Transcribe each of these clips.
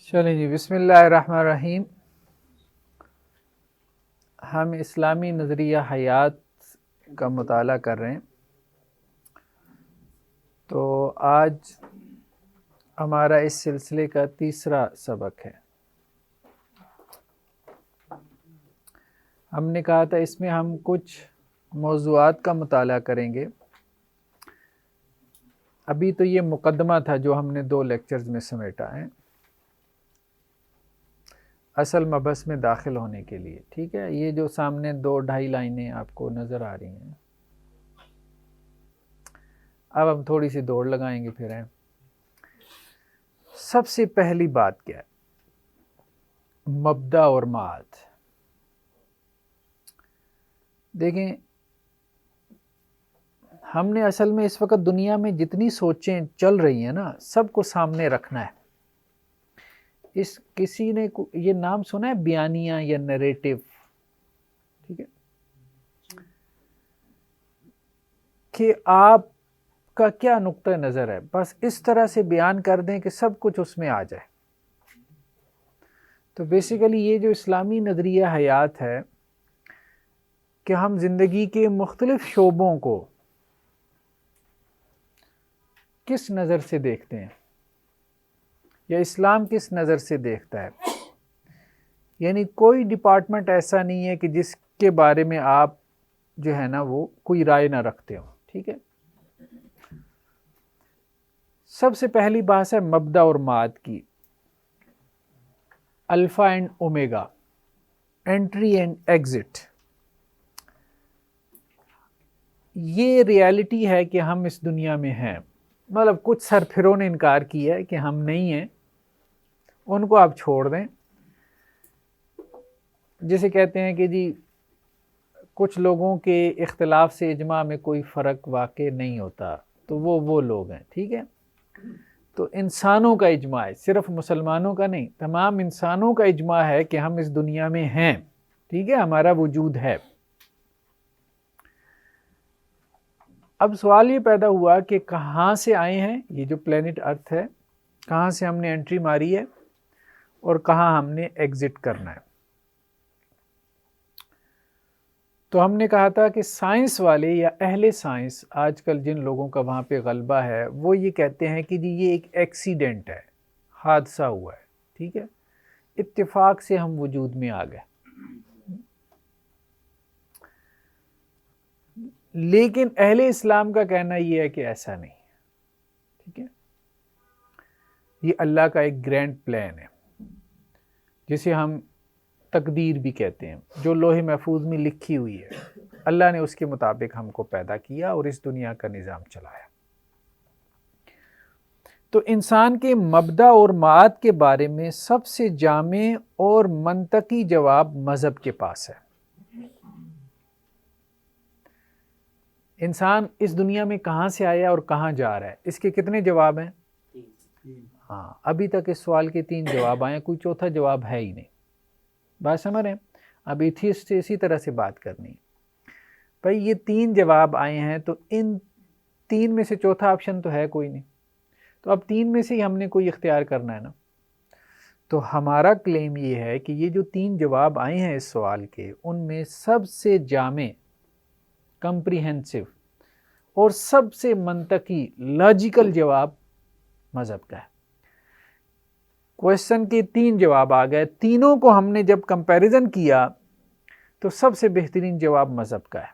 چلیں جی، بسم اللہ الرحمن الرحیم۔ ہم اسلامی نظریہ حیات کا مطالعہ کر رہے ہیں، تو آج ہمارا اس سلسلے کا تیسرا سبق ہے۔ ہم نے کہا تھا اس میں ہم کچھ موضوعات کا مطالعہ کریں گے۔ ابھی تو یہ مقدمہ تھا جو ہم نے 2 لیکچرز میں سمیٹا ہے اصل مبحث میں داخل ہونے کے لیے، ٹھیک ہے۔ یہ جو سامنے 2-2.5 لائنیں آپ کو نظر آ رہی ہیں، اب ہم تھوڑی سی دوڑ لگائیں گے پھر ہیں۔ سب سے پہلی بات کیا ہے؟ مبدا اور معاد۔ دیکھیں، ہم نے اصل میں اس وقت دنیا میں جتنی سوچیں چل رہی ہیں نا، سب کو سامنے رکھنا ہے۔ کسی نے یہ نام سنا ہے بیانیہ یا نریٹو، ٹھیک ہے، کہ آپ کا کیا نقطہ نظر ہے، بس اس طرح سے بیان کر دیں کہ سب کچھ اس میں آ جائے۔ تو بیسیکلی یہ جو اسلامی نظریہ حیات ہے کہ ہم زندگی کے مختلف شعبوں کو کس نظر سے دیکھتے ہیں، یا اسلام کس نظر سے دیکھتا ہے۔ یعنی کوئی ڈپارٹمنٹ ایسا نہیں ہے کہ جس کے بارے میں آپ جو ہے نا وہ کوئی رائے نہ رکھتے ہو، ٹھیک ہے۔ سب سے پہلی بات ہے مبدا اور معاد کی، alpha and omega, entry and exit. یہ ریالٹی ہے کہ ہم اس دنیا میں ہیں، مطلب کچھ سرفروں نے انکار کیا ہے کہ ہم نہیں ہیں، ان کو آپ چھوڑ دیں۔ جسے کہتے ہیں کہ جی کچھ لوگوں کے اختلاف سے اجماع میں کوئی فرق واقع نہیں ہوتا، تو وہ لوگ ہیں، ٹھیک ہے۔ تو انسانوں کا اجماع ہے، صرف مسلمانوں کا نہیں، تمام انسانوں کا اجماع ہے کہ ہم اس دنیا میں ہیں، ٹھیک ہے، ہمارا وجود ہے۔ اب سوال یہ پیدا ہوا کہ کہاں سے آئے ہیں، یہ جو پلینٹ ارتھ ہے، کہاں سے ہم نے انٹری ماری ہے اور کہاں ہم نے ایگزٹ کرنا ہے۔ تو ہم نے کہا تھا کہ سائنس والے یا اہل سائنس، آج کل جن لوگوں کا وہاں پہ غلبہ ہے، وہ یہ کہتے ہیں کہ جی یہ ایک ایکسیڈنٹ ہے، حادثہ ہوا ہے، ٹھیک ہے، اتفاق سے ہم وجود میں آ گئے۔ لیکن اہل اسلام کا کہنا یہ ہے کہ ایسا نہیں، ٹھیک ہے، یہ اللہ کا ایک گرینڈ پلان ہے، جسے ہم تقدیر بھی کہتے ہیں، جو لوح محفوظ میں لکھی ہوئی ہے۔ اللہ نے اس کے مطابق ہم کو پیدا کیا اور اس دنیا کا نظام چلایا۔ تو انسان کے مبدا اور معاد کے بارے میں سب سے جامع اور منطقی جواب مذہب کے پاس ہے۔ انسان اس دنیا میں کہاں سے آیا اور کہاں جا رہا ہے، اس کے کتنے جواب ہیں؟ ہاں، ابھی تک اس سوال کے 3 جواب آئے ہیں، کوئی چوتھا جواب ہے ہی نہیں۔ بات سمجھ رہے ہیں؟ اب ایتھیسٹ سے اسی طرح سے بات کرنی ہے۔ بھائی یہ 3 جواب آئے ہیں، تو ان 3 میں سے چوتھا آپشن تو ہے کوئی نہیں، تو اب 3 میں سے ہی ہم نے کوئی اختیار کرنا ہے نا۔ تو ہمارا کلیم یہ ہے کہ یہ جو 3 جواب آئے ہیں اس سوال کے، ان میں سب سے جامع، کمپریہنسو اور سب سے منطقی، لاجیکل جواب مذہب کا ہے۔ کویشچن کے 3 جواب آ گئے، تینوں کو ہم نے جب کمپیریزن کیا تو سب سے بہترین جواب مذہب کا ہے۔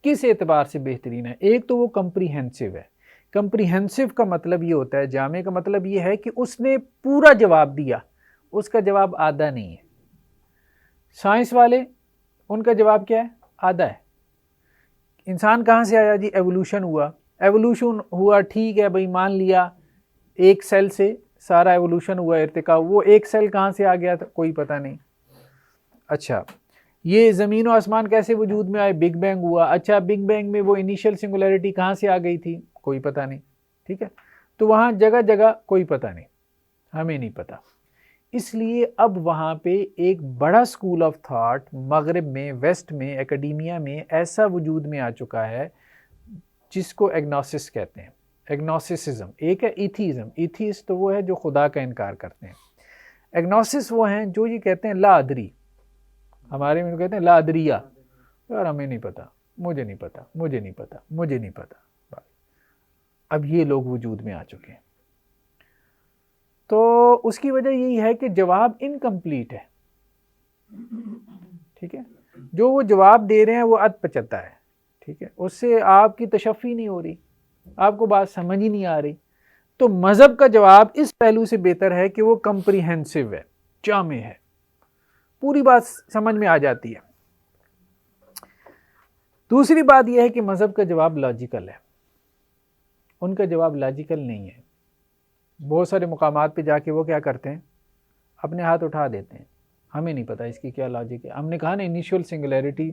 کس اعتبار سے بہترین ہے؟ ایک تو وہ کمپریہنسو ہے۔ کمپریہنسو کا مطلب یہ ہوتا ہے، جامع کا مطلب یہ ہے کہ اس نے پورا جواب دیا، اس کا جواب آدھا نہیں ہے۔ سائنس والے، ان کا جواب کیا ہے؟ آدھا ہے۔ انسان کہاں سے آیا؟ جی ایوولوشن ہوا، ایوولوشن ہوا، ٹھیک ہے بھائی، مان لیا ایک سیل سے سارا ایوولوشن ہوا، ارتقاء، وہ ایک سیل کہاں سے آ گیا تھا کوئی پتہ نہیں۔ اچھا، یہ زمین و آسمان کیسے وجود میں آئے؟ بگ بینگ ہوا، اچھا بگ بینگ میں وہ انیشیل سنگولیرٹی کہاں سے آ گئی تھی؟ کوئی پتہ نہیں، ٹھیک ہے۔ تو وہاں جگہ جگہ کوئی پتہ نہیں، ہمیں نہیں پتہ۔ اس لیے اب وہاں پہ ایک بڑا سکول آف تھاٹ مغرب میں، ویسٹ میں، اکیڈیمیا میں ایسا وجود میں آ چکا ہے جس کو ایگنوسس کہتے ہیں، ایگنوسسزم، ایک ہے ایتھیزم. ایتھیسٹ تو وہ ہے جو خدا کا انکار کرتے ہیں. ایگنوسس وہ ہیں جو یہ کہتے ہیں لا ادری. ہمارے میں کہتے ہیں لا ادریہ، یار ہمیں نہیں پتا، مجھے نہیں پتا، مجھے نہیں پتا، مجھے نہیں پتا. اب یہ لوگ وجود میں آ چکے ہیں. تو اس کی وجہ یہی ہے کہ جواب انکمپلیٹ ہے. ٹھیک ہے، جو وہ جواب دے رہے ہیں وہ اد پچتا ہے. ٹھیک ہے، اس سے آپ کی تشفی نہیں ہو رہی، آپ کو بات سمجھ ہی نہیں آ رہی. تو مذہب کا جواب اس پہلو سے بہتر ہے کہ وہ کمپریہنسو ہے، جامع ہے، پوری بات سمجھ میں آ جاتی ہے. دوسری بات یہ ہے کہ مذہب کا جواب لاجیکل ہے، ان کا جواب لاجیکل نہیں ہے. بہت سارے مقامات پہ جا کے وہ کیا کرتے ہیں، اپنے ہاتھ اٹھا دیتے ہیں، ہمیں نہیں پتا اس کی کیا لاجک ہے. ہم نے کہا نا انیشیل سنگولیرٹی،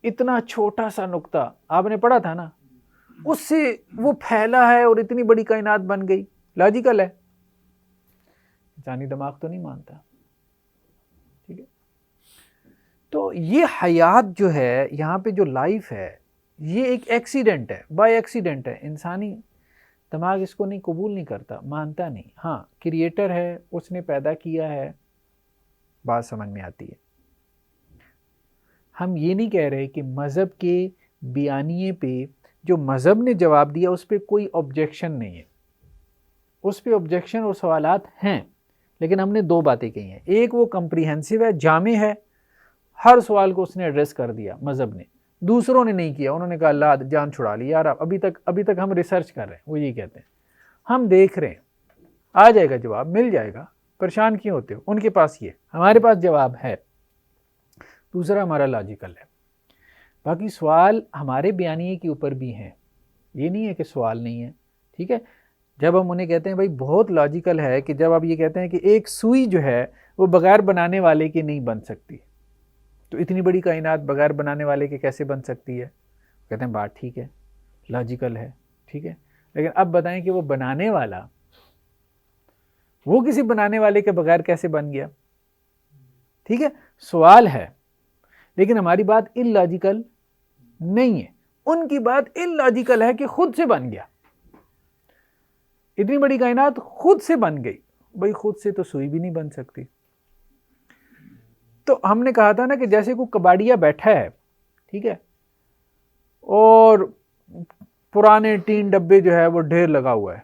اتنا چھوٹا سا نقطہ آپ نے پڑھا تھا نا، اس سے وہ پھیلا ہے اور اتنی بڑی کائنات بن گئی. لاجیکل ہے، انسانی دماغ تو نہیں مانتا. ٹھیک ہے، تو یہ حیات جو ہے یہاں پہ جو لائف ہے یہ ایک ایکسیڈنٹ ہے، بائی ایکسیڈنٹ ہے. انسانی دماغ اس کو نہیں قبول نہیں کرتا، مانتا نہیں. ہاں کریٹر ہے، اس نے پیدا کیا ہے، بات سمجھ میں آتی ہے. ہم یہ نہیں کہہ رہے کہ مذہب کے بیانیے پہ جو مذہب نے جواب دیا اس پہ کوئی آبجیکشن نہیں ہے. اس پہ آبجیکشن اور سوالات ہیں، لیکن ہم نے دو باتیں کہی ہیں. ایک وہ کمپریہنسو ہے، جامع ہے، ہر سوال کو اس نے ایڈریس کر دیا مذہب نے. دوسروں نے نہیں کیا، انہوں نے کہا اللہ جان چھڑا لی یار، ابھی تک ہم ریسرچ کر رہے ہیں. وہ یہی کہتے ہیں ہم دیکھ رہے ہیں، آ جائے گا جواب، مل جائے گا، پریشان کیوں ہوتے ہو. ان کے پاس یہ، ہمارے پاس جواب ہے. دوسرا ہمارا لاجیکل ہے. باقی سوال ہمارے بیانیے کے اوپر بھی ہیں، یہ نہیں ہے کہ سوال نہیں ہے. ٹھیک ہے، جب ہم انہیں کہتے ہیں بھائی بہت لاجیکل ہے کہ جب آپ یہ کہتے ہیں کہ ایک سوئی جو ہے وہ بغیر بنانے والے کے نہیں بن سکتی، تو اتنی بڑی کائنات بغیر بنانے والے کے کیسے بن سکتی ہے؟ کہتے ہیں بات ٹھیک ہے، لاجیکل ہے. ٹھیک ہے، لیکن اب بتائیں کہ وہ بنانے والا، وہ کسی بنانے والے کے بغیر کیسے بن گیا؟ ٹھیک ہے، سوال ہے، لیکن ہماری بات ان لاجیکل نہیں ہے. ان کی بات ان لاجیکل ہے کہ خود سے بن گیا، اتنی بڑی کائنات خود سے بن گئی. بھائی خود سے تو سوئی بھی نہیں بن سکتی. تو ہم نے کہا تھا نا کہ جیسے کوئی کباڑیا بیٹھا ہے، ٹھیک ہے، اور پرانے ٹین ڈبے جو ہے وہ ڈھیر لگا ہوا ہے.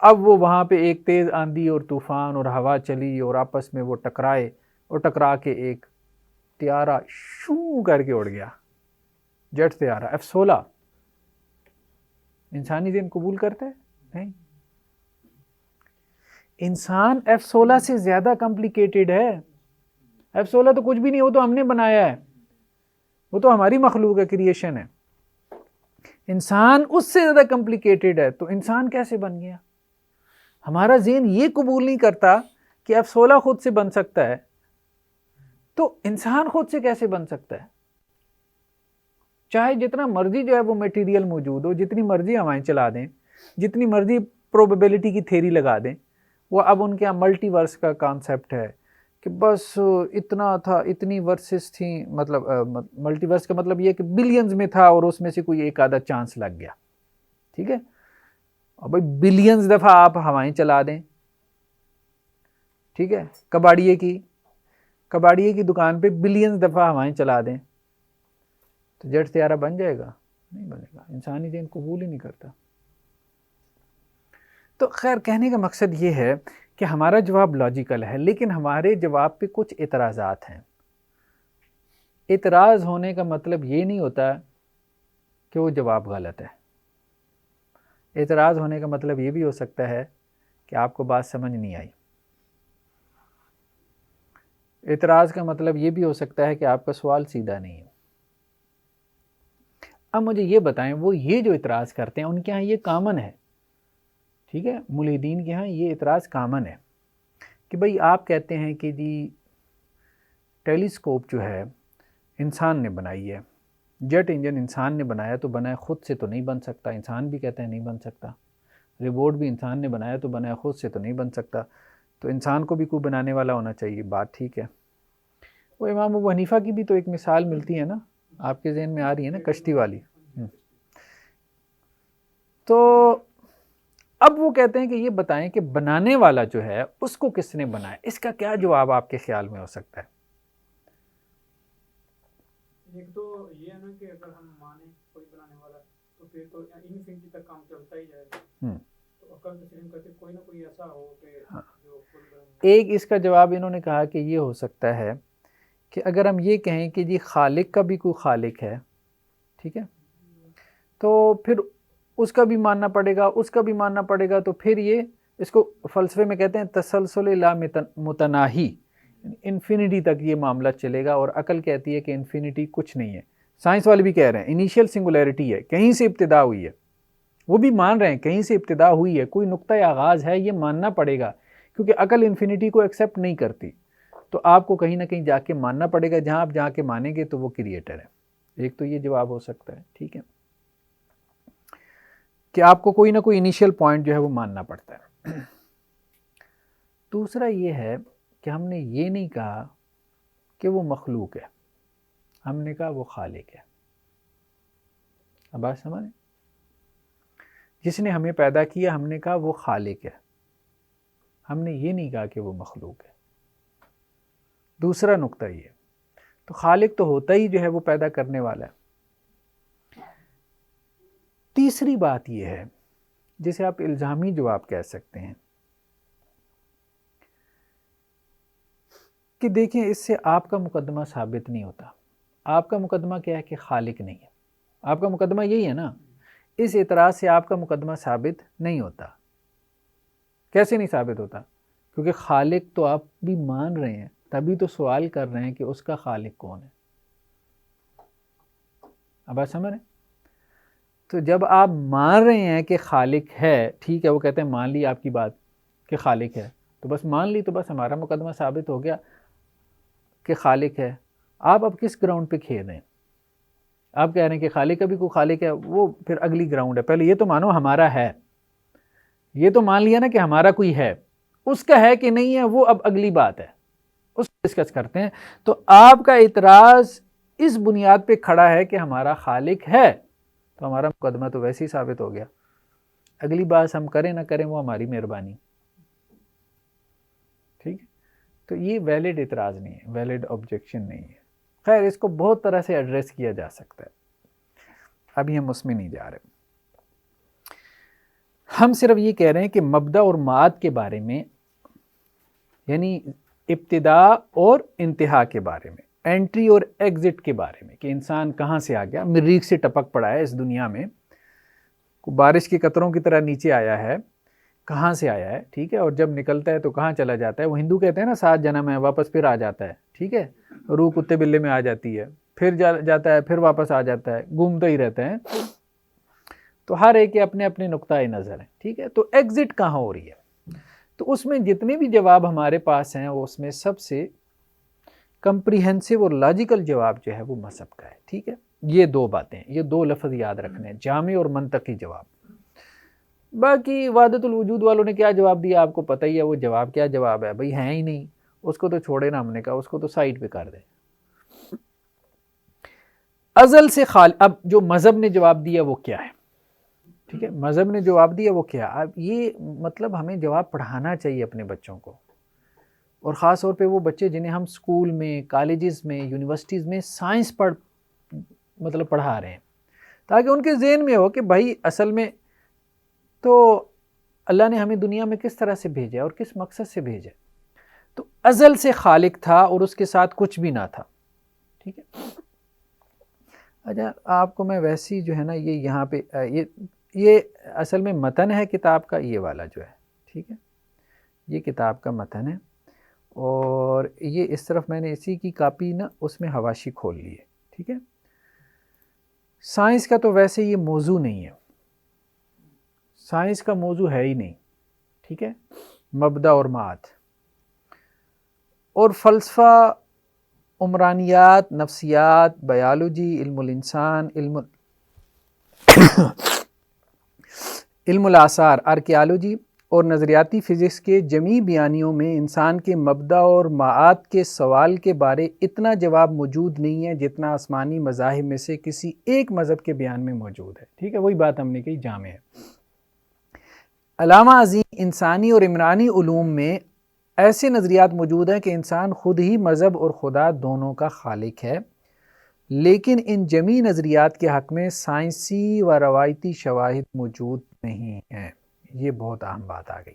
اب وہ وہاں پہ ایک تیز آندھی اور طوفان اور ہوا چلی اور آپس میں وہ ٹکرائے، اور ٹکرا کے ایک طیارہ شو کر کے اڑ گیا، جیٹ طیارہ F-16. انسانی ذہن قبول کرتا ہے؟ نہیں. انسان F-16 سے زیادہ کمپلیکیٹڈ ہے. F-16 تو کچھ بھی نہیں، وہ تو ہم نے بنایا ہے، وہ تو ہماری مخلوق ہے، کریشن ہے. انسان اس سے زیادہ کمپلیکیٹڈ ہے. تو انسان کیسے بن گیا؟ ہمارا ذہن یہ قبول نہیں کرتا کہ F-16 خود سے بن سکتا ہے، تو انسان خود سے کیسے بن سکتا ہے؟ چاہے جتنا مرضی جو ہے وہ میٹیریل موجود ہو، جتنی مرضی ہوائیں چلا دیں، جتنی مرضی پروبیبلٹی کی تھیری لگا دیں. وہ اب ان کے یہاں ملٹی ورس کا کانسیپٹ ہے کہ بس اتنا تھا، اتنی ورسز تھیں. مطلب ملٹی ورس کا مطلب یہ کہ بلینز میں تھا اور اس میں سے کوئی ایک آدھا چانس لگ گیا. ٹھیک ہے، اور بھائی بلینز دفعہ آپ ہوائیں چلا دیں، ٹھیک ہے، کباڑیے کی دکان پہ بلینز دفعہ ہوائیں چلا دیں، تو جیٹ طیارہ بن جائے گا؟ نہیں بنے گا. انسانی ذہن قبول ہی نہیں کرتا. تو خیر کہنے کا مقصد یہ ہے کہ ہمارا جواب لاجیکل ہے، لیکن ہمارے جواب پہ کچھ اعتراضات ہیں. اعتراض ہونے کا مطلب یہ نہیں ہوتا کہ وہ جواب غلط ہے. اعتراض ہونے کا مطلب یہ بھی ہو سکتا ہے کہ آپ کو بات سمجھ نہیں آئی. اعتراض کا مطلب یہ بھی ہو سکتا ہے کہ آپ کا سوال سیدھا نہیں ہے. اب مجھے یہ بتائیں، وہ یہ جو اعتراض کرتے ہیں ان کے ہاں یہ کامن ہے، ٹھیک ہے، ملحدین کے ہاں یہ اعتراض کامن ہے کہ بھئی آپ کہتے ہیں کہ جی ٹیلیسکوپ جو ہے انسان نے بنائی ہے، جیٹ انجن انسان نے بنایا تو بنایا، خود سے تو نہیں بن سکتا. انسان بھی کہتے ہیں نہیں بن سکتا. ریبوٹ بھی انسان نے بنایا تو بنایا، خود سے تو نہیں بن سکتا. تو انسان کو بھی کوئی بنانے والا ہونا چاہیے. بات ٹھیک ہے. وہ امام ابو حنیفہ کی بھی تو ایک مثال ملتی ہے نا، آپ کے ذہن میں آ رہی ہے نا، کشتی والی. تو اب وہ کہتے ہیں کہ یہ بتائیں کہ بنانے والا جو ہے اس کو کس نے بنایا، اس کا کیا جواب آپ کے خیال میں ہو سکتا ہے؟ ایک تو یہ ہے نا کہ اگر ہم مانیں کوئی بنانے والا تو پھر تو انفینٹی تک کام چلتا ہی جائے گا، تو عقل تسلیم کرتے کوئی نہ کوئی ایسا ہو کہ جو ایک اس کا جواب انہوں نے کہا کہ یہ ہو سکتا ہے کہ اگر ہم یہ کہیں کہ جی خالق کا بھی کوئی خالق ہے، ٹھیک ہے، تو پھر اس کا بھی ماننا پڑے گا، اس کا بھی ماننا پڑے گا، تو پھر یہ اس کو فلسفے میں کہتے ہیں تسلسل لا متناہی، انفینٹی تک یہ معاملہ چلے گا، اور عقل کہتی ہے کہ انفینٹی کچھ نہیں ہے۔ سائنس والے بھی کہہ رہے ہیں انیشیل سنگولیرٹی ہے، کہیں سے ابتدا ہوئی ہے، وہ بھی مان رہے ہیں کہیں سے ابتدا ہوئی ہے، کوئی نقطہ آغاز ہے، یہ ماننا پڑے گا، کیونکہ عقل انفینٹی کو ایکسیپٹ نہیں کرتی، تو آپ کو کہیں نہ کہیں جا کے ماننا پڑے گا، جہاں آپ جا کے مانیں گے تو وہ کریٹر ہے۔ ایک تو یہ جواب ہو سکتا ہے، ٹھیک ہے، کہ آپ کو کوئی نہ کوئی انیشیل پوائنٹ جو ہے وہ ماننا پڑتا ہے۔ دوسرا یہ ہے کہ ہم نے یہ نہیں کہا کہ وہ مخلوق ہے، ہم نے کہا وہ خالق ہے۔ اب بات سمجھیں، جس نے ہمیں پیدا کیا ہم نے کہا وہ خالق ہے، ہم نے یہ نہیں کہا کہ وہ مخلوق ہے۔ دوسرا نقطہ یہ، تو خالق تو ہوتا ہی جو ہے وہ پیدا کرنے والا ہے۔ تیسری بات یہ ہے جسے آپ الزامی جواب کہہ سکتے ہیں کہ دیکھیں اس سے آپ کا مقدمہ ثابت نہیں ہوتا۔ آپ کا مقدمہ کیا ہے کہ خالق نہیں ہے، آپ کا مقدمہ یہی ہے نا، اس اعتراض سے آپ کا مقدمہ ثابت نہیں ہوتا۔ کیسے نہیں ثابت ہوتا؟ کیونکہ خالق تو آپ بھی مان رہے ہیں، تبھی تو سوال کر رہے ہیں کہ اس کا خالق کون ہے۔ اب آپ سمجھ رہے ہیں؟ تو جب آپ مان رہے ہیں کہ خالق ہے، ٹھیک ہے، وہ کہتے ہیں مان لی آپ کی بات کہ خالق ہے، تو بس مان لی، تو بس ہمارا مقدمہ ثابت ہو گیا کہ خالق ہے۔ آپ اب کس گراؤنڈ پہ کھیل رہے ہیں؟ آپ کہہ رہے ہیں کہ خالق کا بھی کوئی خالق ہے، وہ پھر اگلی گراؤنڈ ہے۔ پہلے یہ تو مانو ہمارا ہے، یہ تو مان لیا نا کہ ہمارا کوئی ہے، اس کا ہے کہ نہیں ہے وہ اب اگلی بات ہے، اس کو ڈسکس کرتے ہیں۔ تو آپ کا اعتراض اس بنیاد پہ کھڑا ہے کہ ہمارا خالق ہے، تو ہمارا مقدمہ تو ویسے ہی ثابت ہو گیا، اگلی بات ہم کریں نہ کریں وہ ہماری مہربانی، ٹھیک ہے۔ تو یہ ویلڈ اعتراض نہیں ہے، ویلڈ آبجیکشن نہیں ہے۔ خیر اس کو بہت طرح سے ایڈریس کیا جا سکتا ہے، ابھی ہم اس میں نہیں جا رہے۔ ہم صرف یہ کہہ رہے ہیں کہ مبدا اور معاد کے بارے میں، یعنی ابتدا اور انتہا کے بارے میں، انٹری اور ایگزٹ کے بارے میں، کہ انسان کہاں سے آ گیا، مریخ سے ٹپک پڑا ہے اس دنیا میں، بارش کے قطروں کی طرح نیچے آیا ہے، کہاں سے آیا ہے، ٹھیک ہے، اور جب نکلتا ہے تو کہاں چلا جاتا ہے۔ وہ ہندو کہتے ہیں نا 7 جنم ہے، واپس پھر آ جاتا ہے، ٹھیک ہے، روح کتے بلے میں آ جاتی ہے، پھر جاتا ہے، پھر واپس آ جاتا ہے، گھومتا ہی رہتا ہے۔ تو ہر ایک کے اپنے اپنے نقطۂ نظر ہیں، ٹھیک ہے۔ تو ایگزٹ کہاں ہو رہی ہے؟ تو اس میں جتنے بھی جواب ہمارے پاس ہیں اس میں سب سے کمپریہنسو اور لاجیکل جواب جو ہے وہ مذہب کا ہے، ٹھیک ہے۔ یہ 2 باتیں، یہ 2 لفظ یاد رکھنے ہیں، جامع اور منطقی جواب۔ باقی وحدت الوجود والوں نے کیا جواب دیا آپ کو پتہ ہی ہے، وہ جواب کیا جواب ہے بھئی، ہے ہی نہیں، اس کو تو چھوڑے نا، ہم نے کہا اس کو تو سائڈ پہ کر دیں۔ ازل سے اب جو مذہب نے جواب دیا وہ کیا ہے، ٹھیک ہے، مذہب نے جواب دیا وہ کیا۔ اب یہ مطلب ہمیں جواب پڑھانا چاہیے اپنے بچوں کو، اور خاص طور پہ وہ بچے جنہیں ہم اسکول میں، کالجز میں، یونیورسٹیز میں سائنس پڑھا رہے ہیں، تاکہ ان کے ذہن میں ہو کہ بھائی اصل میں تو اللہ نے ہمیں دنیا میں کس طرح سے بھیجا اور کس مقصد سے بھیجا۔ تو ازل سے خالق تھا اور اس کے ساتھ کچھ بھی نہ تھا، ٹھیک ہے۔ اچھا آپ کو میں ویسی جو ہے نا یہ یہاں پہ یہ اصل میں متن ہے کتاب کا، یہ والا جو ہے، ٹھیک ہے، یہ کتاب کا متن ہے، اور یہ اس طرف میں نے اسی کی کاپی نا اس میں حواشی کھول لی ہے، ٹھیک ہے۔ سائنس کا تو ویسے یہ موضوع نہیں ہے، سائنس کا موضوع ہے ہی نہیں، ٹھیک ہے، مبدا اور معاد، اور فلسفہ، عمرانیات، نفسیات، بیالوجی، علم الانسان، علم الآثار، آرکیالوجی اور نظریاتی فزکس کے جمیع بیانیوں میں انسان کے مبدا اور معاد کے سوال کے بارے اتنا جواب موجود نہیں ہے جتنا آسمانی مذاہب میں سے کسی ایک مذہب کے بیان میں موجود ہے. ٹھیک ہے, وہی بات ہم نے کہی جامع ہے. علامہ عظیم انسانی اور عمرانی علوم میں ایسے نظریات موجود ہیں کہ انسان خود ہی مذہب اور خدا دونوں کا خالق ہے، لیکن ان جمیع نظریات کے حق میں سائنسی و روایتی شواہد موجود نہیں ہیں. یہ بہت اہم بات آ گئی.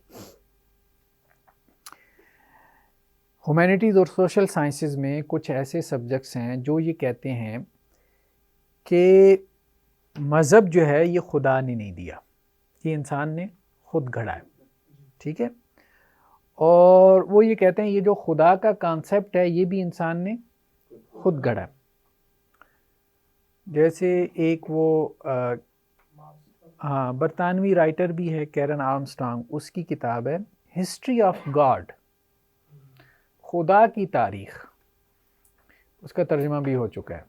ہیومینٹیز اور سوشل سائنسز میں کچھ ایسے سبجیکٹس ہیں جو یہ کہتے ہیں کہ مذہب جو ہے یہ خدا نے نہیں دیا، یہ انسان نے خود گھڑا ہے. ٹھیک ہے، اور وہ یہ کہتے ہیں یہ جو خدا کا کانسیپٹ ہے یہ بھی انسان نے خود گھڑا ہے. جیسے ایک وہ برطانوی رائٹر بھی ہے کیرن آرمسٹرانگ، اس کی کتاب ہے ہسٹری آف گاڈ، خدا کی تاریخ، اس کا ترجمہ بھی ہو چکا ہے.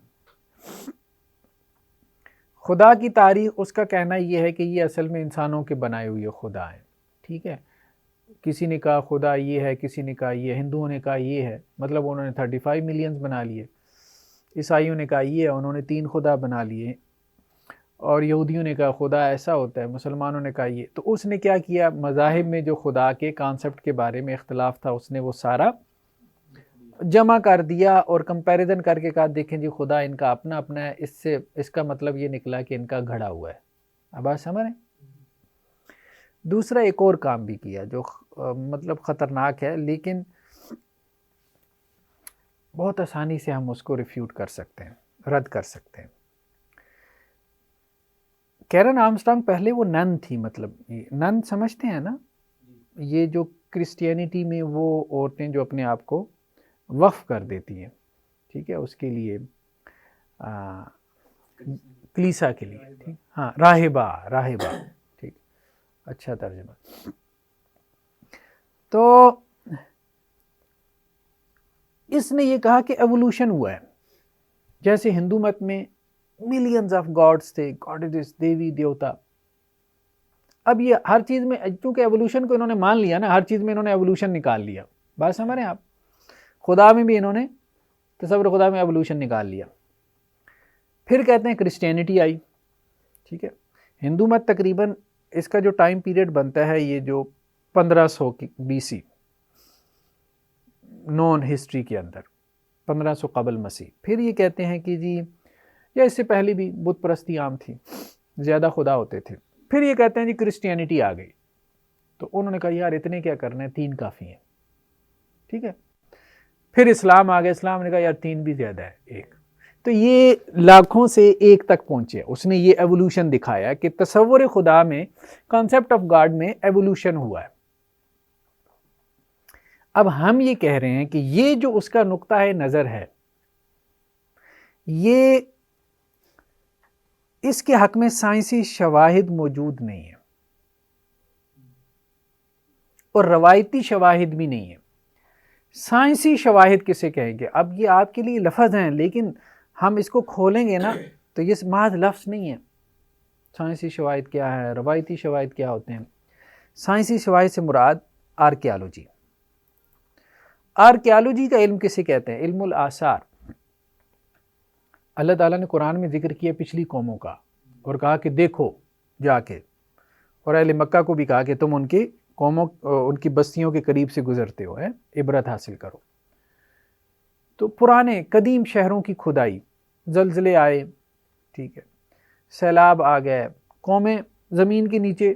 خدا کی تاریخ، اس کا کہنا یہ ہے کہ یہ اصل میں انسانوں کے بنائے ہوئے خدا ہیں. ٹھیک ہے، کسی نے کہا خدا یہ ہے، کسی نے کہا یہ، ہندوؤں نے کہا یہ ہے، مطلب انہوں نے 35 ملینز بنا لیے. عیسائیوں نے کہا یہ ہے، انہوں نے 3 خدا بنا لیے. اور یہودیوں نے کہا خدا ایسا ہوتا ہے، مسلمانوں نے کہا یہ. تو اس نے کیا کیا، مذاہب میں جو خدا کے کانسیپٹ کے بارے میں اختلاف تھا اس نے وہ سارا جمع کر دیا اور کمپیریزن کر کے کہا دیکھیں جی خدا ان کا اپنا اپنا ہے، اس کا مطلب یہ نکلا کہ ان کا گھڑا ہوا ہے. اب بات سمجھ رہے ہیں؟ دوسرا ایک اور کام بھی کیا جو مطلب خطرناک ہے، لیکن بہت آسانی سے ہم اس کو ریفیوٹ کر سکتے ہیں، رد کر سکتے ہیں. کیرن آرمسٹرانگ پہلے وہ نن تھی، مطلب نن سمجھتے ہیں نا، یہ جو کرسچینٹی میں وہ عورتیں جو اپنے آپ کو وقف کر دیتی ہیں. ٹھیک ہے، اس کے لیے کلیسا کے لیے. ٹھیک، ہاں، راہبہ. ٹھیک، اچھا ترجمہ. تو اس نے یہ کہا کہ ایوولوشن ہوا ہے. جیسے ہندو مت میں ملینز آف گاڈز تھے، گاڈز، دیوی دیوتا. اب یہ ہر چیز میں چونکہ ایوولوشن کو انہوں نے مان لیا نا، ہر چیز میں انہوں نے ایوولوشن نکال لیا. بات سمجھ رہے ہیں آپ؟ خدا میں بھی انہوں نے تصور خدا میں ایوولوشن نکال لیا. پھر کہتے ہیں کرسچینٹی آئی. ٹھیک ہے، ہندو مت تقریباً اس کا جو ٹائم پیریڈ بنتا ہے یہ جو 1500 کی BC نون ہسٹری کے اندر، 1500 قبل مسیح. پھر یہ کہتے ہیں کہ جی، یا اس سے پہلے بھی بت پرستی عام تھی، زیادہ خدا ہوتے تھے. پھر یہ کہتے ہیں جی کرسچینٹی آ گئی، تو انہوں نے کہا یار اتنے کیا کرنا ہے، 3 کافی ہیں. ٹھیک ہے، پھر اسلام آ گیا، اسلام نے کہا یار 3 بھی زیادہ ہے، 1. تو یہ لاکھوں سے 1 تک پہنچے. اس نے یہ ایوولوشن دکھایا کہ تصور خدا میں، کانسیپٹ آف گاڈ میں ایوولوشن ہوا ہے. اب ہم یہ کہہ رہے ہیں کہ یہ جو اس کا نقطہ نظر ہے، یہ اس کے حق میں سائنسی شواہد موجود نہیں ہیں اور روایتی شواہد بھی نہیں ہیں. سائنسی شواہد کسے کہیں گے؟ اب یہ آپ کے لیے لفظ ہیں، لیکن ہم اس کو کھولیں گے نا تو یہ محض لفظ نہیں ہے. سائنسی شواہد کیا ہے، روایتی شواہد کیا ہوتے ہیں؟ سائنسی شواہد سے مراد آرکیالوجی. آرکیالوجی کا علم کسے کہتے ہیں؟ علم الآثار. اللہ تعالیٰ نے قرآن میں ذکر کیا پچھلی قوموں کا اور کہا کہ دیکھو جا کے، اور اہل مکہ کو بھی کہا کہ تم ان کی قوموں، ان کی بستیوں کے قریب سے گزرتے ہو، عبرت حاصل کرو. تو پرانے قدیم شہروں کی کھدائی، زلزلے آئے، ٹھیک ہے، سیلاب آ گئے، قومیں زمین کے نیچے،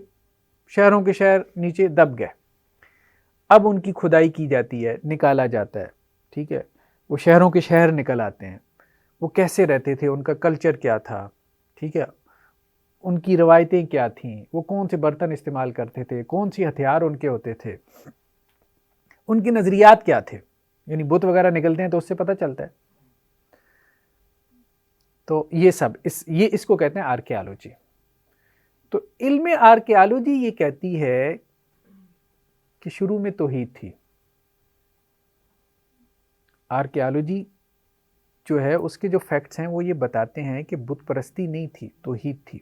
شہروں کے شہر نیچے دب گئے. اب ان کی کھدائی کی جاتی ہے، نکالا جاتا ہے. ٹھیک ہے، وہ شہروں کے شہر نکل آتے ہیں، وہ کیسے رہتے تھے، ان کا کلچر کیا تھا. ٹھیک ہے، ان کی روایتیں کیا تھیں، وہ کون سے برتن استعمال کرتے تھے، کون سی ہتھیار ان کے ہوتے تھے، ان کے نظریات کیا تھے. یعنی بت وغیرہ نکلتے ہیں تو اس سے پتہ چلتا ہے. تو یہ سب اس کو کہتے ہیں آرکیالوجی. تو علم آرکیالوجی یہ کہتی ہے کہ شروع میں توحید تھی. آرکیالوجی جو ہے اس کے جو فیکٹس ہیں وہ یہ بتاتے ہیں کہ بت پرستی نہیں تھی، توحید تھی.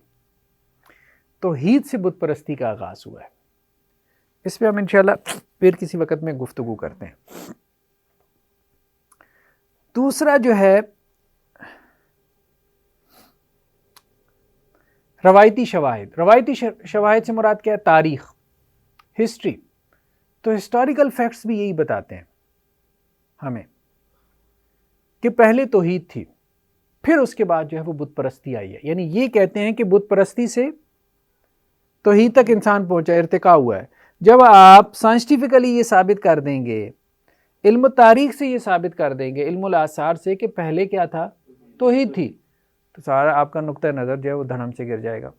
توحید سے بت پرستی کا آغاز ہوا ہے. اس پہ ہم انشاءاللہ پھر کسی وقت میں گفتگو کرتے ہیں۔ دوسرا جو ہے روایتی شواہد۔ روایتی شواہد سے مراد کیا ہے؟ تاریخ، ہسٹری۔ تو ہسٹوریکل فیکٹس بھی یہی بتاتے ہیں ہمیں کہ پہلے توحید تھی، پھر اس کے بعد جو ہے وہ بت پرستی آئی ہے۔ یعنی یہ کہتے ہیں کہ بت پرستی سے توحید تک انسان پہنچا، ارتقاء ہوا ہے۔ جب آپ سائنسٹیفکلی یہ ثابت کر دیں گے، علم تاریخ سے یہ ثابت کر دیں گے، علم الاثار سے، کہ پہلے کیا تھا؟ توحید تھی، تو سارا آپ کا نقطہ نظر جو ہے وہ دھڑم سے گر جائے گا،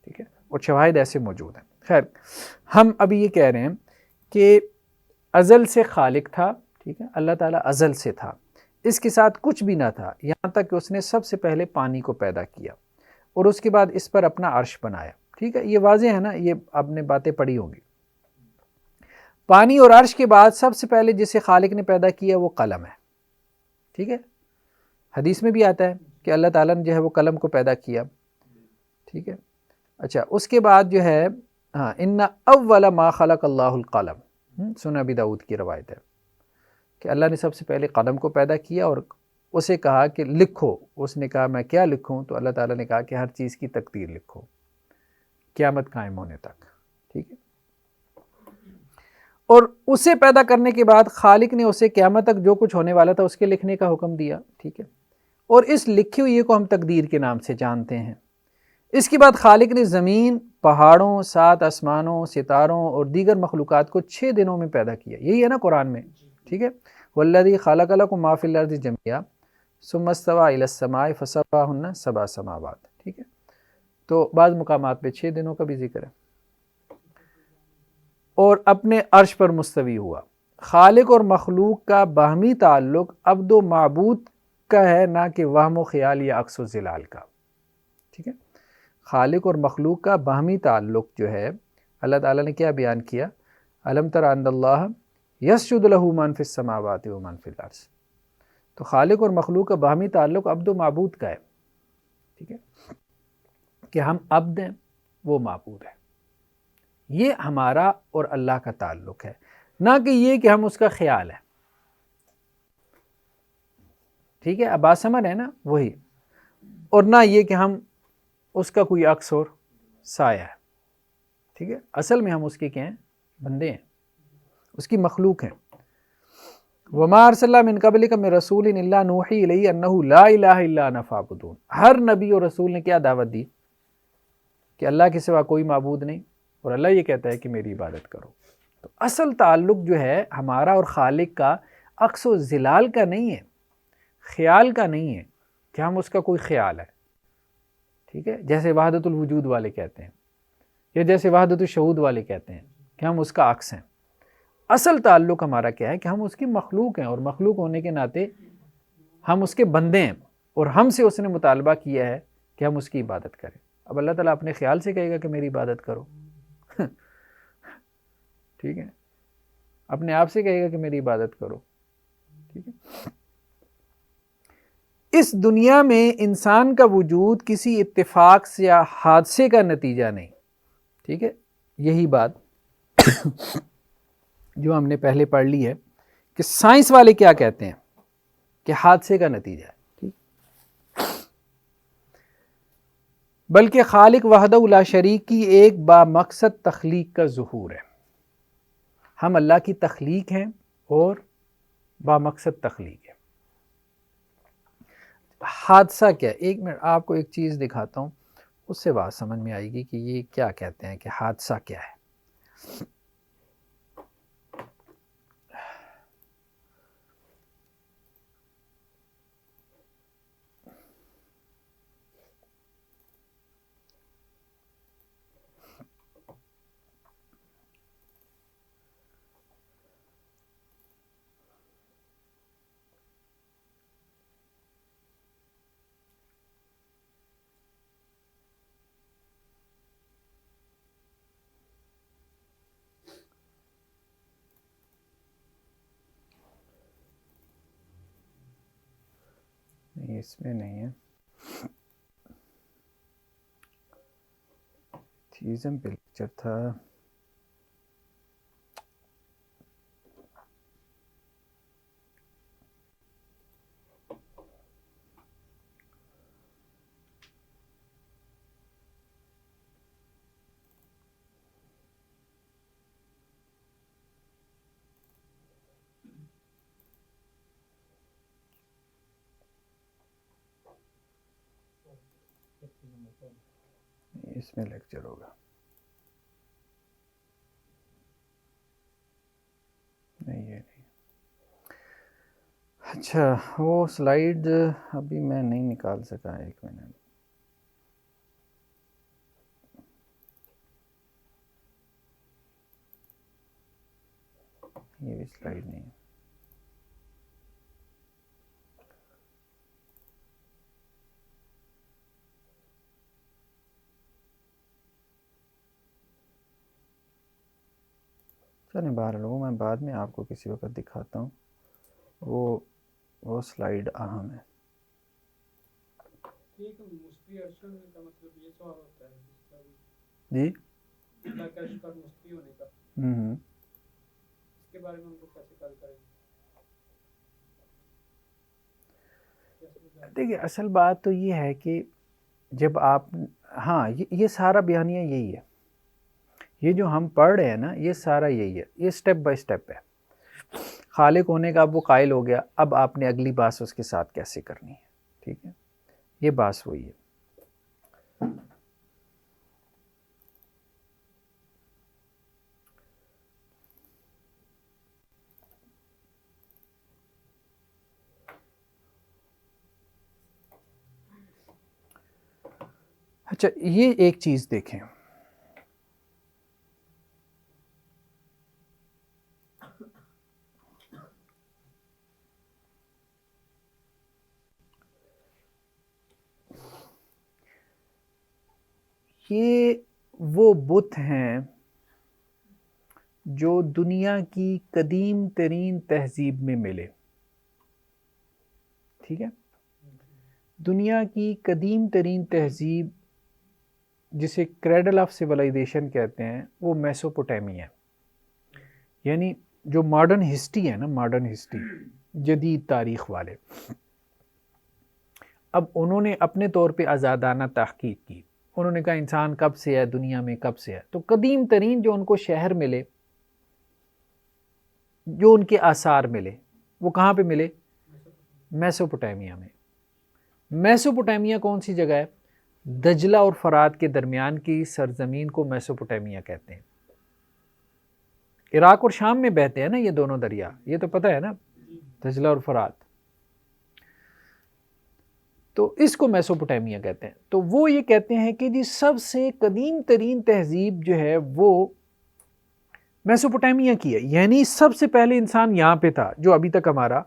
ٹھیک ہے؟ اور شواہد ایسے موجود ہیں۔ خیر، ہم ابھی یہ کہہ رہے ہیں کہ ازل سے خالق تھا، ٹھیک ہے؟ اللہ تعالیٰ ازل سے تھا، اس کے ساتھ کچھ بھی نہ تھا، یہاں تک کہ اس نے سب سے پہلے پانی کو پیدا کیا اور اس کے بعد اس پر اپنا عرش بنایا، ٹھیک ہے؟ یہ واضح ہے نا، یہ آپ نے باتیں پڑھی ہوں گی۔ پانی اور عرش کے بعد سب سے پہلے جسے خالق نے پیدا کیا وہ قلم ہے، ٹھیک ہے؟ حدیث میں بھی آتا ہے کہ اللہ تعالیٰ نے جو ہے وہ قلم کو پیدا کیا، ٹھیک ہے؟ اچھا، اس کے بعد جو ہے ان اول ما خلق اللہ القلم، سنن ابی داؤد کی روایت ہے کہ اللہ نے سب سے پہلے قلم کو پیدا کیا اور اسے کہا کہ لکھو۔ اس نے کہا میں کیا لکھوں؟ تو اللہ تعالیٰ نے کہا کہ ہر چیز کی تقدیر لکھو قیامت قائم ہونے تک، ٹھیک ہے؟ اور اسے پیدا کرنے کے بعد خالق نے اسے قیامت تک جو کچھ ہونے والا تھا اس کے لکھنے کا حکم دیا، ٹھیک ہے؟ اور اس لکھی ہوئی کو ہم تقدیر کے نام سے جانتے ہیں۔ اس کے بعد خالق نے زمین، پہاڑوں، 7 آسمانوں، ستاروں اور دیگر مخلوقات کو 6 دنوں میں پیدا کیا۔ یہی ہے نا قرآن میں، ٹھیک ہے؟ وَالَّذِي خَلَقَ لَكُم مَا فِي الْأَرْضِ جَمِيعًا ثُمَّ اسْتَوَىٰ إِلَى السَّمَاءِ فَسَوَّاهُنَّ 7 سماوات، ٹھیک ہے؟ تو بعض مقامات پہ 6 دنوں کا بھی ذکر ہے۔ اور اپنے عرش پر مستوی ہوا۔ خالق اور مخلوق کا باہمی تعلق عبد و معبود کا ہے، نہ کہ وہم و خیال یا عکس و ضلال کا، ٹھیک ہے؟ خالق اور مخلوق کا باہمی تعلق جو ہے، اللہ تعالیٰ نے کیا بیان کیا؟ الم تر ان اللہ یسجد لہ من فی السماوات و من فی الارض۔ تو خالق اور مخلوق کا باہمی تعلق عبد و معبود کا ہے، ٹھیک ہے؟ کہ ہم عبد ہیں، وہ معبود ہے۔ یہ ہمارا اور اللہ کا تعلق ہے، نہ کہ یہ کہ ہم اس کا خیال ہے، ٹھیک ہے؟ اب بات سمجھ ہے نا؟ وہی، اور نہ یہ کہ ہم اس کا کوئی عکس اور سایہ ہے، ٹھیک ہے؟ اصل میں ہم اس کے کیا ہیں؟ بندے ہیں، اس کی مخلوق ہیں۔ وَمَا أَرْسَلْنَا مِن قَبْلِكَ مِن رَّسُولٍ إِلَّا نُوحِي إِلَيْهِ أَنَّهُ لَا إِلَٰهَ إِلَّا أَنَا فَاعْبُدُونِ۔ ہر نبی اور رسول نے کیا دعوت دی؟ کہ اللہ کے سوا کوئی معبود نہیں، اور اللہ یہ کہتا ہے کہ میری عبادت کرو۔ تو اصل تعلق جو ہے ہمارا اور خالق کا عکس و ضلال کا نہیں ہے، خیال کا نہیں ہے کہ ہم اس کا کوئی خیال ہے، ٹھیک ہے؟ جیسے وحدت الوجود والے کہتے ہیں، یا جیسے وحدت الشہود والے کہتے ہیں کہ ہم اس کا عکس ہیں۔ اصل تعلق ہمارا کیا ہے کہ ہم اس کی مخلوق ہیں، اور مخلوق ہونے کے ناطے ہم اس کے بندے ہیں، اور ہم سے اس نے مطالبہ کیا ہے کہ ہم اس کی عبادت کریں۔ اب اللہ تعالیٰ اپنے خیال سے کہے گا کہ میری عبادت کرو، ٹھیک ہے؟ اپنے آپ سے کہے گا کہ میری عبادت کرو، ٹھیک ہے؟ اس دنیا میں انسان کا وجود کسی اتفاق سے یا حادثے کا نتیجہ نہیں، ٹھیک ہے؟ یہی بات جو ہم نے پہلے پڑھ لی ہے کہ سائنس والے کیا کہتے ہیں کہ حادثے کا نتیجہ ہے، ٹھیک؟ بلکہ خالق وحدہ لا شریک کی ایک بامقصد تخلیق کا ظہور ہے۔ ہم اللہ کی تخلیق ہیں اور بامقصد تخلیق ہے۔ حادثہ کیا ہے؟ ایک منٹ آپ کو ایک چیز دکھاتا ہوں، اس سے بات سمجھ میں آئے گی کہ یہ کیا کہتے ہیں کہ حادثہ کیا ہے۔ اس میں نہیں ہے، تھیزم پہ لیکچر تھا۔ اس میں لیکچر ہوگا. نہیں یہ نہیں. اچھا وہ سلائیڈ ابھی میں نہیں نکال سکا. ایک منٹ. یہ بھی سلائیڈ نہیں ہے. چلیں باہر لوگوں میں بعد میں آپ کو کسی وقت دکھاتا ہوں. وہ سلائیڈ اہم ہے. ٹھیک ہے. مصفی ارشد کا مطلب یہ سوال ہوتا ہے جی اللہ کا عرش پر مصفی ہونے کا. اس کے بارے میں ہم لوگ کیسے کل کریں گے؟ دیکھیے اصل بات تو یہ ہے کہ جب آپ ہاں یہ سارا بیانیہ یہی ہے. یہ جو ہم پڑھ رہے ہیں نا یہ سارا یہی ہے. یہ سٹیپ بائی سٹیپ ہے. خالق ہونے کا اب وہ قائل ہو گیا. اب آپ نے اگلی بات اس کے ساتھ کیسے کرنی ہے. ٹھیک ہے یہ بات وہی ہے. اچھا یہ ایک چیز دیکھیں. یہ وہ بت ہیں جو دنیا کی قدیم ترین تہذیب میں ملے. ٹھیک ہے. دنیا کی قدیم ترین تہذیب جسے کریڈل آف سیولائزیشن کہتے ہیں وہ میسوپوٹیمیا ہے. یعنی جو ماڈرن ہسٹری ہے نا ماڈرن ہسٹری جدید تاریخ والے اب انہوں نے اپنے طور پہ آزادانہ تحقیق کی. انہوں نے کہا انسان کب سے ہے دنیا میں کب سے ہے. تو قدیم ترین جو ان کو شہر ملے جو ان کے آثار ملے وہ کہاں پہ ملے؟ میسوپوٹیمیا میں. میسوپوٹیمیا کون سی جگہ ہے؟ دجلہ اور فرات کے درمیان کی سرزمین کو میسوپوٹیمیا کہتے ہیں. عراق اور شام میں بہتے ہیں نا یہ دونوں دریا. یہ تو پتہ ہے نا دجلہ اور فرات. تو اس کو میسوپوٹیمیا کہتے ہیں. تو وہ یہ کہتے ہیں کہ جی سب سے قدیم ترین تہذیب جو ہے وہ میسوپوٹیمیا کی ہے. یعنی سب سے پہلے انسان یہاں پہ تھا جو ابھی تک ہمارا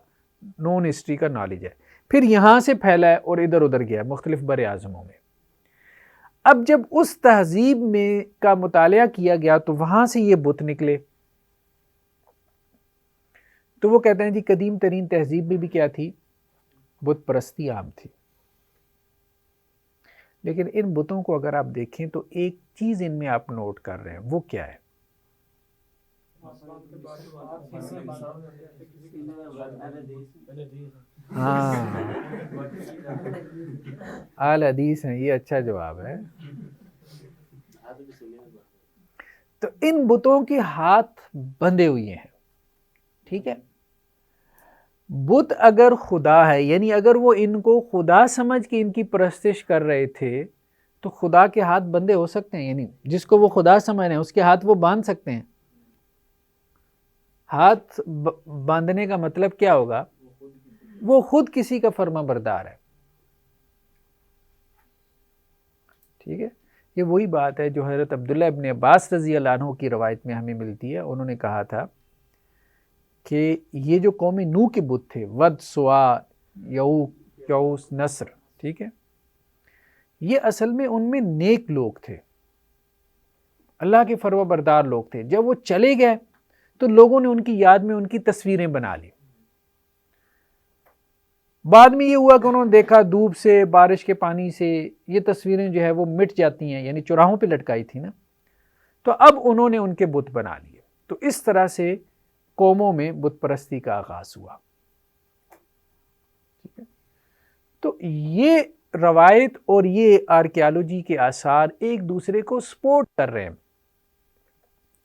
نون ہسٹری کا نالج ہے. پھر یہاں سے پھیلا ہے اور ادھر ادھر گیا مختلف بر اعظموں میں. اب جب اس تہذیب میں کا مطالعہ کیا گیا تو وہاں سے یہ بت نکلے. تو وہ کہتے ہیں جی قدیم ترین تہذیب میں بھی کیا تھی؟ بت پرستی عام تھی. لیکن ان بتوں کو اگر آپ دیکھیں تو ایک چیز ان میں آپ نوٹ کر رہے ہیں وہ کیا ہے؟ ہاں اہل حدیث ہیں. یہ اچھا جواب ہے. تو ان بتوں کے ہاتھ بندھے ہوئے ہیں. ٹھیک ہے. بت اگر خدا ہے یعنی اگر وہ ان کو خدا سمجھ کے ان کی پرستش کر رہے تھے تو خدا کے ہاتھ بندھے ہو سکتے ہیں. یعنی جس کو وہ خدا سمجھ رہے ہیں اس کے ہاتھ وہ باندھ سکتے ہیں. ہاتھ باندھنے کا مطلب کیا ہوگا؟ وہ خود کسی کا فرما بردار ہے. ٹھیک ہے. یہ وہی بات ہے جو حضرت عبداللہ ابن عباس رضی اللہ عنہ کی روایت میں ہمیں ملتی ہے. انہوں نے کہا تھا کہ یہ جو قوم نوح کے بت تھے ود سوا یعوق یعوث نصر ٹھیک ہے یہ اصل میں ان میں نیک لوگ تھے اللہ کے فرما بردار لوگ تھے. جب وہ چلے گئے تو لوگوں نے ان کی یاد میں ان کی تصویریں بنا لی. بعد میں یہ ہوا کہ انہوں نے دیکھا دھوپ سے بارش کے پانی سے یہ تصویریں جو ہے وہ مٹ جاتی ہیں. یعنی چوراہوں پہ لٹکائی تھی نا. تو اب انہوں نے ان کے بت بنا لیے. تو اس طرح سے قوموں میں بت پرستی کا آغاز ہوا. ٹھیک ہے. تو یہ روایت اور یہ آرکیالوجی کے آثار ایک دوسرے کو سپورٹ کر رہے ہیں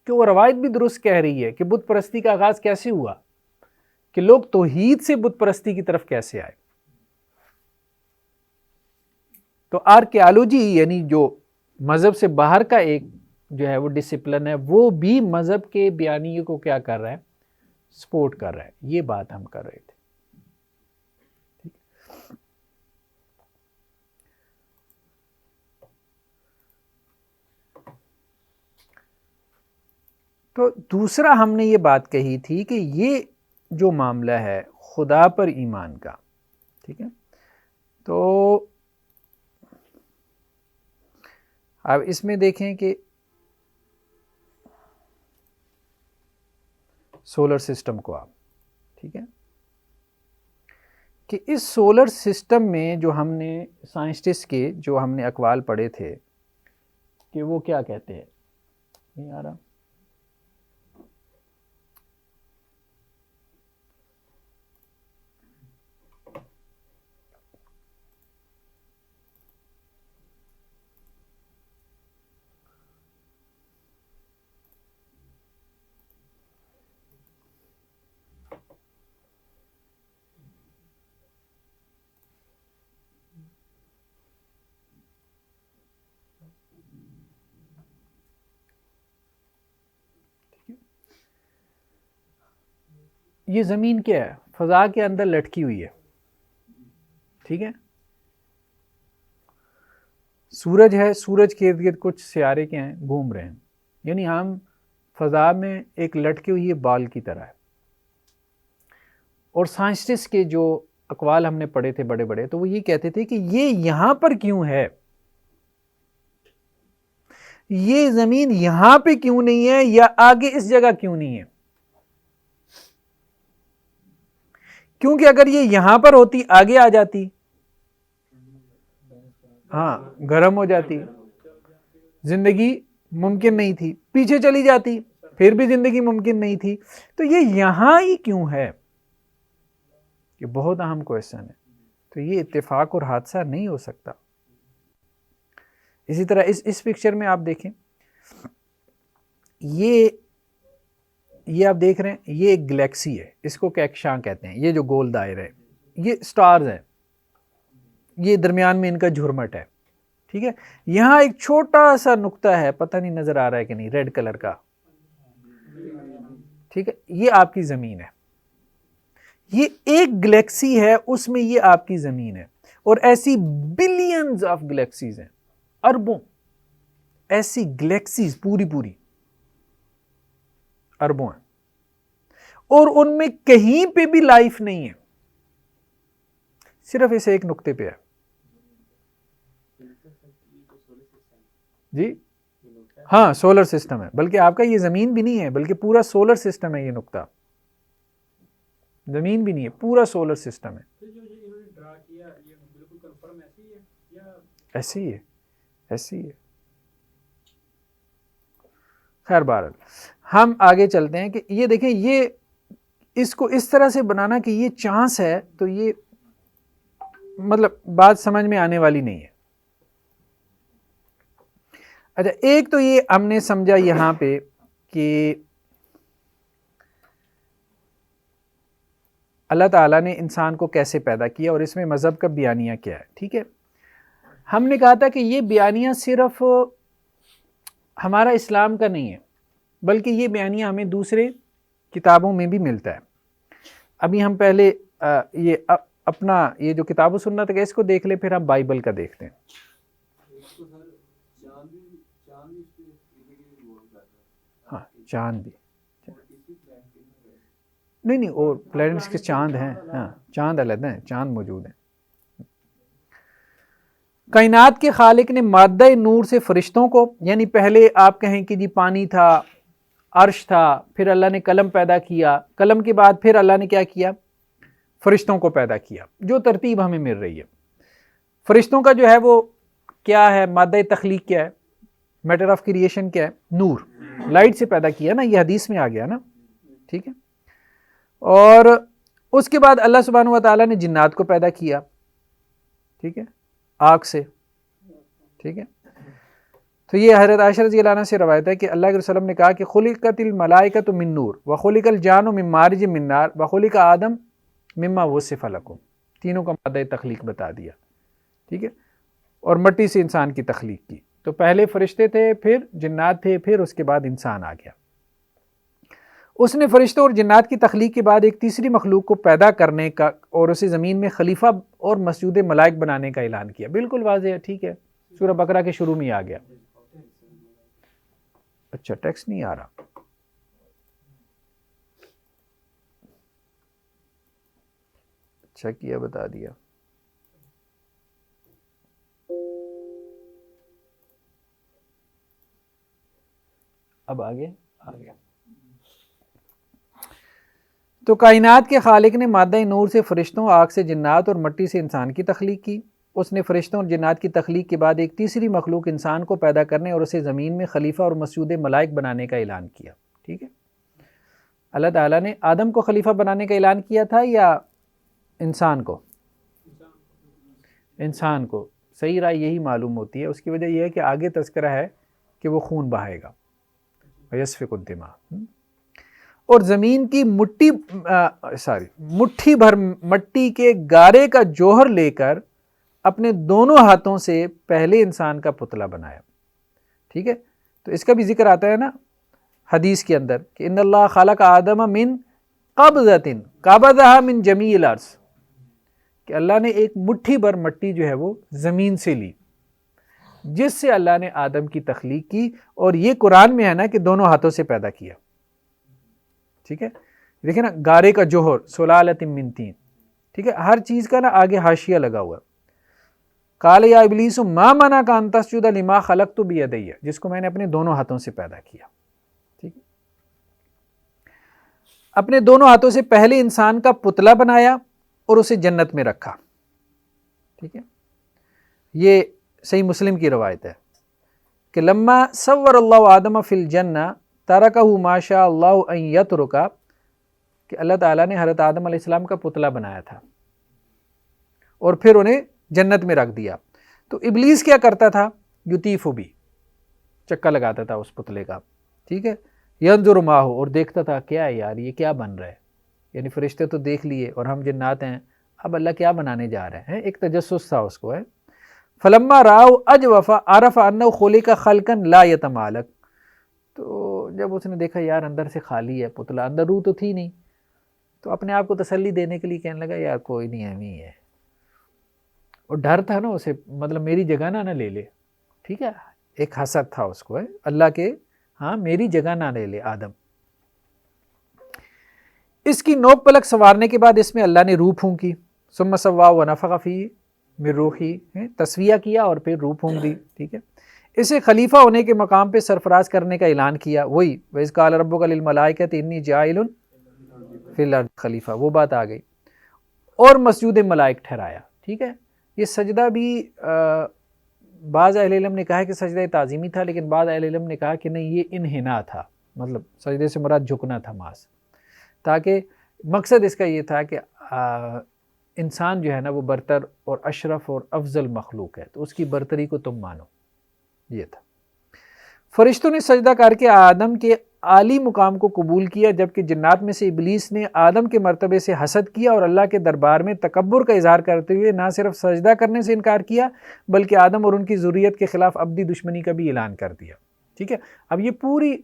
کہ وہ روایت بھی درست کہہ رہی ہے کہ بت پرستی کا آغاز کیسے ہوا کہ لوگ توحید سے بت پرستی کی طرف کیسے آئے. تو آرکیالوجی یعنی جو مذہب سے باہر کا ایک جو ہے وہ ڈسپلن ہے، وہ بھی مذہب کے بیانیے کو کیا کر رہا ہے، سپورٹ کر رہا ہے. یہ بات ہم کر رہے تھے. تو دوسرا ہم نے یہ بات کہی تھی کہ یہ جو معاملہ ہے خدا پر ایمان کا، ٹھیک ہے، تو اب اس میں دیکھیں کہ سولر سسٹم کو آپ، ٹھیک ہے، کہ اس سولر سسٹم میں جو ہم نے سائنسٹسٹ کے جو ہم نے اقوال پڑھے تھے کہ وہ کیا کہتے ہیں، نہیں آ رہا، یہ زمین کیا ہے، فضا کے اندر لٹکی ہوئی ہے، ٹھیک ہے، سورج ہے، سورج کے ارد گرد کچھ سیارے کیا ہیں، گھوم رہے ہیں، یعنی ہم فضا میں ایک لٹکی ہوئی بال کی طرح ہے. اور سائنسٹسٹ کے جو اقوال ہم نے پڑھے تھے بڑے بڑے، تو وہ یہ کہتے تھے کہ یہ یہاں پر کیوں ہے، یہ زمین یہاں پہ کیوں نہیں ہے، یا آگے اس جگہ کیوں نہیں ہے، کیونکہ اگر یہ یہاں پر ہوتی آگے آ جاتی، ہاں گرم ہو جاتی، زندگی ممکن نہیں تھی، پیچھے چلی جاتی پھر بھی زندگی ممکن نہیں تھی. تو یہ یہاں ہی کیوں ہے، یہ بہت اہم کویسچن ہے. تو یہ اتفاق اور حادثہ نہیں ہو سکتا. اسی طرح اس پکچر میں آپ دیکھیں، یہ آپ دیکھ رہے ہیں، یہ ایک گلیکسی ہے، اس کو کہکشاں کہتے ہیں. یہ جو گول دائرہ ہے یہ سٹارز ہیں، یہ درمیان میں ان کا جھرمٹ ہے، ٹھیک ہے. یہاں ایک چھوٹا سا نقطہ ہے، پتہ نہیں نظر آ رہا ہے کہ نہیں، ریڈ کلر کا، ٹھیک ہے، یہ آپ کی زمین ہے. یہ ایک گلیکسی ہے، اس میں یہ آپ کی زمین ہے. اور ایسی بلینز آف گلیکسیز ہیں، اربوں ایسی گلیکسیز، پوری اربوں ہیں، اور ان میں کہیں پہ بھی لائف نہیں ہے، صرف اس ایک نقطے پہ ہے. جی ہاں سولر سسٹم ہے، بلکہ آپ کا یہ زمین بھی نہیں ہے، بلکہ پورا سولر سسٹم ہے. یہ نقطہ زمین بھی نہیں ہے، پورا سولر سسٹم ہے. ایسے ہی ہے. خیر بہرحال ہم آگے چلتے ہیں کہ یہ دیکھیں، یہ اس کو اس طرح سے بنانا کہ یہ چانس ہے، تو یہ مطلب بات سمجھ میں آنے والی نہیں ہے. اچھا، ایک تو یہ ہم نے سمجھا یہاں پہ کہ اللہ تعالیٰ نے انسان کو کیسے پیدا کیا اور اس میں مذہب کا بیانیہ کیا ہے، ٹھیک ہے. ہم نے کہا تھا کہ یہ بیانیہ صرف ہمارا اسلام کا نہیں ہے، بلکہ یہ بیانیہ ہمیں دوسرے کتابوں میں بھی ملتا ہے. ابھی ہم پہلے یہ اپنا یہ جو کتاب و سنت ہے اس کو دیکھ لیں، پھر ہم بائبل کا دیکھتے ہیں. ہاں چاند بھی نہیں اور پلانٹس کے چاند ہیں، ہاں چاند علیحدہ ہیں، چاند موجود ہیں. کائنات کے خالق نے مادہ نور سے فرشتوں کو، یعنی پہلے آپ کہیں کہ جی پانی تھا، عرش تھا، پھر اللہ نے قلم پیدا کیا، قلم کے بعد پھر اللہ نے کیا کیا، فرشتوں کو پیدا کیا. جو ترتیب ہمیں مل رہی ہے، فرشتوں کا جو ہے وہ کیا ہے، مادہ تخلیق کیا ہے، میٹر آف کریشن کیا ہے، نور، لائٹ سے پیدا کیا نا، یہ حدیث میں آ گیا نا، ٹھیک ہے. اور اس کے بعد اللہ سبحانہ و تعالیٰ نے جنات کو پیدا کیا، ٹھیک ہے، آگ سے، ٹھیک ہے. تو یہ حضرت عائشہ رضی اللہ عنہ سے روایت ہے کہ اللہ کے رسول نے کہا کہ خلقت الملائکۃ من نور وخلق الجان من مارج من نار وخلق آدم مما وصف لکم. تینوں کا مادہ تخلیق بتا دیا، ٹھیک ہے. اور مٹی سے انسان کی تخلیق کی. تو پہلے فرشتے تھے، پھر جنات تھے، پھر اس کے بعد انسان آ گیا. اس نے فرشتوں اور جنات کی تخلیق کے بعد ایک تیسری مخلوق کو پیدا کرنے کا اور اسے زمین میں خلیفہ اور مسجود ملائک بنانے کا اعلان کیا. بالکل واضح ہے، ٹھیک ہے، سورہ بقرہ کے شروع میں ہی آ گیا. اچھا ٹیکسٹ نہیں آ رہا. اچھا کیا بتا دیا. اب آگے آ گیا. تو کائنات کے خالق نے مادہ نور سے فرشتوں، آگ سے جنات اور مٹی سے انسان کی تخلیق کی. اس نے فرشتوں اور جنات کی تخلیق کے بعد ایک تیسری مخلوق انسان کو پیدا کرنے اور اسے زمین میں خلیفہ اور مسجود ملائک بنانے کا اعلان کیا. ٹھیک ہے، اللہ تعالیٰ نے آدم کو خلیفہ بنانے کا اعلان کیا تھا یا انسان کو؟ انسان کو. صحیح رائے یہی معلوم ہوتی ہے. اس کی وجہ یہ ہے کہ آگے تذکرہ ہے کہ وہ خون بہائے گا، یسفک الدماء. اور زمین کی مٹھی بھر مٹی کے گارے کا جوہر لے کر اپنے دونوں ہاتھوں سے پہلے انسان کا پتلا بنایا. ٹھیک ہے، تو اس کا بھی ذکر آتا ہے نا حدیث کے اندر کہ ان اللہ خلق آدم من قبضۃ قبضها من جمیع الارض، کہ اللہ نے ایک مٹھی بھر مٹی جو ہے وہ زمین سے لی، جس سے اللہ نے آدم کی تخلیق کی. اور یہ قرآن میں ہے نا کہ دونوں ہاتھوں سے پیدا کیا. ٹھیک ہے، دیکھیں نا، گارے کا جوہر سلالۃ من طین. ٹھیک ہے، ہر چیز کا نا آگے حاشیہ لگا ہوا. قال یا ابلیس ما منعک ان تسجد لما خلقت بیدی، جس کو میں نے اپنے دونوں ہاتھوں سے پیدا کیا. ٹھیک ہے، اپنے دونوں ہاتھوں سے پہلے انسان کا پتلا بنایا اور اسے جنت میں رکھا. ٹھیک ہے، یہ صحیح مسلم کی روایت ہے کہ لما صور اللہ آدم فی الجنہ ترکہ ما شاء اللہ ان یترکہ، کہ اللہ تعالیٰ نے حضرت آدم علیہ السلام کا پتلا بنایا تھا اور پھر انہیں جنت میں رکھ دیا. تو ابلیس کیا کرتا تھا؟ یطیف بھی، چکا لگاتا تھا اس پتلے کا. ٹھیک ہے، ینظر ماہ، اور دیکھتا تھا کیا ہے یار یہ کیا بن رہا ہے. یعنی فرشتے تو دیکھ لیے اور ہم جنات ہیں، اب اللہ کیا بنانے جا رہے ہیں. ایک تجسس تھا اس کو ہے. فلما راؤ اجوف عرف انہ خلق خلقا لا یتمالک، تو جب اس نے دیکھا یار اندر سے خالی ہے پتلا، اندر روح تو تھی نہیں، تو اپنے آپ کو تسلی دینے کے لیے کہنے لگا یار کوئی نہیں ہم ہی ہے. اور ڈر تھا نا اسے، مطلب میری جگہ نہ لے لے. ٹھیک ہے، ایک حسد تھا اس کو ہے اللہ کے، ہاں میری جگہ نہ لے لے آدم. اس کی نوک پلک سنوارنے کے بعد اس میں اللہ نے روح پھونکی. ثم سواہ ونفخ فیہ من روحی، تسویہ کیا اور پھر روح پھونک دی. ٹھیک ہے، اسے خلیفہ ہونے کے مقام پہ سرفراز کرنے کا اعلان کیا. وہی وَإِذْ قَالَ رَبُّكَ لِلْمَلَائِكَةِ إِنِّي جَاعِلٌ فِي الْأَرْضِ خلیفہ، وہ بات آ گئی. اور مسجود ملائک ٹھہرایا. ٹھیک ہے، یہ سجدہ بھی بعض اہل علم نے کہا کہ سجدہ تعظیمی تھا، لیکن بعض اہل علم نے کہا کہ نہیں یہ انحناء تھا، مطلب سجدے سے مراد جھکنا تھا محض، تاکہ مقصد اس کا یہ تھا کہ انسان جو ہے نا وہ برتر اور اشرف اور افضل مخلوق ہے، تو اس کی برتری کو تم مانو. یہ تھا. فرشتوں نے سجدہ کر کے آدم کے عالی مقام کو قبول کیا، جبکہ جنات میں سے ابلیس نے آدم کے مرتبے سے حسد کیا اور اللہ کے دربار میں تکبر کا اظہار کرتے ہوئے نہ صرف سجدہ کرنے سے انکار کیا بلکہ آدم اور ان کی ذریت کے خلاف ابدی دشمنی کا بھی اعلان کر دیا. ٹھیک ہے، اب یہ پوری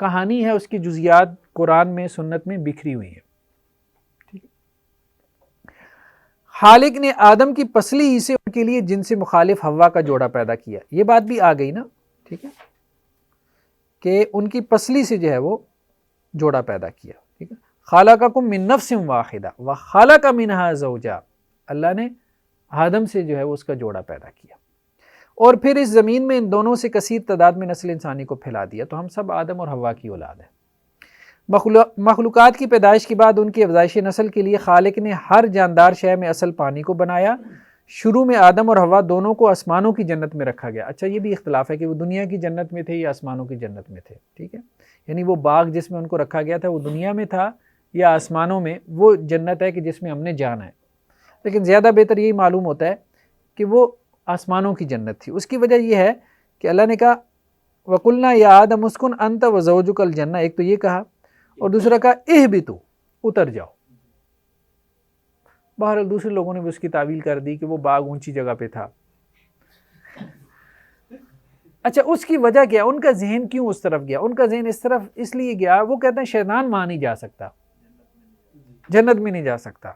کہانی ہے، اس کی جزیات قرآن میں سنت میں بکھری ہوئی ہیں. ٹھیک ہے، خالق نے آدم کی پسلی ہی سے ان کے لیے جن سے مخالف حوا کا جوڑا پیدا کیا. یہ بات بھی آ گئی نا. ٹھیک ہے، کہ ان کی پسلی سے جو ہے وہ جوڑا پیدا کیا. ٹھیک ہے، خلقکم من نفس واحدہ وخلق منہا زوجہا، اللہ نے آدم سے جو ہے وہ اس کا جوڑا پیدا کیا اور پھر اس زمین میں ان دونوں سے کثیر تعداد میں نسل انسانی کو پھیلا دیا. تو ہم سب آدم اور حوا کی اولاد ہیں. مخلوقات کی پیدائش کے بعد ان کی افزائش نسل کے لیے خالق نے ہر جاندار شے میں اصل پانی کو بنایا. شروع میں آدم اور حوا دونوں کو آسمانوں کی جنت میں رکھا گیا. اچھا، یہ بھی اختلاف ہے کہ وہ دنیا کی جنت میں تھے یا آسمانوں کی جنت میں تھے. ٹھیک ہے، یعنی وہ باغ جس میں ان کو رکھا گیا تھا وہ دنیا میں تھا یا آسمانوں میں. وہ جنت ہے کہ جس میں ہم نے جانا ہے، لیکن زیادہ بہتر یہی معلوم ہوتا ہے کہ وہ آسمانوں کی جنت تھی. اس کی وجہ یہ ہے کہ اللہ نے کہا وَقُلْنَا يَا آدَمُ اسْكُنْ أَنْتَ وَزَوْجُكَ الْجَنَّةَ، ایک تو یہ کہا اور دوسرا کہا اِهْبِطُوا، اتر جاؤ. بہرحال دوسرے لوگوں نے بھی اس کی تعویل کر دی کہ وہ باغ اونچی جگہ پہ تھا. اچھا اس کی وجہ کیا؟ ان کا ذہن کیوں اس طرف گیا؟ ان کا ذہن اس طرف اس لیے گیا، وہ کہتے ہیں شیطان وہاں نہیں جا سکتا، جنت میں نہیں جا سکتا،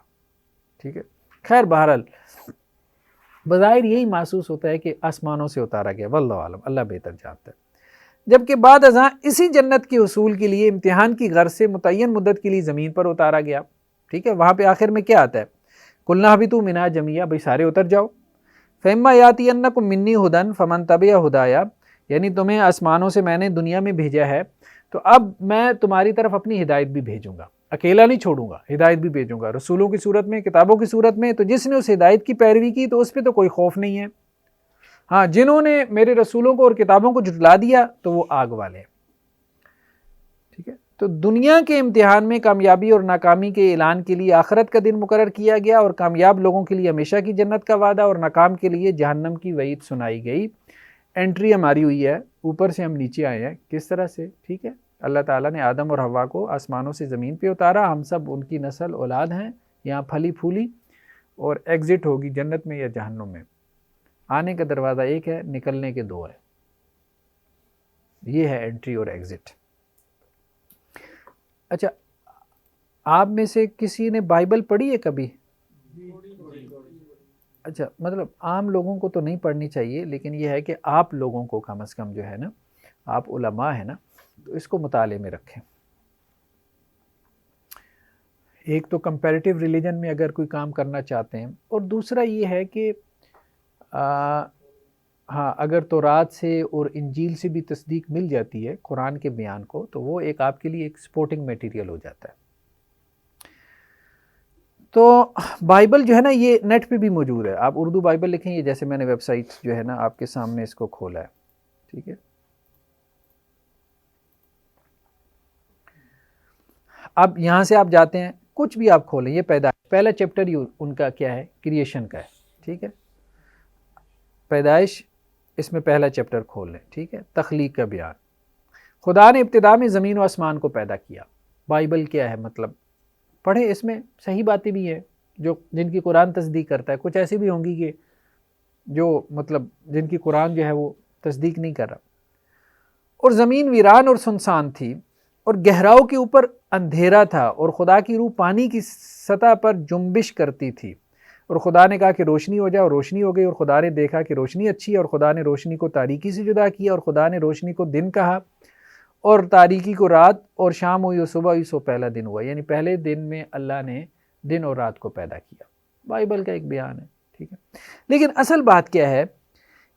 ٹھیک ہے. خیر بہرحال بظاہر یہی محسوس ہوتا ہے کہ آسمانوں سے اتارا گیا، واللہ عالم، اللہ بہتر جانتا ہے. جبکہ بعد ازاں اسی جنت کے حصول کے لیے امتحان کی غرض سے متعین مدت کے لیے زمین پر اتارا گیا، ٹھیک ہے. وہاں پہ آخر میں کیا آتا ہے؟ قُلْنَا اهْبِطُوا مِنْهَا جَمِيعًا، بھائی سارے اتر جاؤ. فَإِمَّا يَأْتِيَنَّكُم مِّنِّي هُدًى فَمَن تَبِعَ هُدَايَا، یعنی تمہیں آسمانوں سے میں نے دنیا میں بھیجا ہے تو اب میں تمہاری طرف اپنی ہدایت بھی بھیجوں گا، اکیلا نہیں چھوڑوں گا، ہدایت بھی بھیجوں گا رسولوں کی صورت میں، کتابوں کی صورت میں. تو جس نے اس ہدایت کی پیروی کی تو اس پہ تو کوئی خوف نہیں ہے. ہاں جنہوں نے میرے رسولوں کو اور کتابوں کو جھٹلا دیا تو وہ آگ والے ہیں، ٹھیک ہے. تو دنیا کے امتحان میں کامیابی اور ناکامی کے اعلان کے لیے آخرت کا دن مقرر کیا گیا، اور کامیاب لوگوں کے لیے ہمیشہ کی جنت کا وعدہ، اور ناکام کے لیے جہنم کی وعید سنائی گئی. انٹری ہماری ہوئی ہے، اوپر سے ہم نیچے آئے ہیں. کس طرح سے؟ ٹھیک ہے. اللہ تعالیٰ نے آدم اور حوا کو آسمانوں سے زمین پہ اتارا، ہم سب ان کی نسل اولاد ہیں، یہاں پھلی پھولی، اور ایگزٹ ہوگی جنت میں یا جہنم میں. آنے کا دروازہ ایک ہے، نکلنے کے دو ہے. یہ ہے انٹری اور ایگزٹ. اچھا آپ میں سے کسی نے بائبل پڑھی ہے کبھی؟ اچھا مطلب عام لوگوں کو تو نہیں پڑھنی چاہیے، لیکن یہ ہے کہ آپ لوگوں کو کم از کم جو ہے نا، آپ علماء ہیں نا، تو اس کو مطالعے میں رکھیں. ایک تو کمپیریٹیو ریلیجن میں اگر کوئی کام کرنا چاہتے ہیں، اور دوسرا یہ ہے کہ ہاں اگر تورات سے اور انجیل سے بھی تصدیق مل جاتی ہے قرآن کے بیان کو، تو وہ ایک آپ کے لیے ایک سپورٹنگ میٹیریل ہو جاتا ہے. تو بائبل جو ہے نا یہ نیٹ پہ بھی موجود ہے، آپ اردو بائبل لکھیں، یہ جیسے میں نے ویب سائٹ جو ہے نا آپ کے سامنے اس کو کھولا ہے، ٹھیک ہے. اب یہاں سے آپ جاتے ہیں، کچھ بھی آپ کھولیں، یہ پیدائش پہلا چیپٹر ہی ان کا کیا ہے؟ کریشن کا ہے، ٹھیک ہے. پیدائش، اس میں پہلا چیپٹر کھول لیں، ٹھیک ہے. تخلیق کا بیان، خدا نے ابتدا میں زمین و آسمان کو پیدا کیا. بائبل کیا ہے؟ مطلب پڑھیں، اس میں صحیح باتیں بھی ہیں جو جن کی قرآن تصدیق کرتا ہے، کچھ ایسی بھی ہوں گی کہ جو مطلب جن کی قرآن جو ہے وہ تصدیق نہیں کر رہا. اور زمین ویران اور سنسان تھی، اور گہراؤں کے اوپر اندھیرا تھا، اور خدا کی روح پانی کی سطح پر جنبش کرتی تھی. اور خدا نے کہا کہ روشنی ہو جائے، اور روشنی ہو گئی. اور خدا نے دیکھا کہ روشنی اچھی ہے، اور خدا نے روشنی کو تاریکی سے جدا کیا. اور خدا نے روشنی کو دن کہا اور تاریکی کو رات. اور شام ہوئی اور صبح ہوئی، سو پہلا دن ہوا. یعنی پہلے دن میں اللہ نے دن اور رات کو پیدا کیا. بائبل کا ایک بیان ہے، ٹھیک ہے. لیکن اصل بات کیا ہے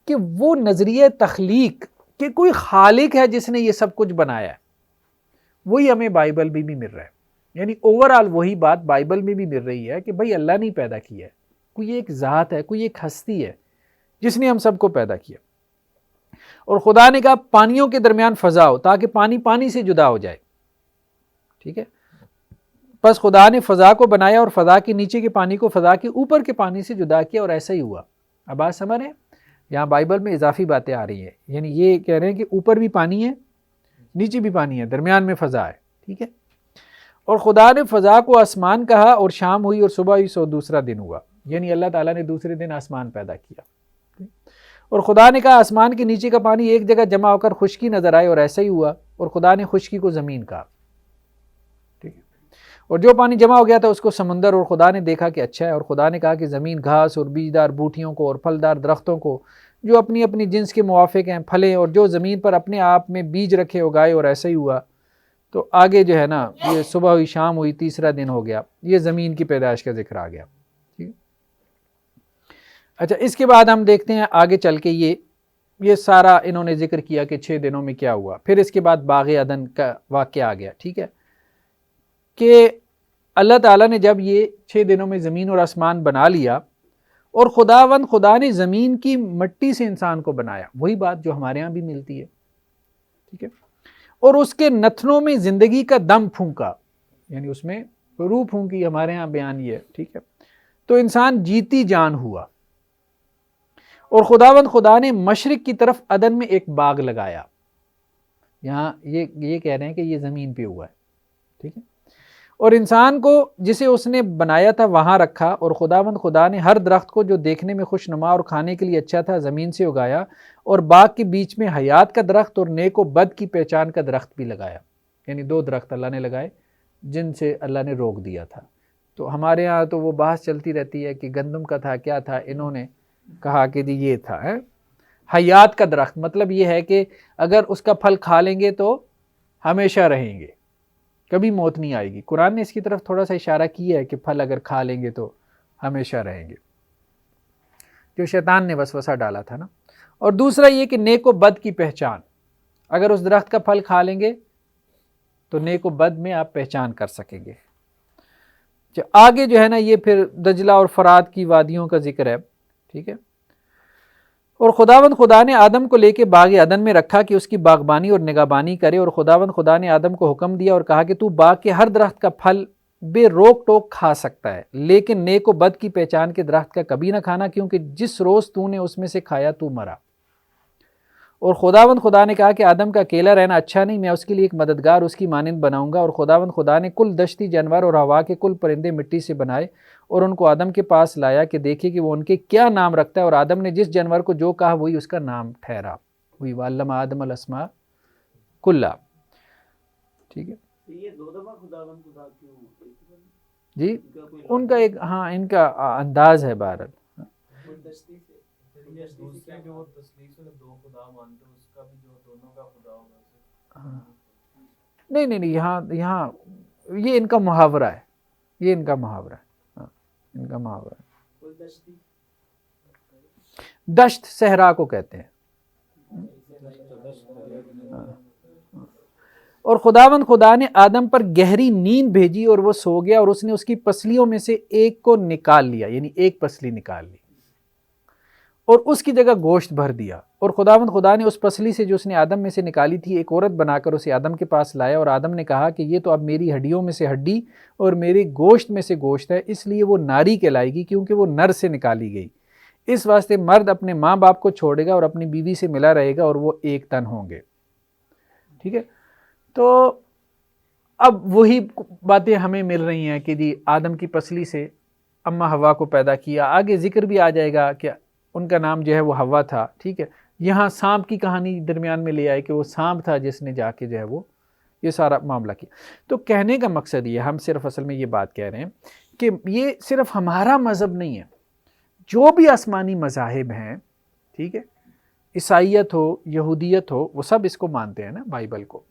کہ وہ نظریہ تخلیق کہ کوئی خالق ہے جس نے یہ سب کچھ بنایا ہے، وہی ہمیں بائبل میں بھی مل رہا ہے. یعنی اوورآل وہی بات بائبل میں بھی مل رہی ہے کہ بھائی اللہ نے پیدا کیا ہے، کوئی ایک ذات ہے، کوئی ایک ہستی ہے جس نے ہم سب کو پیدا کیا. اور خدا نے کہا پانیوں کے درمیان فضا ہو، تاکہ پانی پانی سے جدا ہو جائے، ٹھیک ہے. پس خدا نے فضا کو بنایا، اور فضا کے نیچے کے پانی کو فضا کے اوپر کے پانی سے جدا کیا، اور ایسا ہی ہوا. اب بات سمجھ رہے ہیں؟ یہاں بائبل میں اضافی باتیں آ رہی ہیں، یعنی یہ کہہ رہے ہیں کہ اوپر بھی پانی ہے، نیچے بھی پانی ہے، درمیان میں فضا ہے، ٹھیک ہے. اور خدا نے فضا کو آسمان کہا، اور شام ہوئی اور صبح ہوئی، سو دوسرا دن ہوا. یعنی اللہ تعالیٰ نے دوسرے دن آسمان پیدا کیا. اور خدا نے کہا آسمان کے نیچے کا پانی ایک جگہ جمع ہو کر خشکی نظر آئے، اور ایسا ہی ہوا. اور خدا نے خشکی کو زمین کہا، ٹھیک ہے. اور جو پانی جمع ہو گیا تھا اس کو سمندر. اور خدا نے دیکھا کہ اچھا ہے. اور خدا نے کہا کہ زمین گھاس اور بیجدار بوٹیوں کو اور پھلدار درختوں کو جو اپنی اپنی جنس کے موافق ہیں پھلیں، اور جو زمین پر اپنے آپ میں بیج رکھے اگائے، اور ایسا ہی ہوا. تو آگے جو ہے نا یہ صبح ہوئی، شام ہوئی، تیسرا دن ہو گیا. یہ زمین کی پیدائش کا ذکر آ گیا، ٹھیک ہے. اچھا اس کے بعد ہم دیکھتے ہیں آگے چل کے یہ سارا انہوں نے ذکر کیا کہ 6 دنوں میں کیا ہوا. پھر اس کے بعد باغ عدن کا واقعہ آ گیا، ٹھیک ہے، کہ اللہ تعالیٰ نے جب یہ 6 دنوں میں زمین اور آسمان بنا لیا، اور خدا نے زمین کی مٹی سے انسان کو بنایا. وہی بات جو ہمارے ہاں بھی ملتی ہے، ٹھیک ہے. اور اس کے نتنوں میں زندگی کا دم پھونکا، یعنی اس میں روح پھونکی، ہمارے ہاں بیان یہ ہے، ٹھیک ہے. تو انسان جیتی جان ہوا. اور خدا نے مشرق کی طرف عدن میں ایک باغ لگایا. یہاں یہ کہہ رہے ہیں کہ یہ زمین پہ ہوا ہے، ٹھیک ہے. اور انسان کو جسے اس نے بنایا تھا وہاں رکھا، اور خداوند خدا نے ہر درخت کو جو دیکھنے میں خوش نما اور کھانے کے لیے اچھا تھا زمین سے اگایا، اور باغ کے بیچ میں حیات کا درخت اور نیک و بد کی پہچان کا درخت بھی لگایا. یعنی 2 درخت اللہ نے لگائے جن سے اللہ نے روک دیا تھا. تو ہمارے ہاں تو وہ بحث چلتی رہتی ہے کہ گندم کا تھا کیا تھا، انہوں نے کہا کہ جی یہ تھا حیات کا درخت. مطلب یہ ہے کہ اگر اس کا پھل کھا لیں گے تو ہمیشہ رہیں گے، کبھی موت نہیں آئے گی. قرآن نے اس کی طرف تھوڑا سا اشارہ کیا ہے کہ پھل اگر کھا لیں گے تو ہمیشہ رہیں گے، جو شیطان نے وسوسہ ڈالا تھا نا. اور دوسرا یہ کہ نیک و بد کی پہچان، اگر اس درخت کا پھل کھا لیں گے تو نیک و بد میں آپ پہچان کر سکیں گے. آگے جو ہے نا یہ پھر دجلہ اور فرات کی وادیوں کا ذکر ہے. ٹھیک ہے. اور خداوند خدا نے آدم کو لے کے باغ عدن میں رکھا کہ اس کی باغبانی اور نگہبانی کرے، اور خداوند خدا نے آدم کو حکم دیا اور کہا کہ تو باغ کے ہر درخت کا پھل بے روک ٹوک کھا سکتا ہے، لیکن نیک و بد کی پہچان کے درخت کا کبھی نہ کھانا، کیونکہ جس روز تو نے اس میں سے کھایا تو مرا. اور خداوند خدا نے کہا کہ آدم کا اکیلا رہنا اچھا نہیں، میں اس کے لیے ایک مددگار اس کی مانند بناؤں گا. اور خداوند خدا نے کل دشتی جانور اور ہوا کے کل پرندے مٹی سے بنائے اور ان کو آدم کے پاس لایا کہ دیکھے کہ وہ ان کے کیا نام رکھتا ہے. اور آدم نے جس جانور کو جو کہا وہی اس کا نام ٹھہرا. وہی وَعَلَّمَ آدَمَ الْأَسْمَاءَ كُلَّهَا. ٹھیک ہے یہ 2 دفعہ خداوند خدا کیوں جی، ان کا ایک ان کا انداز ہے. بہرحال دوسرے جو تسلیس میں 2 خدا مانتے ہیں، اس کا بھی جو دونوں کا خدا ہوگا. نہیں یہاں یہ ان کا محاورہ ہے، یہ ان کا محاورہ ہے. ان کا محاورہ ہے. دشت صحرا کو کہتے ہیں. اور خداوند خدا نے آدم پر گہری نیند بھیجی اور وہ سو گیا، اور اس نے اس کی پسلیوں میں سے ایک کو نکال لیا، یعنی ایک پسلی نکال لی اور اس کی جگہ گوشت بھر دیا. اور خداوند خدا نے اس پسلی سے جو اس نے آدم میں سے نکالی تھی ایک عورت بنا کر اسے آدم کے پاس لایا. اور آدم نے کہا کہ یہ تو اب میری ہڈیوں میں سے ہڈی اور میرے گوشت میں سے گوشت ہے، اس لیے وہ ناری کہلائے گی کیونکہ وہ نر سے نکالی گئی. اس واسطے مرد اپنے ماں باپ کو چھوڑے گا اور اپنی بیوی سے ملا رہے گا اور وہ ایک تن ہوں گے. ٹھیک ہے. تو اب وہی باتیں ہمیں مل رہی ہیں کہ جی آدم کی پسلی سے اماں حوا کو پیدا کیا. آگے ذکر بھی آ جائے گا کہ ان کا نام جو ہے وہ حوا تھا. ٹھیک ہے. یہاں سانپ کی کہانی درمیان میں لے آئے کہ وہ سانپ تھا جس نے جا کے جو ہے وہ یہ سارا معاملہ کیا. تو کہنے کا مقصد یہ، ہم صرف اصل میں یہ بات کہہ رہے ہیں کہ یہ صرف ہمارا مذہب نہیں ہے، جو بھی آسمانی مذاہب ہیں، ٹھیک ہے، عیسائیت ہو یہودیت ہو، وہ سب اس کو مانتے ہیں نا، بائبل کو.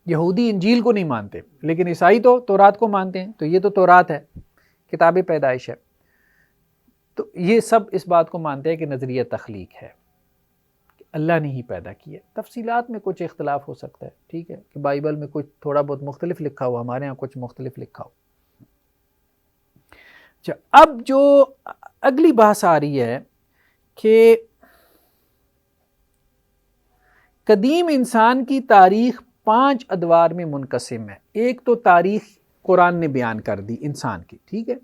یہودی انجیل کو نہیں مانتے، لیکن عیسائی تو تورات کو مانتے ہیں. تو یہ تو تورات ہے، کتاب پیدائش ہے. تو یہ سب اس بات کو مانتے ہیں کہ نظریہ تخلیق ہے، کہ اللہ نے ہی پیدا کیا. تفصیلات میں کچھ اختلاف ہو سکتا ہے، ٹھیک ہے، کہ بائبل میں کچھ تھوڑا بہت مختلف لکھا ہو، ہمارے ہاں کچھ مختلف لکھا ہو. اچھا، اب جو اگلی بحث آ رہی ہے کہ قدیم انسان کی تاریخ 5 ادوار میں منقسم ہے. ایک تو تاریخ قرآن نے بیان کر دی انسان کی. ٹھیک ہے.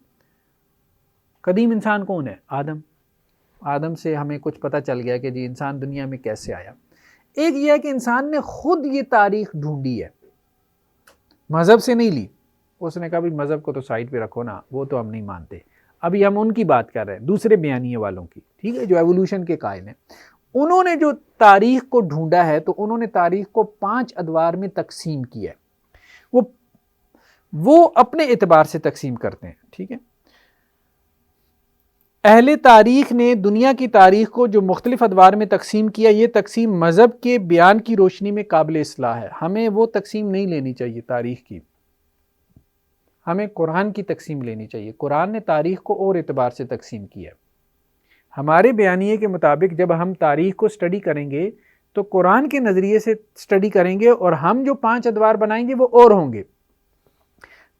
قدیم انسان کون ہے؟ آدم سے ہمیں کچھ پتہ چل گیا کہ جی انسان دنیا میں کیسے آیا. ایک یہ ہے کہ انسان نے خود یہ تاریخ ڈھونڈی ہے، مذہب سے نہیں لی. اس نے کہا بھی مذہب کو تو سائڈ پہ رکھو نا، وہ تو ہم نہیں مانتے. ابھی ہم ان کی بات کر رہے ہیں، دوسرے بیانیے والوں کی. ٹھیک ہے، جو ایوولوشن کے قائل ہیں. انہوں نے جو تاریخ کو ڈھونڈا ہے تو انہوں نے تاریخ کو 5 ادوار میں تقسیم کیا ہے. وہ اپنے اعتبار سے تقسیم کرتے ہیں. ٹھیک ہے. اہل تاریخ نے دنیا کی تاریخ کو جو مختلف ادوار میں تقسیم کیا، یہ تقسیم مذہب کے بیان کی روشنی میں قابل اصلاح ہے. ہمیں وہ تقسیم نہیں لینی چاہیے تاریخ کی، ہمیں قرآن کی تقسیم لینی چاہیے. قرآن نے تاریخ کو اور اعتبار سے تقسیم کیا ہے. ہمارے بیانیے کے مطابق جب ہم تاریخ کو سٹڈی کریں گے تو قرآن کے نظریے سے سٹڈی کریں گے، اور ہم جو 5 ادوار بنائیں گے وہ اور ہوں گے.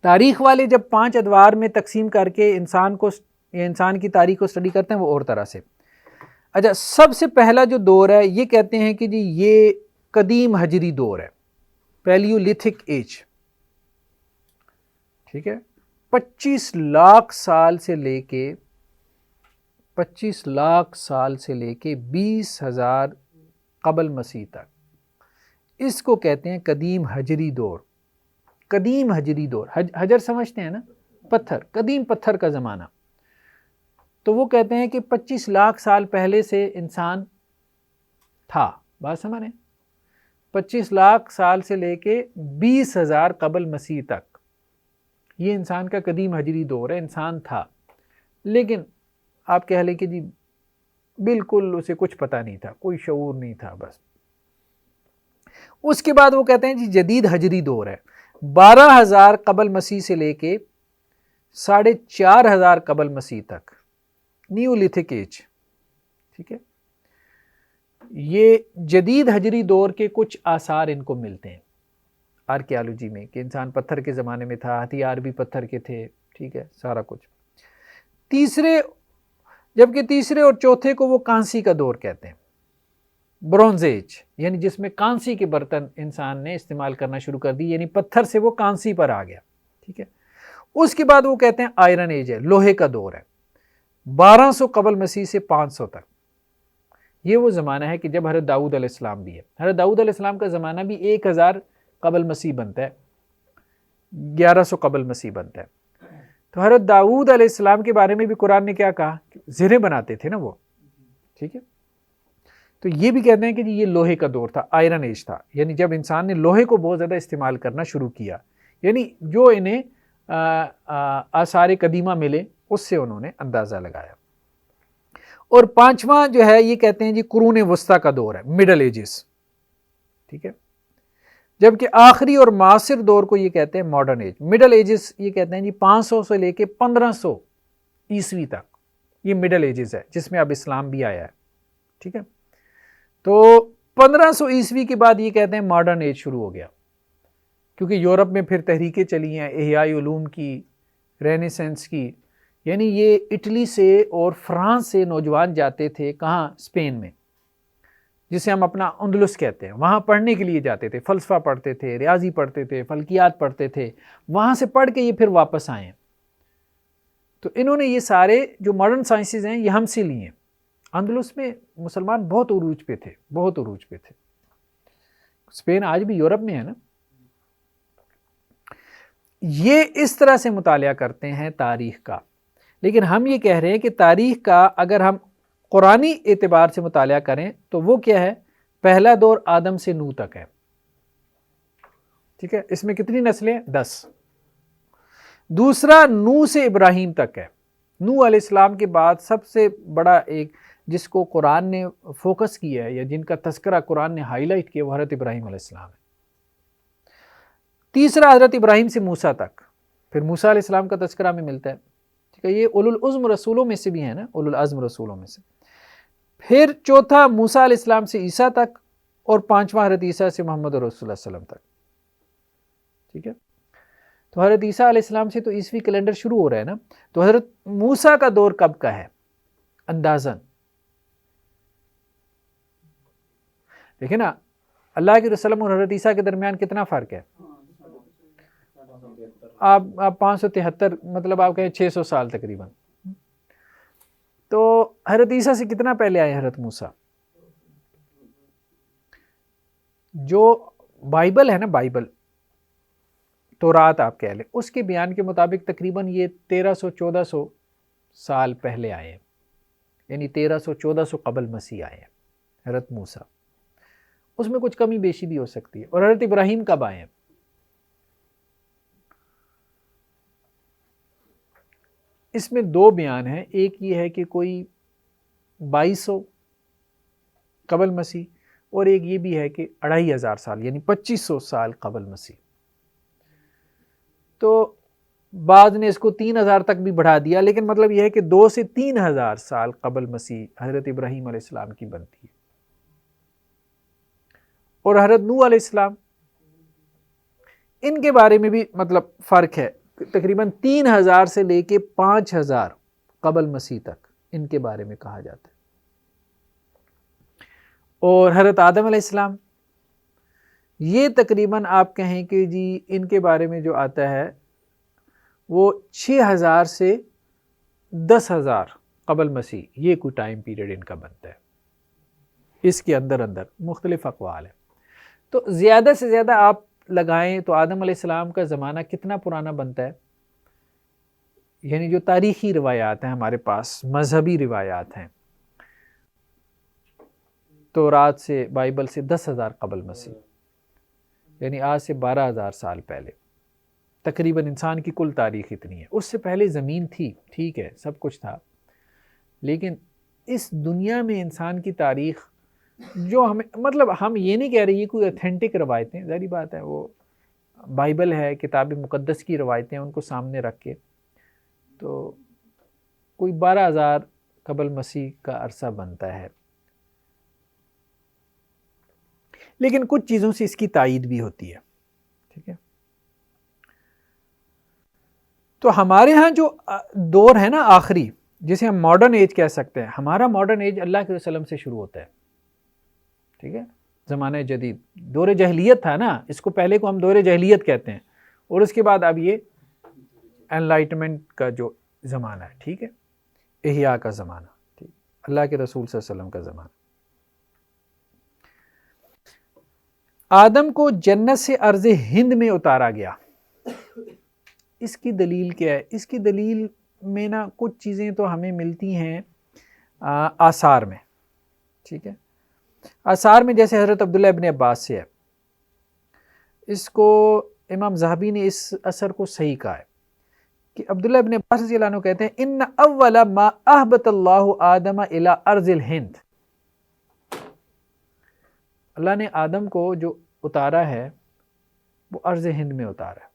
تاریخ والے جب 5 ادوار میں تقسیم کر کے انسان کی تاریخ کو سٹڈی کرتے ہیں وہ اور طرح سے. اچھا، سب سے پہلا جو دور ہے یہ کہتے ہیں کہ جی یہ قدیم حجری دور ہے، پیلیولتھک ایج. ٹھیک ہے. 25 لاکھ سال سے لے کے 20,000 قبل مسیح تک، اس کو کہتے ہیں قدیم حجری دور. قدیم حجری دور، حجر سمجھتے ہیں نا، پتھر، قدیم پتھر کا زمانہ، تو وہ کہتے ہیں کہ 25 لاکھ سال پہلے سے انسان تھا. بات سمجھ رہے ہیں؟ 25 لاکھ سال سے لے کے 20,000 قبل مسیح تک یہ انسان کا قدیم حجری دور ہے، انسان تھا. لیکن آپ کہہ لیں کہ جی بالکل اسے کچھ پتہ نہیں تھا، کوئی شعور نہیں تھا بس. اس کے بعد وہ کہتے ہیں جی جدید حجری دور ہے، 12,000 قبل مسیح سے لے کے 4,500 قبل مسیح تک، نیولتھک ایج. ٹھیک ہے، یہ جدید حجری دور کے کچھ آثار ان کو ملتے ہیں آرکیالوجی میں، کہ انسان پتھر کے زمانے میں تھا، ہتھیار بھی پتھر کے تھے. ٹھیک ہے، سارا کچھ. جبکہ تیسرے اور چوتھے کو وہ کانسی کا دور کہتے ہیں، برونز ایج، یعنی جس میں کانسی کے برتن انسان نے استعمال کرنا شروع کر دی، یعنی پتھر سے وہ کانسی پر آ گیا. ٹھیک ہے، اس کے بعد وہ کہتے ہیں آئرن ایج ہے، لوہے کا دور ہے، 1200 قبل مسیح سے 500 تک. یہ وہ زمانہ ہے کہ جب حضرت داؤد علیہ السلام بھی ہے. حضرت داؤد علیہ السلام کا زمانہ بھی 1000 قبل مسیح بنتا ہے، 1100 قبل مسیح بنتا ہے. تو حضرت داؤد علیہ السلام کے بارے میں بھی قرآن نے کیا کہا؟ زرہیں بناتے تھے نا وہ. ٹھیک ہے، تو یہ بھی کہتے ہیں کہ یہ لوہے کا دور تھا، آئرن ایج تھا، یعنی جب انسان نے لوہے کو بہت زیادہ استعمال کرنا شروع کیا، یعنی جو انہیں آثار قدیمہ ملے اس سے انہوں نے اندازہ لگایا. اور پانچواں جو ہے یہ کہتے ہیں جی قرون وسطیٰ کا دور ہے، مڈل ایجز. ٹھیک ہے، جبکہ آخری اور معاصر دور کو یہ کہتے ہیں ماڈرن ایج. مڈل ایجز یہ کہتے ہیں جی 500 سے لے کے 1500 عیسوی تک، یہ مڈل ایجز ہے جس میں اب اسلام بھی آیا ہے. ٹھیک ہے، تو 1500 عیسوی کے بعد یہ کہتے ہیں ماڈرن ایج شروع ہو گیا، کیونکہ یورپ میں پھر تحریکیں چلی ہیں احیاء علوم کی، رینیسنس کی. یعنی یہ اٹلی سے اور فرانس سے نوجوان جاتے تھے کہاں؟ اسپین میں، جسے ہم اپنا اندلس کہتے ہیں. وہاں پڑھنے کے لیے جاتے تھے، فلسفہ پڑھتے تھے، ریاضی پڑھتے تھے، فلکیات پڑھتے تھے. وہاں سے پڑھ کے یہ پھر واپس آئے ہیں. تو انہوں نے یہ سارے جو ماڈرن سائنسز ہیں یہ ہم سے لی ہیں. اندلس میں مسلمان بہت عروج پہ تھے، بہت عروج پہ تھے. اسپین آج بھی یورپ میں ہے نا. یہ اس طرح سے مطالعہ کرتے ہیں تاریخ کا. لیکن ہم یہ کہہ رہے ہیں کہ تاریخ کا اگر ہم قرآنی اعتبار سے مطالعہ کریں تو وہ کیا ہے؟ پہلا دور آدم سے نوح تک ہے. ٹھیک ہے، اس میں کتنی نسلیں؟ 10. دوسرا نوح سے ابراہیم تک ہے. نوح علیہ السلام کے بعد سب سے بڑا ایک جس کو قرآن نے فوکس کیا ہے یا جن کا تذکرہ قرآن نے ہائی لائٹ کیا وہ حضرت ابراہیم علیہ السلام ہے. تیسرا حضرت ابراہیم سے موسیٰ تک، پھر موسیٰ علیہ السلام کا تذکرہ ہمیں ملتا ہے. ٹھیک ہے، یہ اولو العزم رسولوں میں سے بھی ہیں نا، اولو العزم رسولوں میں سے. پھر چوتھا موسیٰ علیہ السلام سے عیسیٰ تک، اور پانچواں حضرت عیسیٰ سے محمد رسول اللہ صلی اللہ علیہ وسلم تک. ٹھیک ہے، تو حضرت عیسیٰ علیہ السلام سے تو عیسوی کیلنڈر شروع ہو رہا ہے نا. تو حضرت موسیٰ کا دور کب کا ہے اندازاً؟ دیکھیں نا، اللہ کے رسول اور حضرت عیسیٰ کے درمیان کتنا فرق ہے؟ آپ 573، مطلب آپ کہیں 600 سال تقریباً. تو حضرت عیسیٰ سے کتنا پہلے آئے حضرت موسیٰ؟ جو بائبل ہے نا، بائبل تورات آپ کہہ لیں، اس کے بیان کے مطابق تقریباً یہ 1300-1400 سال پہلے آئے ہیں، یعنی 1300-1400 قبل مسیح آئے ہیں حضرت موسیٰ. اس میں کچھ کمی بیشی بھی ہو سکتی ہے. اور حضرت ابراہیم کب آئے ہیں؟ اس میں دو بیان ہیں. ایک یہ ہے کہ کوئی 2200 قبل مسیح، اور ایک یہ بھی ہے کہ 2500 سال یعنی 2500 سال قبل مسیح. تو بعض نے اس کو 3000 تک بھی بڑھا دیا، لیکن مطلب یہ ہے کہ 2 سے 3000 سال قبل مسیح حضرت ابراہیم علیہ السلام کی بنتی ہے. اور حضرت نوح علیہ السلام، ان کے بارے میں بھی مطلب فرق ہے، تقریباً 3000 سے لے کے 5000 قبل مسیح تک ان کے بارے میں کہا جاتا ہے. اور حضرت آدم علیہ السلام، یہ تقریباً آپ کہیں کہ جی ان کے بارے میں جو آتا ہے وہ 6000 سے 10000 قبل مسیح، یہ کوئی ٹائم پیریڈ ان کا بنتا ہے. اس کے اندر مختلف اقوال ہیں. تو زیادہ سے زیادہ آپ لگائیں تو آدم علیہ السلام کا زمانہ کتنا پرانا بنتا ہے. یعنی جو تاریخی روایات ہیں ہمارے پاس، مذہبی روایات ہیں، تورات سے، بائبل سے 10,000 قبل مسیح، یعنی آج سے 12,000 سال پہلے تقریباً انسان کی کل تاریخ اتنی ہے. اس سے پہلے زمین تھی، ٹھیک ہے، سب کچھ تھا، لیکن اس دنیا میں انسان کی تاریخ جو ہمیں، مطلب ہم یہ نہیں کہہ رہے یہ کوئی اوتھینٹک روایتیں، ظاہری بات ہے وہ بائبل ہے، کتاب مقدس کی روایتیں، ان کو سامنے رکھ کے تو کوئی 12,000 قبل مسیح کا عرصہ بنتا ہے. لیکن کچھ چیزوں سے اس کی تائید بھی ہوتی ہے، ٹھیک ہے. تو ہمارے ہاں جو دور ہے نا آخری، جسے ہم ماڈرن ایج کہہ سکتے ہیں، ہمارا ماڈرن ایج اللہ کے وسلم سے شروع ہوتا ہے، ٹھیک ہے. زمانہ جدید، دور جاہلیت تھا نا، اس کو پہلے کو ہم دور جاہلیت کہتے ہیں، اور اس کے بعد اب یہ انلائٹمنٹ کا جو زمانہ ہے، ٹھیک ہے، احیاء کا زمانہ، ٹھیک، اللہ کے رسول صلی اللہ علیہ وسلم کا زمانہ. آدم کو جنت سے ارض ہند میں اتارا گیا. اس کی دلیل کیا ہے؟ اس کی دلیل میں نا کچھ چیزیں تو ہمیں ملتی ہیں آثار میں، ٹھیک ہے. آثار میں جیسے حضرت عبداللہ ابن عباس سے ہے، اس کو امام ذہبی نے اس اثر کو صحیح کہا ہے کہ عبداللہ ابن عباس رضی اللہ عنہ کہتے ہیں ان اول ما اہبط اللہ آدم الی ارض الہند، اللہ نے آدم کو جو اتارا ہے وہ ارض ہند میں اتارا ہے.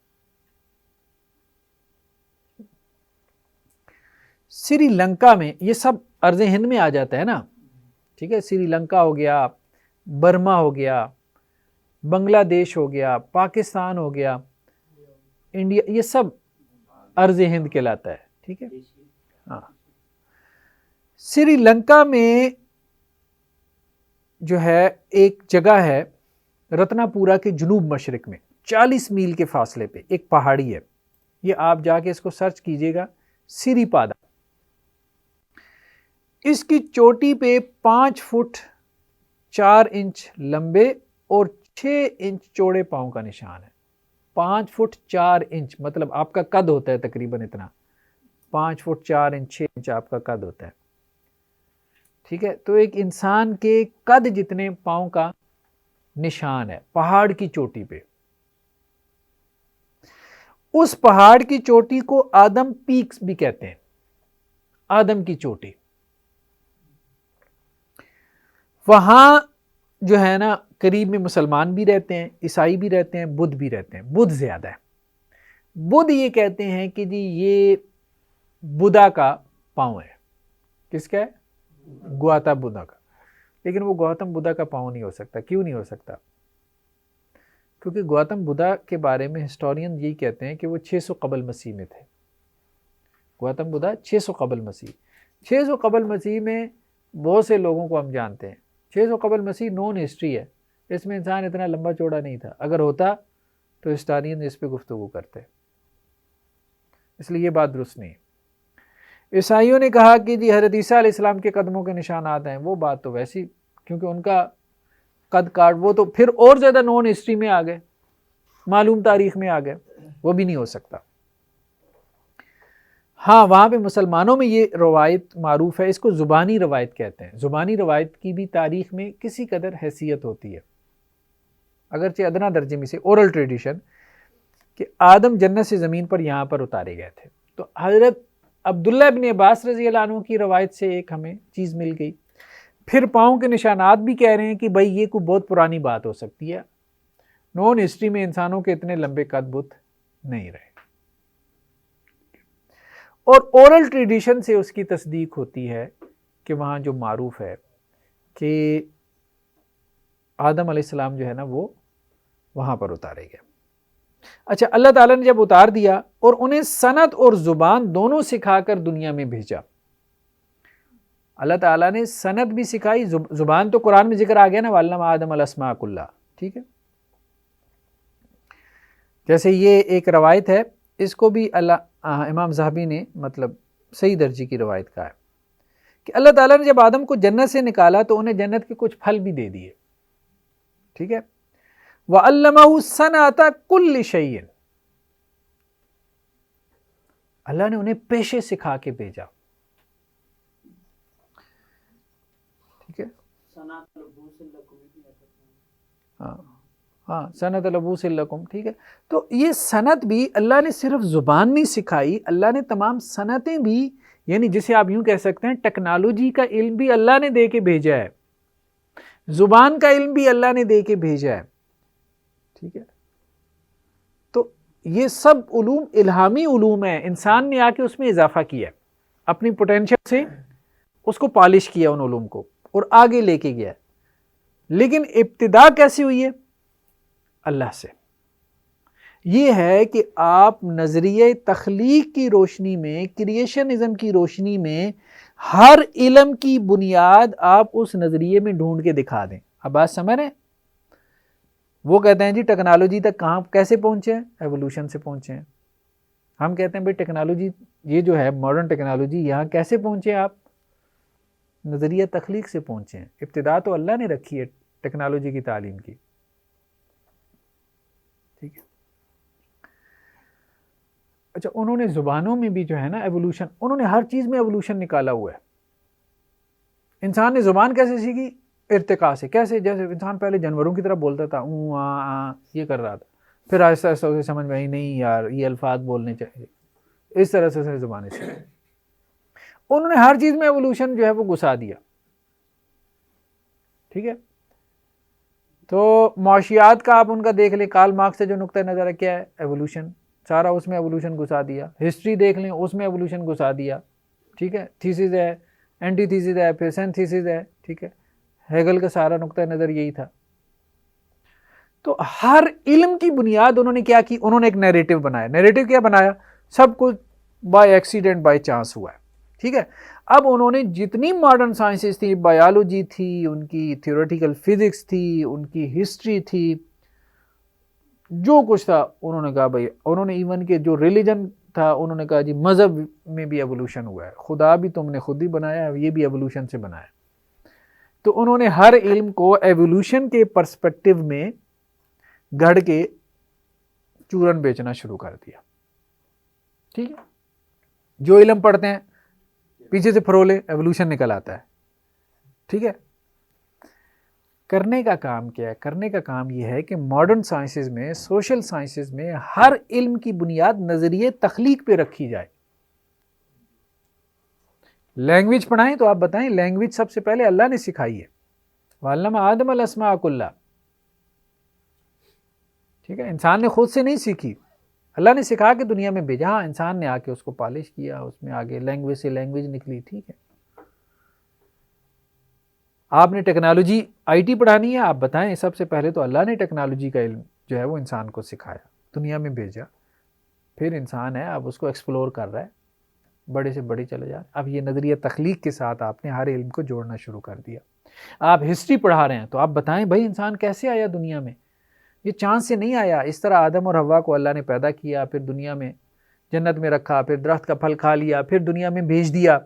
سری لنکا میں، یہ سب ارض ہند میں آ جاتا ہے نا، ٹھیک ہے. سری لنکا ہو گیا، برما ہو گیا، بنگلہ دیش ہو گیا، پاکستان ہو گیا، انڈیا، یہ سب ارض ہند کہلاتا ہے، ٹھیک ہے. ہاں، سری لنکا میں جو ہے ایک جگہ ہے رتنا پورا کے جنوب مشرق میں 40 میل کے فاصلے پہ ایک پہاڑی ہے. یہ آپ جا کے اس کو سرچ کیجئے گا، سری پادا. اس کی چوٹی پہ 5 فٹ 4 انچ لمبے اور 6 انچ چوڑے پاؤں کا نشان ہے. 5 فٹ 4 انچ مطلب آپ کا قد ہوتا ہے تقریباً اتنا، 5 فٹ 4 انچ 6 انچ آپ کا قد ہوتا ہے، ٹھیک ہے. تو ایک انسان کے قد جتنے پاؤں کا نشان ہے پہاڑ کی چوٹی پہ. اس پہاڑ کی چوٹی کو آدم پیکس بھی کہتے ہیں، آدم کی چوٹی. وہاں جو ہے نا قریب میں مسلمان بھی رہتے ہیں، عیسائی بھی رہتے ہیں، بدھ بھی رہتے ہیں. بدھ زیادہ ہے. بدھ یہ کہتے ہیں کہ جی یہ بدھا کا پاؤں ہے. کس کا ہے؟ گوتم بدھا کا. لیکن وہ گوتم بدھا کا پاؤں نہیں ہو سکتا. کیوں نہیں ہو سکتا؟ کیونکہ گوتم بدھا کے بارے میں ہسٹورین یہی کہتے ہیں کہ وہ 600 قبل مسیح میں تھے. گوتم بدھا 600 قبل مسیح. 600 قبل مسیح میں بہت سے لوگوں کو ہم جانتے ہیں. 600 قبل مسیح نون ہسٹری ہے، اس میں انسان اتنا لمبا چوڑا نہیں تھا. اگر ہوتا تو ہسٹورین اس پہ گفتگو کرتے، اس لیے یہ بات درست نہیں. عیسائیوں نے کہا کہ جی حضرت عیسیٰ علیہ السلام کے قدموں کے نشانات ہیں، وہ بات تو ویسی، کیونکہ ان کا قد کاٹ، وہ تو پھر اور زیادہ نون ہسٹری میں آ گئے، معلوم تاریخ میں آ گئے، وہ بھی نہیں ہو سکتا. ہاں وہاں پہ مسلمانوں میں یہ روایت معروف ہے، اس کو زبانی روایت کہتے ہیں. زبانی روایت کی بھی تاریخ میں کسی قدر حیثیت ہوتی ہے، اگرچہ ادنا درجے میں سے، اورل ٹریڈیشن، کہ آدم جنت سے زمین پر یہاں پر اتارے گئے تھے. تو حضرت عبداللہ ابن عباس رضی اللہ عنہ کی روایت سے ایک ہمیں چیز مل گئی. پھر پاؤں کے نشانات بھی کہہ رہے ہیں کہ بھائی یہ کوئی بہت پرانی بات ہو سکتی ہے، نون ہسٹری میں انسانوں کے اتنے لمبے قد بت نہیں رہے. اور اورل ٹریڈیشن سے اس کی تصدیق ہوتی ہے کہ وہاں جو معروف ہے کہ آدم علیہ السلام جو ہے نا وہ وہاں پر اتارے گئے. اچھا، اللہ تعالیٰ نے جب اتار دیا اور انہیں صنعت اور زبان دونوں سکھا کر دنیا میں بھیجا. اللہ تعالیٰ نے صنعت بھی سکھائی، زبان تو قرآن میں ذکر آ گیا نا، وَعَلَّمَ آدَمَ الْأَسْمَاءَ كُلَّهَا، ٹھیک ہے. جیسے یہ ایک روایت ہے، اس کو بھی امام ذہبی نے مطلب صحیح درجے کی روایت کہا ہے کہ اللہ تعالیٰ نے جب آدم کو جنت سے نکالا تو انہیں جنت کے کچھ پھل بھی دے دیے، ٹھیک ہے. وَعَلَّمَهُ صَنْعَةَ كُلِّ شَيْءٍ، اللہ نے انہیں پیشے سکھا کے بھیجا. ٹھیک ہے، ہاں صنعت لبوس لکم. ٹھیک ہے، تو یہ صنعت بھی اللہ نے صرف زبان نہیں سکھائی، اللہ نے تمام صنعتیں بھی، یعنی جسے آپ یوں کہہ سکتے ہیں ٹیکنالوجی کا علم بھی اللہ نے دے کے بھیجا ہے، زبان کا علم بھی اللہ نے دے کے بھیجا ہے. ٹھیک ہے، تو یہ سب علوم الہامی علوم ہیں، انسان نے آ کے اس میں اضافہ کیا، اپنی پوٹینشل سے اس کو پالش کیا ان علوم کو اور آگے لے کے گیا. لیکن ابتدا کیسی ہوئی ہے؟ اللہ سے. یہ ہے کہ آپ نظریہ تخلیق کی روشنی میں، کریشنزم کی روشنی میں، ہر علم کی بنیاد آپ اس نظریے میں ڈھونڈ کے دکھا دیں. اب بات سمجھ رہے ہیں؟ وہ کہتے ہیں جی ٹیکنالوجی تک کہاں کیسے پہنچے ہیں؟ ایوولوشن سے پہنچے ہیں. ہم کہتے ہیں بھائی ٹیکنالوجی یہ جو ہے ماڈرن ٹیکنالوجی یہاں کیسے پہنچے آپ؟ نظریہ تخلیق سے پہنچے ہیں. ابتدا تو اللہ نے رکھی ہے ٹیکنالوجی کی تعلیم کی. ٹھیک ہے، اچھا انہوں نے زبانوں میں بھی جو ہے نا ایوولوشن، انہوں نے ہر چیز میں ایوولوشن نکالا ہوا ہے. انسان نے زبان کیسے سیکھی؟ ارتقاء سے. کیسے؟ جیسے انسان پہلے جانوروں کی طرح بولتا تھا، اوں آ یہ کر رہا تھا، پھر آہستہ آہستہ اسے سمجھ میں آئی نہیں یار یہ الفاظ بولنے چاہیے، اس طرح سے اسے زبانیں سیکھی. انہوں نے ہر چیز میں ایوولوشن جو ہے وہ گھسا دیا. ٹھیک ہے، تو معاشیات کا آپ ان کا دیکھ لیں، کارل مارکس سے جو نقطہ نظر ہے کیا ہے؟ ایوولوشن. سارا اس میں ایوولوشن گھسا دیا. ہسٹری دیکھ لیں، اس میں ایوولوشن گھسا دیا. ٹھیک ہے، تھیسز ہے، اینٹی تھیسز ہے، پھر سینتھیسز ہے. ٹھیک ہے، ہیگل کا سارا نقطہ نظر یہی تھا. تو ہر علم کی بنیاد انہوں نے کیا کی؟ انہوں نے ایک نیریٹو بنایا. نیریٹو کیا بنایا؟ سب کچھ بائی ایکسیڈنٹ، بائی چانس ہوا ہے. ٹھیک ہے، اب انہوں نے جتنی ماڈرن سائنسز تھی، بایولوجی تھی، ان کی تھیوریٹیکل فزکس تھی، ان کی ہسٹری تھی، جو کچھ تھا انہوں نے کہا بھائی، انہوں نے ایون کہ جو ریلیجن تھا انہوں نے کہا جی مذہب میں بھی ایوولوشن ہوا ہے، خدا بھی تم نے خود ہی بنایا ہے، یہ بھی ایوولوشن سے بنایا. تو انہوں نے ہر علم کو ایوولوشن کے پرسپیکٹو میں گھڑ کے چورن بیچنا شروع کر دیا. ٹھیک ہے، جو علم پڑھتے ہیں پیچھے سے فرولے ایوولوشن نکل آتا ہے. ٹھیک ہے، کرنے کا کام کیا ہے؟ کرنے کا کام یہ ہے کہ ماڈرن سائنسز میں، سوشل سائنسز میں ہر علم کی بنیاد نظریے تخلیق پہ رکھی جائے. لینگویج پڑھائیں تو آپ بتائیں لینگویج سب سے پہلے اللہ نے سکھائی ہے. وَعَلَّمَ آدَمَ الْأَسْمَاءَ كُلَّهَا. ٹھیک ہے، انسان نے خود سے نہیں سیکھی، اللہ نے سکھا کے دنیا میں بھیجا. ہاں انسان نے آ کے اس کو پالش کیا، اس میں آگے لینگویج سے لینگویج نکلی. ٹھیک ہے، آپ نے ٹیکنالوجی آئی ٹی پڑھانی ہے، آپ بتائیں سب سے پہلے تو اللہ نے ٹیکنالوجی کا علم جو ہے وہ انسان کو سکھایا، دنیا میں بھیجا. پھر انسان ہے اب اس کو ایکسپلور کر رہا ہے، بڑے سے بڑے چلے جا. اب یہ نظریہ تخلیق کے ساتھ آپ نے ہر علم کو جوڑنا شروع کر دیا. آپ ہسٹری پڑھا رہے ہیں تو آپ بتائیں بھائی انسان کیسے آیا دنیا میں؟ یہ چاند سے نہیں آیا. اس طرح آدم اور حوا کو اللہ نے پیدا کیا، پھر دنیا میں جنت میں رکھا، پھر درخت کا پھل کھا لیا، پھر دنیا میں بھیج دیا.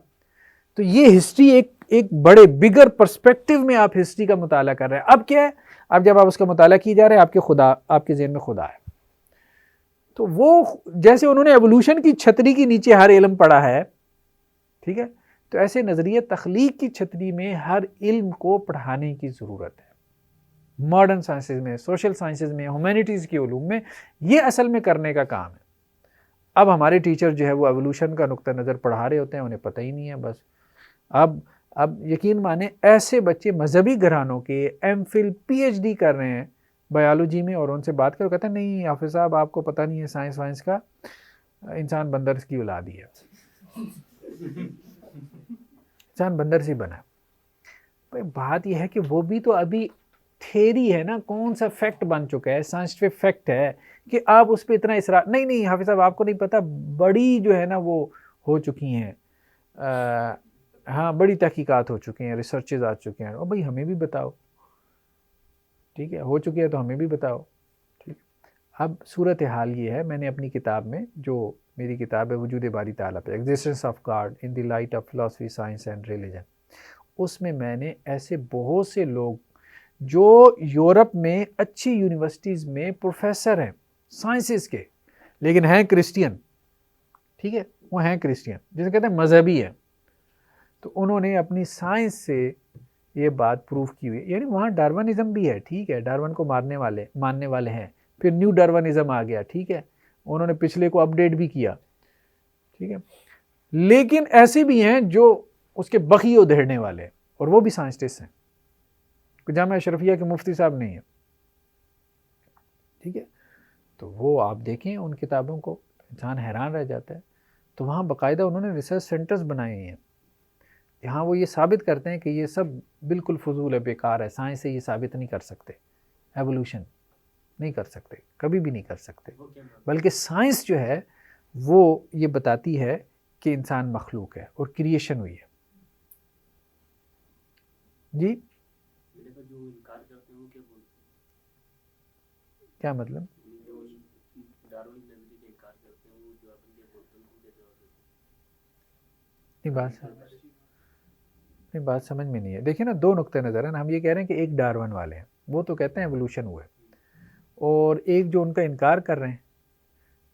تو یہ ہسٹری ایک بڑے بگر پرسپیکٹو میں آپ ہسٹری کا مطالعہ کر رہے ہیں. اب کیا ہے؟ اب جب آپ اس کا مطالعہ کی جا رہے ہیں، آپ کے ذہن میں خدا ہے. تو وہ جیسے انہوں نے ایوولوشن کی چھتری کے نیچے ہر علم پڑھا ہے، ٹھیک ہے، تو ایسے نظریہ تخلیق کی چھتری میں ہر علم کو پڑھانے کی ضرورت ہے. ماڈرن سائنسز میں، سوشل سائنسز میں، ہیومینٹیز کے علوم میں یہ اصل میں کرنے کا کام ہے. اب ہمارے ٹیچر جو ہے وہ ایوولوشن کا نقطہ نظر پڑھا رہے ہوتے ہیں، انہیں پتہ ہی نہیں ہے. بس اب یقین مانیں ایسے بچے مذہبی گھرانوں کے M Phil P H D کر رہے ہیں بایولوجی میں، اور ان سے بات کرو کہتے ہیں نہیں حافظ صاحب آپ کو پتہ نہیں ہے سائنس وائنس کا، انسان بندر کی اولاد ہی ہے، انسان بندر سے بنا. بات یہ ہے کہ وہ بھی تو ابھی تھیری ہے نا، کون سا فیکٹ بن چکا ہے، سائنٹیفک فیکٹ ہے کہ آپ اس پہ اتنا اصرار نہیں حافظ صاحب آپ کو نہیں پتہ، بڑی جو ہے نا وہ ہو چکی ہیں، ہاں بڑی تحقیقات ہو چکی ہیں، ریسرچز آ چکے ہیں. اور بھائی ہمیں بھی بتاؤ، ٹھیک ہے، ہو چکی ہے تو ہمیں بھی بتاؤ. ٹھیک ہے، اب صورتحال یہ ہے، میں نے اپنی کتاب میں، جو میری کتاب ہے وجود باری تعالیٰ پہ، existence of God in the light of philosophy science and religion, اس میں نے ایسے بہت سے لوگ جو یورپ میں اچھی یونیورسٹیز میں پروفیسر ہیں سائنسز کے، لیکن ہیں کرسچین، ٹھیک ہے، وہ ہیں کرسچین جسے کہتے ہیں مذہبی ہے، تو انہوں نے اپنی سائنس سے یہ بات پروف کی ہوئی، یعنی وہاں ڈارونزم بھی ہے، ٹھیک ہے، ڈارون کو ماننے والے ہیں، پھر نیو ڈارونزم آ گیا، ٹھیک ہے، انہوں نے پچھلے کو اپڈیٹ بھی کیا، ٹھیک ہے، لیکن ایسے بھی ہیں جو اس کے بخی ادھیڑنے والے ہیں، اور وہ بھی سائنسٹسٹ ہیں، جامعہ اشرفیہ کے مفتی صاحب نہیں ہیں، ٹھیک ہے، تو وہ آپ دیکھیں ان کتابوں کو، انسان حیران رہ جاتا ہے، تو وہاں باقاعدہ انہوں نے ریسرچ سینٹرز بنائے ہیں، یہاں وہ یہ ثابت کرتے ہیں کہ یہ سب بالکل فضول ہے، بیکار ہے، سائنس سے یہ ثابت نہیں کر سکتے، ایوولوشن نہیں کر سکتے، کبھی بھی نہیں کر سکتے، بلکہ سائنس جو ہے وہ یہ بتاتی ہے کہ انسان مخلوق ہے اور کریشن ہوئی ہے۔ جی کیا مطلب؟ نہیں بات سمجھ میں نہیں ہے، دیکھیں نا دو نقطہ نظر ہیں، ہم یہ کہہ رہے ہیں کہ ایک ڈارون والے ہیں، وہ تو کہتے ہیں ایوولوشن ہوا ہے، اور ایک جو ان کا انکار کر رہے ہیں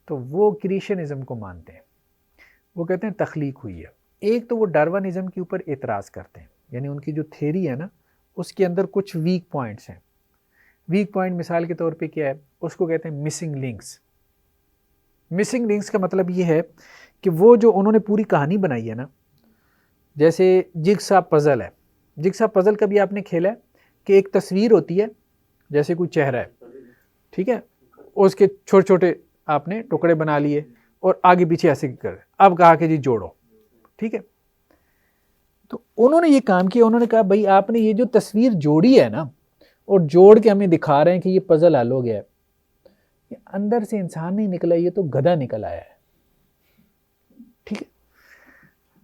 تو وہ کریشنزم کو مانتے ہیں، وہ کہتے ہیں تخلیق ہوئی ہے۔ ایک تو وہ ڈارونزم کے اوپر اعتراض کرتے ہیں، یعنی ان کی جو تھیری ہے نا اس کے اندر کچھ ویک پوائنٹس ہیں، ویک پوائنٹ مثال کے طور پہ کیا ہے، اس کو کہتے ہیں مسنگ لنکس۔ مسنگ لنکس کا مطلب یہ ہے کہ وہ جو انہوں نے پوری کہانی بنائی ہے نا، جیسے جگسا پزل ہے، جگسا پزل کبھی آپ نے کھیلا ہے کہ ایک تصویر ہوتی ہے جیسے کوئی چہرہ ہے، ٹھیک ہے، اس کے چھوٹے چھوٹے آپ نے ٹکڑے بنا لیے اور آگے پیچھے ایسے کر، اب کہا کہ جی جوڑو، ٹھیک ہے، تو انہوں نے یہ کام کیا، انہوں نے کہا بھائی آپ نے یہ جو تصویر جوڑی ہے نا اور جوڑ کے ہمیں دکھا رہے ہیں کہ یہ پزل حل ہو گیا ہے، یہ اندر سے انسان نہیں نکلا، یہ تو گدھا نکل آیا ہے، ٹھیک ہے،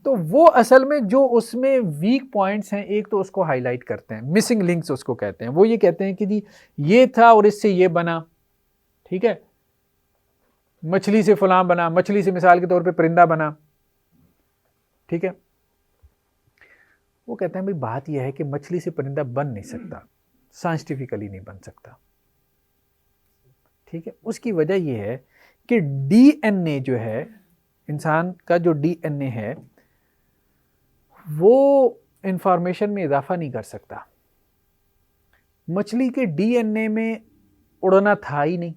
تو وہ اصل میں جو اس میں ویک پوائنٹس ہیں ایک تو اس کو ہائی لائٹ کرتے ہیں، مسنگ لنکس اس کو کہتے ہیں، وہ یہ کہتے ہیں کہ جی یہ تھا اور اس سے یہ بنا، ٹھیک ہے، مچھلی سے فلاں بنا، مچھلی سے مثال کے طور پہ پرندہ بنا، ٹھیک ہے، وہ کہتے ہیں بھائی بات یہ ہے کہ مچھلی سے پرندہ بن نہیں سکتا، سائنسٹیفکلی نہیں بن سکتا، ٹھیک ہے، اس کی وجہ یہ ہے کہ ڈی این اے جو ہے انسان کا، جو ڈی این اے ہے وہ انفارمیشن میں اضافہ نہیں کر سکتا، مچھلی کے ڈی این اے میں اڑنا تھا ہی نہیں،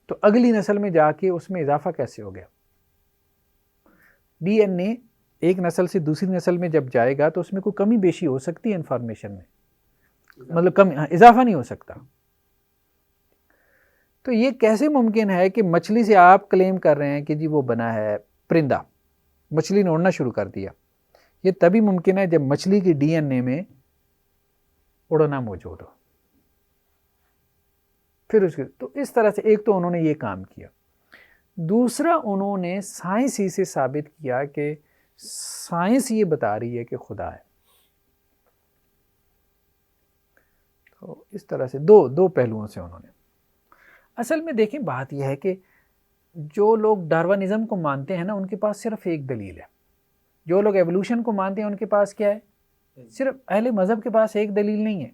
تو اگلی نسل میں جا کے اس میں اضافہ کیسے ہو گیا؟ ڈی این اے ایک نسل سے دوسری نسل میں جب جائے گا تو اس میں کوئی کمی بیشی ہو سکتی ہے انفارمیشن میں، مطلب اضافہ نہیں ہو سکتا، تو یہ کیسے ممکن ہے کہ مچھلی سے آپ کلیم کر رہے ہیں کہ جی وہ بنا ہے پرندہ، مچھلی نے اڑنا شروع کر دیا، یہ تبھی ممکن ہے جب مچھلی کی ڈی این اے میں اڑنا موجود ہو، پھر اس کے، تو اس طرح سے ایک تو انہوں نے یہ کام کیا، دوسرا انہوں نے سائنس ہی سے ثابت کیا کہ سائنس یہ بتا رہی ہے کہ خدا ہے، تو اس طرح سے دو پہلوؤں سے انہوں نے، اصل میں دیکھیں بات یہ ہے کہ جو لوگ ڈارونزم کو مانتے ہیں نا ان کے پاس صرف ایک دلیل ہے، جو لوگ ایوولوشن کو مانتے ہیں ان کے پاس کیا ہے، صرف اہل مذہب کے پاس ایک دلیل نہیں ہے،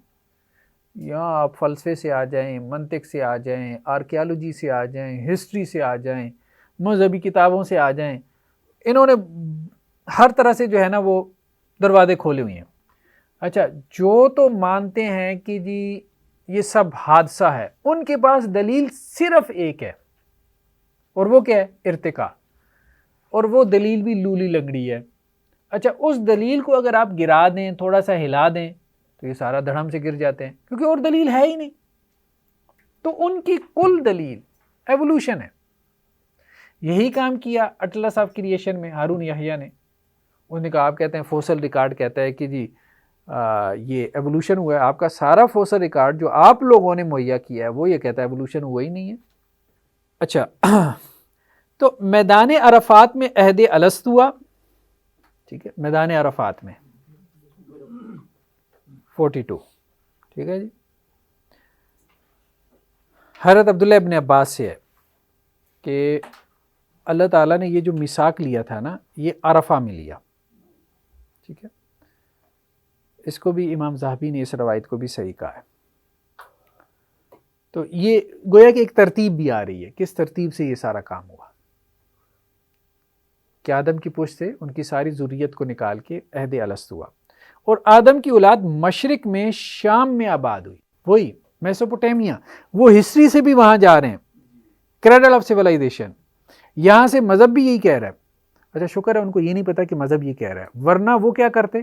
یہاں آپ فلسفے سے آ جائیں، منطق سے آ جائیں، آرکیالوجی سے آ جائیں، ہسٹری سے آ جائیں، مذہبی کتابوں سے آ جائیں، انہوں نے ہر طرح سے جو ہے نا وہ دروازے کھولے ہوئے ہیں۔ اچھا جو تو مانتے ہیں کہ جی یہ سب حادثہ ہے، ان کے پاس دلیل صرف ایک ہے، اور وہ کیا ہے؟ ارتقاء، اور وہ دلیل بھی لولی لنگڑی ہے۔ اچھا اس دلیل کو اگر آپ گرا دیں، تھوڑا سا ہلا دیں تو یہ سارا دھڑم سے گر جاتے ہیں، کیونکہ اور دلیل ہے ہی نہیں، تو ان کی کل دلیل ایوولوشن ہے۔ یہی کام کیا اٹلس آف کریشن میں ہارون یحییٰ نے، انہوں نے کہا آپ کہتے ہیں فوسل ریکارڈ کہتا ہے کہ جی یہ ایوولوشن ہوا ہے، آپ کا سارا فوسل ریکارڈ جو آپ لوگوں نے مہیا کیا ہے وہ یہ کہتا ہے ایوولوشن ہوا ہی نہیں ہے۔ اچھا تو میدان عرفات میں عہد الست ہوا، ٹھیک ہے، میدان عرفات میں 42، ٹھیک ہے جی، حضرت عبداللہ ابن عباس سے ہے کہ اللہ تعالیٰ نے یہ جو میثاق لیا تھا نا یہ عرفہ میں لیا، ٹھیک ہے، اس کو بھی امام ذہبی نے اس روایت کو بھی صحیح کہا ہے. تو یہ گویا کہ ایک ترتیب بھی آ رہی ہے. کس ترتیب سے یہ سارا کام ہوا کہ آدم کی پشت سے ان کی ساری ذریت کو نکال کے عہد الست ہوا، اور آدم کی اولاد مشرق میں شام میں آباد ہوئی. وہی میسوپوٹیمیا، وہ ہسٹری سے بھی وہاں جا رہے ہیں، کریڈل آف سیولائزیشن. یہاں سے مذہب بھی یہی کہہ رہا ہے. اچھا شکر ہے ان کو یہ نہیں پتا کہ مذہب یہ کہہ رہا ہے، ورنہ وہ کیا کرتے،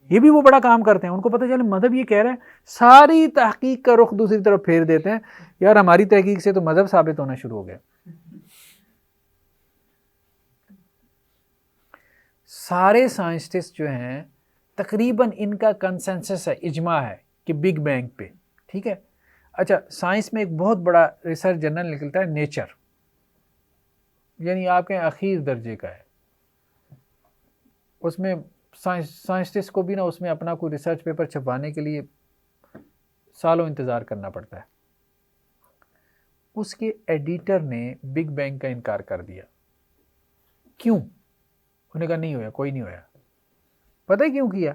یہ بھی وہ بڑا کام کرتے ہیں. ان کو پتہ چلے مذہب یہ کہہ رہا ہے، ساری تحقیق کا رخ دوسری طرف پھیر دیتے ہیں. یار ہماری تحقیق سے تو مذہب ثابت ہونا شروع ہو گیا. سارے سائنسٹسٹ جو ہیں تقریباً ان کا کنسنسس ہے، اجماع ہے کہ بگ بینگ پہ. ٹھیک ہے. اچھا سائنس میں ایک بہت بڑا ریسرچ جرنل نکلتا ہے نیچر، یعنی آپ کے اخیر درجے کا ہے. اس میں سائنسٹسٹ کو بھی نا اس میں اپنا کوئی ریسرچ پیپر چھپوانے کے لیے سالوں انتظار کرنا پڑتا ہے. اس کے ایڈیٹر نے بگ بینگ کا انکار کر دیا. کیوں؟ انہوں نے کہا نہیں ہوا، کوئی نہیں ہوا. پتہ ہے کیوں کیا؟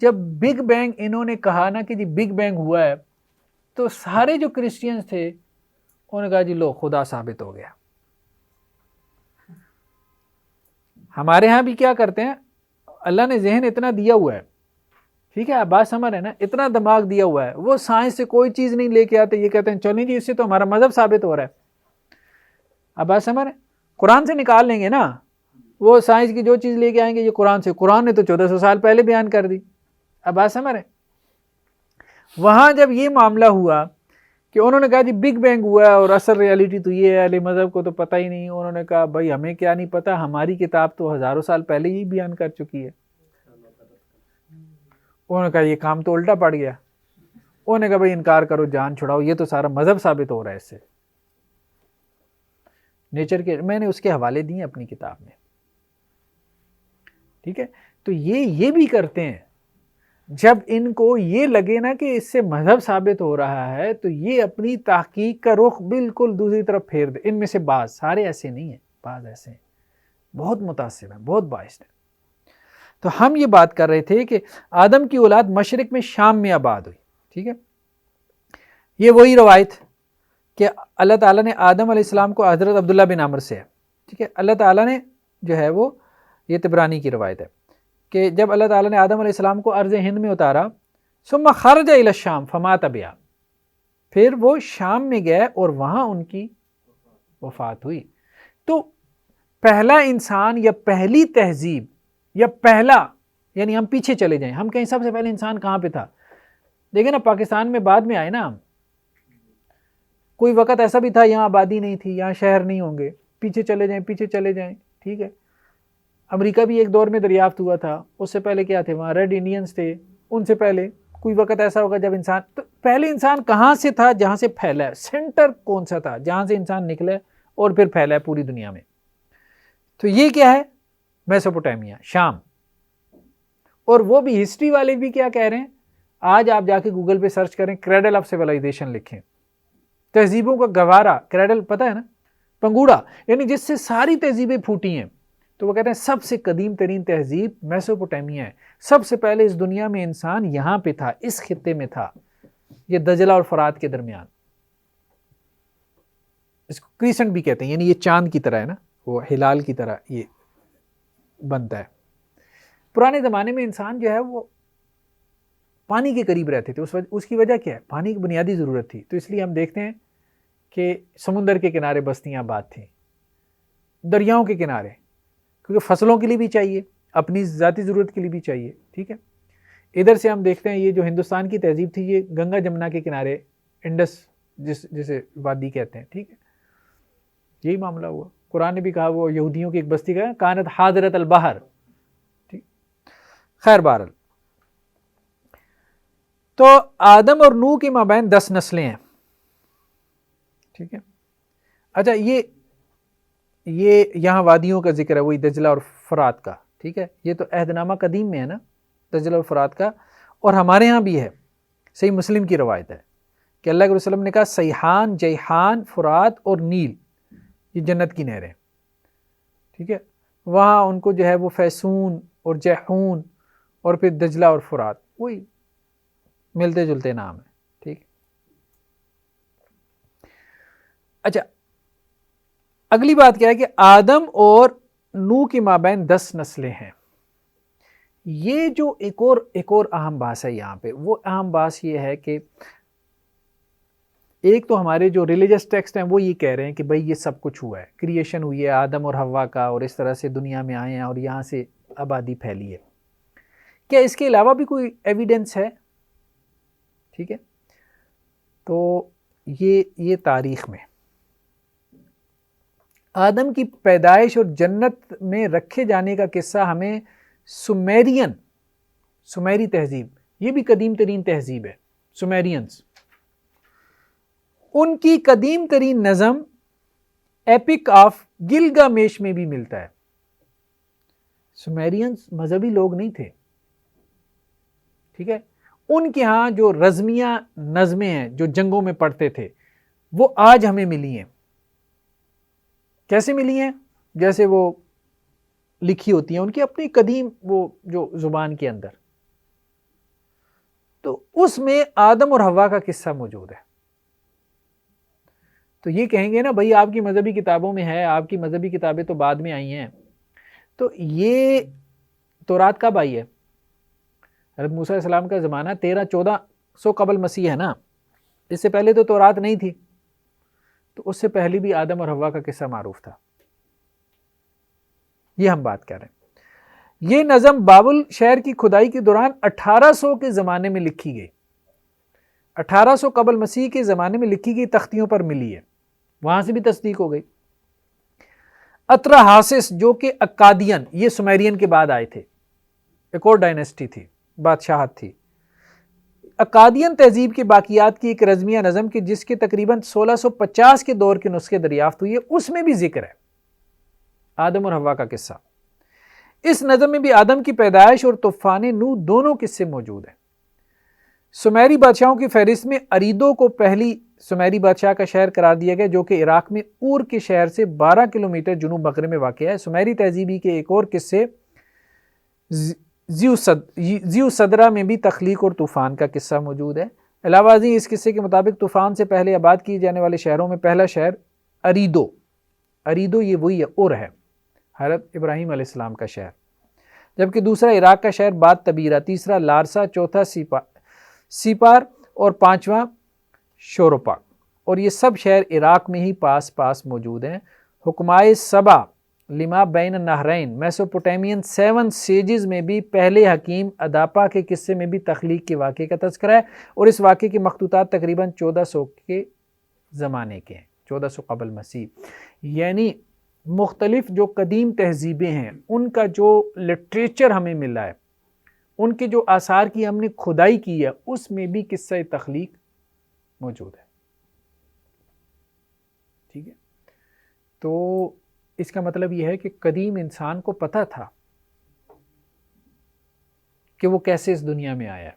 جب بگ بینگ انہوں نے کہا نا کہ جی بگ بینگ ہوا ہے، تو سارے جو کرسچینز تھے انہوں نے کہا جی لو خدا ثابت ہو گیا. ہمارے ہاں بھی کیا کرتے ہیں، اللہ نے ذہن اتنا دیا ہوا ہے، ٹھیک ہے، آپ بات سمجھ رہے ہیں نا، اتنا دماغ دیا ہوا ہے، وہ سائنس سے کوئی چیز نہیں لے کے آتے، یہ کہتے ہیں چلیں جی اس سے تو ہمارا مذہب ثابت ہو رہا ہے. آپ بات سمجھ رہے ہیں، قرآن سے نکال لیں گے نا، وہ سائنس کی جو چیز لے کے آئیں گے یہ قرآن سے، قرآن نے تو 1400 سال پہلے بیان کر دی. اب بات سمجھ رہے ہیں. وہاں جب یہ معاملہ ہوا کہ انہوں نے کہا جی بگ بینگ ہوا ہے اور اصل ریالٹی تو یہ ہے، اہل مذہب کو تو پتہ ہی نہیں. انہوں نے کہا بھائی ہمیں کیا نہیں پتہ، ہماری کتاب تو ہزاروں سال پہلے ہی بیان کر چکی ہے. انہوں نے کہا یہ کام تو الٹا پڑ گیا. انہوں نے کہا بھائی انکار کرو، جان چھڑاؤ، یہ تو سارا مذہب ثابت ہو رہا ہے اس سے. نیچر کے میں نے اس کے حوالے دیے اپنی کتاب میں. ٹھیک ہے. تو یہ بھی کرتے ہیں. جب ان کو یہ لگے نا کہ اس سے مذہب ثابت ہو رہا ہے تو یہ اپنی تحقیق کا رخ بالکل دوسری طرف پھیر دے. ان میں سے بعض، سارے ایسے نہیں ہیں، بعض ایسے ہیں بہت متاثر ہیں، بہت باعث ہیں. تو ہم یہ بات کر رہے تھے کہ آدم کی اولاد مشرق میں شام میں آباد ہوئی. ٹھیک ہے. یہ وہی روایت کہ اللہ تعالیٰ نے آدم علیہ السلام کو حضرت عبداللہ بن عمر سے ہے. ٹھیک ہے. اللہ تعالیٰ نے جو ہے وہ، یہ طبرانی کی روایت ہے کہ جب اللہ تعالیٰ نے آدم علیہ السلام کو ارض ہند میں اتارا، ثم خرج الی الشام فمات بہا، پھر وہ شام میں گئے اور وہاں ان کی وفات ہوئی. تو پہلا انسان یا پہلی تہذیب یا پہلا، یعنی ہم پیچھے چلے جائیں، ہم کہیں سب سے پہلے انسان کہاں پہ تھا؟ دیکھیں نا پاکستان میں بعد میں آئے نا ہم، کوئی وقت ایسا بھی تھا یہاں آبادی نہیں تھی، یہاں شہر نہیں ہوں گے، پیچھے چلے جائیں پیچھے چلے جائیں. ٹھیک ہے. امریکہ بھی ایک دور میں دریافت ہوا تھا، اس سے پہلے کیا تھے وہاں ریڈ انڈینز تھے، ان سے پہلے کوئی وقت ایسا ہوگا جب انسان، تو پہلے انسان کہاں سے تھا؟ جہاں سے پھیلا ہے. سینٹر کون سا تھا جہاں سے انسان نکلے اور پھر پھیلا ہے پوری دنیا میں؟ تو یہ کیا ہے؟ میسوپوٹیمیا، شام. اور وہ بھی ہسٹری والے بھی کیا کہہ رہے ہیں، آج آپ جا کے گوگل پہ سرچ کریں، کریڈل آف سیولائزیشن لکھیں، تہذیبوں کا گوارا. کریڈل پتہ ہے نا، پنگوڑا، یعنی جس سے ساری تہذیبیں پھوٹی ہیں. تو وہ کہتے ہیں سب سے قدیم ترین تہذیب میسوپوٹیمیا ہے. سب سے پہلے اس دنیا میں انسان یہاں پہ تھا، اس خطے میں تھا، یہ دجلہ اور فرات کے درمیان. اس کو کریسنٹ بھی کہتے ہیں، یعنی یہ چاند کی طرح ہے نا، وہ ہلال کی طرح یہ بنتا ہے. پرانے زمانے میں انسان جو ہے وہ پانی کے قریب رہتے تھے. اس کی وجہ کیا ہے؟ پانی کی بنیادی ضرورت تھی. تو اس لیے ہم دیکھتے ہیں کہ سمندر کے کنارے بستیاں آباد تھیں، دریاؤں کے کنارے، کیونکہ فصلوں کے لیے بھی چاہیے، اپنی ذاتی ضرورت کے لیے بھی چاہیے. ٹھیک ہے. ادھر سے ہم دیکھتے ہیں یہ جو ہندوستان کی تہذیب تھی یہ گنگا جمنا کے کنارے، انڈس جسے وادی کہتے ہیں. ٹھیک ہے. یہی معاملہ ہوا. قرآن نے بھی کہا، وہ یہودیوں کی ایک بستی کا کانت حاضرت البحر. ٹھیک. خیر بہرحال، تو آدم اور نوح کے مابین 10 نسلیں ہیں. ٹھیک ہے. اچھا یہ یہاں وادیوں کا ذکر ہے، وہی دجلہ اور فرات کا. ٹھیک ہے. یہ تو عہد نامہ قدیم میں ہے نا، دجلہ اور فرات کا. اور ہمارے ہاں بھی ہے، صحیح مسلم کی روایت ہے کہ اللہ کے رسول وسلم نے کہا سیحان، جیحان، فرات اور نیل یہ جنت کی نہریں. ٹھیک ہے. وہاں ان کو جو ہے وہ فیسون اور جیحون اور پھر دجلہ اور فرات، وہی ملتے جلتے نام ہیں، ٹھیک۔ اچھا، اگلی بات کیا ہے کہ آدم اور نوح کے مابین 10 نسلیں ہیں۔ یہ جو ایک اور اہم بات ہے یہاں پہ، وہ اہم بات یہ ہے کہ ایک تو ہمارے جو ریلیجس ٹیکسٹ ہیں وہ یہ کہہ رہے ہیں کہ بھئی یہ سب کچھ ہوا ہے، کریشن ہوئی ہے آدم اور حوا کا، اور اس طرح سے دنیا میں آئے ہیں اور یہاں سے آبادی پھیلی ہے۔ کیا اس کے علاوہ بھی کوئی ایویڈنس ہے؟ ٹھیک ہے، تو یہ تاریخ میں آدم کی پیدائش اور جنت میں رکھے جانے کا قصہ ہمیں سمیری تہذیب، یہ بھی قدیم ترین تہذیب ہے، سمیرینز، ان کی قدیم ترین نظم ایپک آف گلگامیش میں بھی ملتا ہے۔ سمیرینز مذہبی لوگ نہیں تھے، ٹھیک ہے، ان کے ہاں جو رزمیہ نظمیں ہیں جو جنگوں میں پڑھتے تھے وہ آج ہمیں ملی ہیں۔ کیسے ملی ہیں؟ جیسے وہ لکھی ہوتی ہیں ان کی اپنی قدیم وہ جو زبان کے اندر، تو اس میں آدم اور حوا کا قصہ موجود ہے۔ تو یہ کہیں گے نا بھائی آپ کی مذہبی کتابوں میں ہے، آپ کی مذہبی کتابیں تو بعد میں آئی ہیں، تو یہ تورات کب آئی ہے؟ حضرت موسیٰ علیہ السلام کا زمانہ 1300-1400 قبل مسیح ہے نا، اس سے پہلے تو تورات نہیں تھی، تو اس سے پہلے بھی آدم اور حوا کا قصہ معروف تھا۔ یہ ہم بات کر رہے ہیں۔ یہ نظم بابل شہر کی کھدائی کے دوران 1800 کے زمانے میں لکھی گئی، 1800 قبل مسیح کے زمانے میں لکھی گئی، تختیوں پر ملی ہے، وہاں سے بھی تصدیق ہو گئی۔ اطرحاسس جو کہ اکادین، یہ سمیرین کے بعد آئے تھے، ایک اور ڈائنیسٹی تھی، بادشاہت تھی۔ اکادین تہذیب کے باقیات کی ایک رزمیہ نظم کی جس کے تقریباً 1650 کے دور کے نسخے دریافت ہوئی ہے، اس میں بھی ذکر ہے آدم اور حوا کا قصہ۔ اس نظم میں بھی آدم کی پیدائش اور طوفان نوح دونوں قصے موجود ہیں۔ سمیری بادشاہوں کی فہرست میں اریدو کو پہلی سمیری بادشاہ کا شہر قرار دیا گیا، جو کہ عراق میں اور کے شہر سے 12 کلومیٹر جنوب مغرب میں واقع ہے۔ سمیری تہذیبی کے ایک اور قصے زیو صدرہ میں بھی تخلیق اور طوفان کا قصہ موجود ہے۔ علاوہ ازیں اس قصے کے مطابق طوفان سے پہلے آباد کیے جانے والے شہروں میں پہلا شہر اریدو یہ وہی ہے اور ہے، حضرت ابراہیم علیہ السلام کا شہر، جبکہ دوسرا عراق کا شہر باد تبیرہ، تیسرا لارسا، چوتھا سیپار اور پانچواں شورپا، اور یہ سب شہر عراق میں ہی پاس پاس موجود ہیں۔ حکمائے سبا لما بین النہرین میسوپوٹیمین 7 سیجز میں بھی پہلے حکیم اداپا کے قصے میں بھی تخلیق کے واقعے کا تذکرہ ہے، اور اس واقعے کے مخطوطات تقریباً 1400 کے زمانے کے ہیں، 1400 قبل مسیح۔ یعنی مختلف جو قدیم تہذیبیں ہیں ان کا جو لٹریچر ہمیں ملا ہے، ان کے جو آثار کی ہم نے کھدائی کی ہے، اس میں بھی قصہ تخلیق موجود ہے، ٹھیک ہے۔ تو اس کا مطلب یہ ہے کہ قدیم انسان کو پتہ تھا کہ وہ کیسے اس دنیا میں آیا ہے۔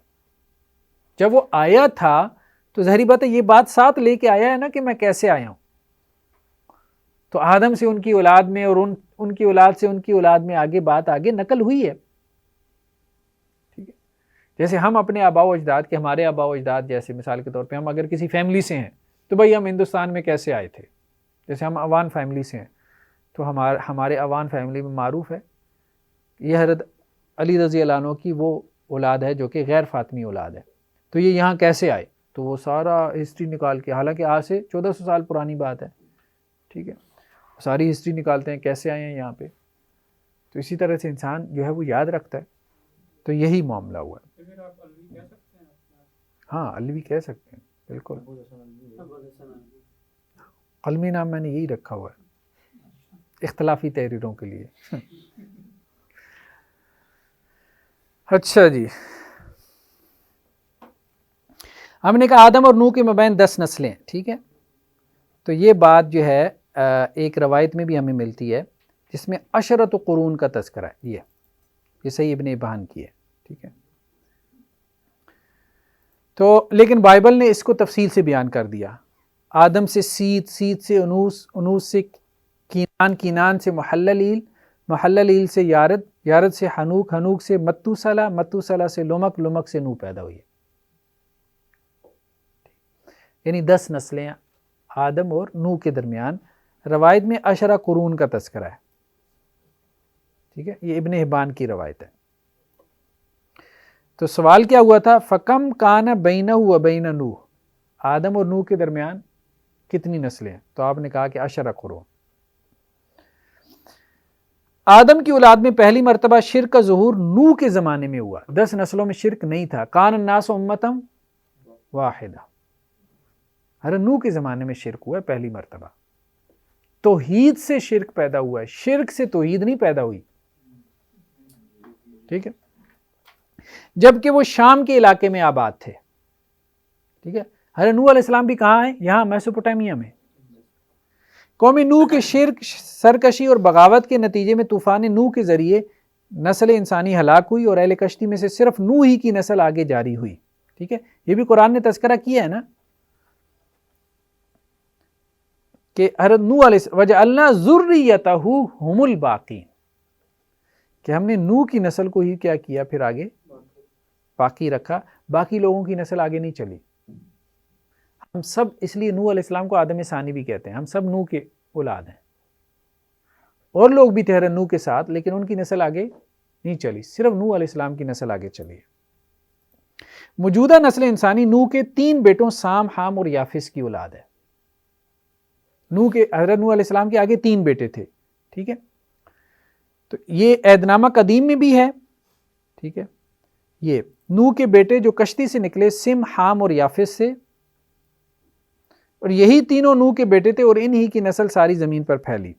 جب وہ آیا تھا تو ظاہری بات ہے یہ بات ساتھ لے کے آیا ہے نا کہ میں کیسے آیا ہوں، تو آدم سے ان کی اولاد میں اور ان کی اولاد سے ان کی اولاد میں آگے بات آگے نقل ہوئی ہے، ٹھیک ہے۔ جیسے ہم اپنے آباء و اجداد کے، ہمارے آباء و اجداد جیسے مثال کے طور پہ ہم اگر کسی فیملی سے ہیں تو بھائی ہم ہندوستان میں کیسے آئے تھے، جیسے ہم اوان فیملی سے ہیں تو ہمارے اوان فیملی میں معروف ہے یہ حضرت علی رضی اللہ عنہ کی وہ اولاد ہے جو کہ غیر فاطمی اولاد ہے، تو یہ یہاں کیسے آئے، تو وہ سارا ہسٹری نکال کے، حالانکہ آج سے 1400 سال پرانی بات ہے، ٹھیک ہے، ساری ہسٹری نکالتے ہیں کیسے آئے ہیں یہاں پہ۔ تو اسی طرح سے انسان جو ہے وہ یاد رکھتا ہے، تو یہی معاملہ ہوا ہے۔ پھر آپ الوی کہہ سکتے ہیں؟ ہاں الوی کہہ سکتے ہیں، بالکل، قلمی نام میں نے یہی رکھا ہوا ہے اختلافی تحریروں کے لیے۔ اچھا جی، ہم نے کہا آدم اور نوح کے مابین 10 نسلیں، ٹھیک ہے، تو یہ بات جو ہے ایک روایت میں بھی ہمیں ملتی ہے جس میں عشرۃ قرون کا تذکرہ ہے، یہ صحیح ابن ابان کی ہے، ٹھیک ہے۔ تو لیکن بائبل نے اس کو تفصیل سے بیان کر دیا، آدم سے سیت، سیت سے انوس، انوس سے کینان، کینان سے محللیل، محللیل سے یارد، یارد سے حنوک، حنوک سے متوسلہ، متوسلہ سے لمک، لمک سے نوح پیدا ہوئی ہے. یعنی 10 نسلیں آدم اور نوح کے درمیان. روایت میں 10 قرون کا تذکرہ ہے. ٹھیک ہے، یہ ابن حبان کی روایت ہے. تو سوال کیا ہوا تھا؟ فَكَمْ كَانَ بَيْنَهُ وَبَيْنَ نوح، آدم اور نوح کے درمیان کتنی نسلیں ہیں؟ تو آپ نے کہا کہ 10 قرون. آدم کی اولاد میں پہلی مرتبہ شرک کا ظہور نوح کے زمانے میں ہوا. 10 نسلوں میں شرک نہیں تھا. کان الناس امتم واحدہ. ہر نوح کے زمانے میں شرک ہوا ہے پہلی مرتبہ. توحید سے شرک پیدا ہوا ہے، شرک سے توحید نہیں پیدا ہوئی. ٹھیک ہے، جبکہ وہ شام کے علاقے میں آباد تھے. ٹھیک ہے، حضرت نوح علیہ السلام بھی کہاں ہیں؟ یہاں میسوپوٹیمیا میں. قوم نوح کے شرک، سرکشی اور بغاوت کے نتیجے میں طوفان نوح کے ذریعے نسل انسانی ہلاک ہوئی اور اہل کشتی میں سے صرف نوح ہی کی نسل آگے جاری ہوئی. ٹھیک ہے، یہ بھی قرآن نے تذکرہ کیا ہے نا کہ حضرت نوح علیہ وَجَعَلْنَا ذُرِّيَّتَهُ هُمُ الْبَاقِينَ، کہ ہم نے نوح کی نسل کو ہی کیا کیا، پھر آگے باقی رکھا، باقی لوگوں کی نسل آگے نہیں چلی. ہم سب اس لیے نوح علیہ السلام کو آدم ثانی بھی کہتے ہیں. ہم سب نوح کے اولاد ہیں. اور لوگ بھی تھے حضرت نوح کے ساتھ، لیکن ان کی نسل آگے نہیں چلی، صرف نوح علیہ السلام کی نسل آگے چلی. موجودہ نسل انسانی نوح کے 3 بیٹوں سام، حام اور یافس کی اولاد ہے. حضرت نوح علیہ السلام کے آگے 3 بیٹے تھے. ٹھیک ہے، تو یہ عہدنامہ قدیم میں بھی ہے. ٹھیک ہے، یہ نوح کے بیٹے جو کشتی سے نکلے، سم، حام اور یافس سے، اور یہی تینوں نوح کے بیٹے تھے اور انہی کی نسل ساری زمین پر پھیلی.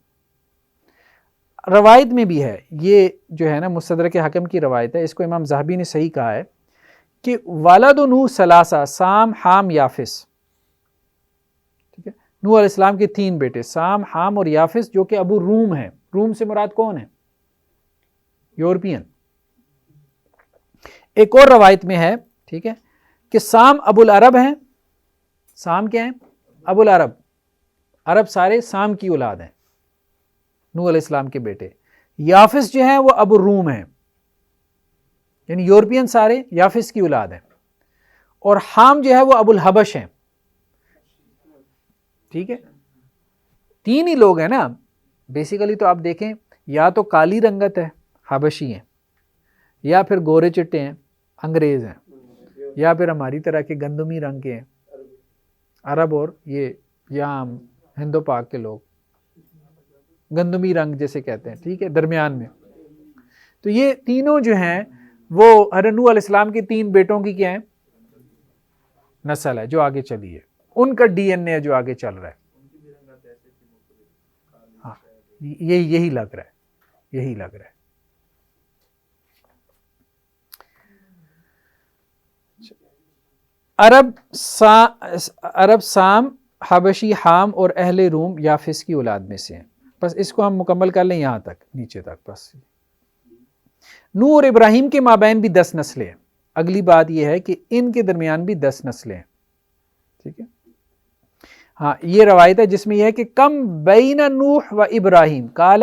روایت میں بھی ہے، یہ جو ہے نا مستدرک حاکم کی روایت ہے، اس کو امام ذہبی نے صحیح کہا ہے کہ والد نوح ثلاثہ، سام، حام، یافس. ٹھیک ہے، نوح علیہ السلام کے 3 بیٹے سام، حام اور یافس، جو کہ ابو روم ہیں. روم سے مراد کون ہے؟ یورپین. ایک اور روایت میں ہے، ٹھیک ہے، کہ سام ابو العرب ہیں. سام کیا ہیں؟ ابو العرب. عرب سارے سام کی اولاد ہیں، نوح علیہ السلام کے بیٹے. یافس جو ہیں وہ ابو روم ہیں، یعنی یورپین سارے یافس کی اولاد ہیں. اور حام جو ہے وہ ابو الحبش ہیں. ٹھیک ہے، 3 ہی لوگ ہیں نا بیسیکلی. تو آپ دیکھیں، یا تو کالی رنگت ہے، حبشی ہیں، یا پھر گورے چٹے ہیں، انگریز ہیں، یا پھر ہماری طرح کے گندمی رنگ کے ہیں، عرب. اور یہ یہاں ہندو پاک کے لوگ گندمی رنگ جیسے کہتے ہیں. ٹھیک ہے، درمیان میں. تو یہ تینوں جو ہیں وہ حضرت نوح علیہ السلام کے 3 بیٹوں کی کیا ہے؟ نسل ہے جو آگے چلی ہے. ان کا ڈی این اے جو آگے چل رہا ہے. ہاں، یہی لگ رہا ہے، یہی لگ رہا ہے. عرب سام، حبشی، حام اور اہل روم یافس کی اولاد میں سے ہیں. بس اس کو ہم مکمل کر لیں یہاں تک، نیچے تک. بس نوح اور ابراہیم کے مابین بھی 10 نسلیں ہیں. اگلی بات یہ ہے کہ ان کے درمیان بھی 10 نسلیں ہیں. ٹھیک ہے، ہاں یہ روایت ہے جس میں یہ ہے کہ کم بین نوح و ابراہیم قال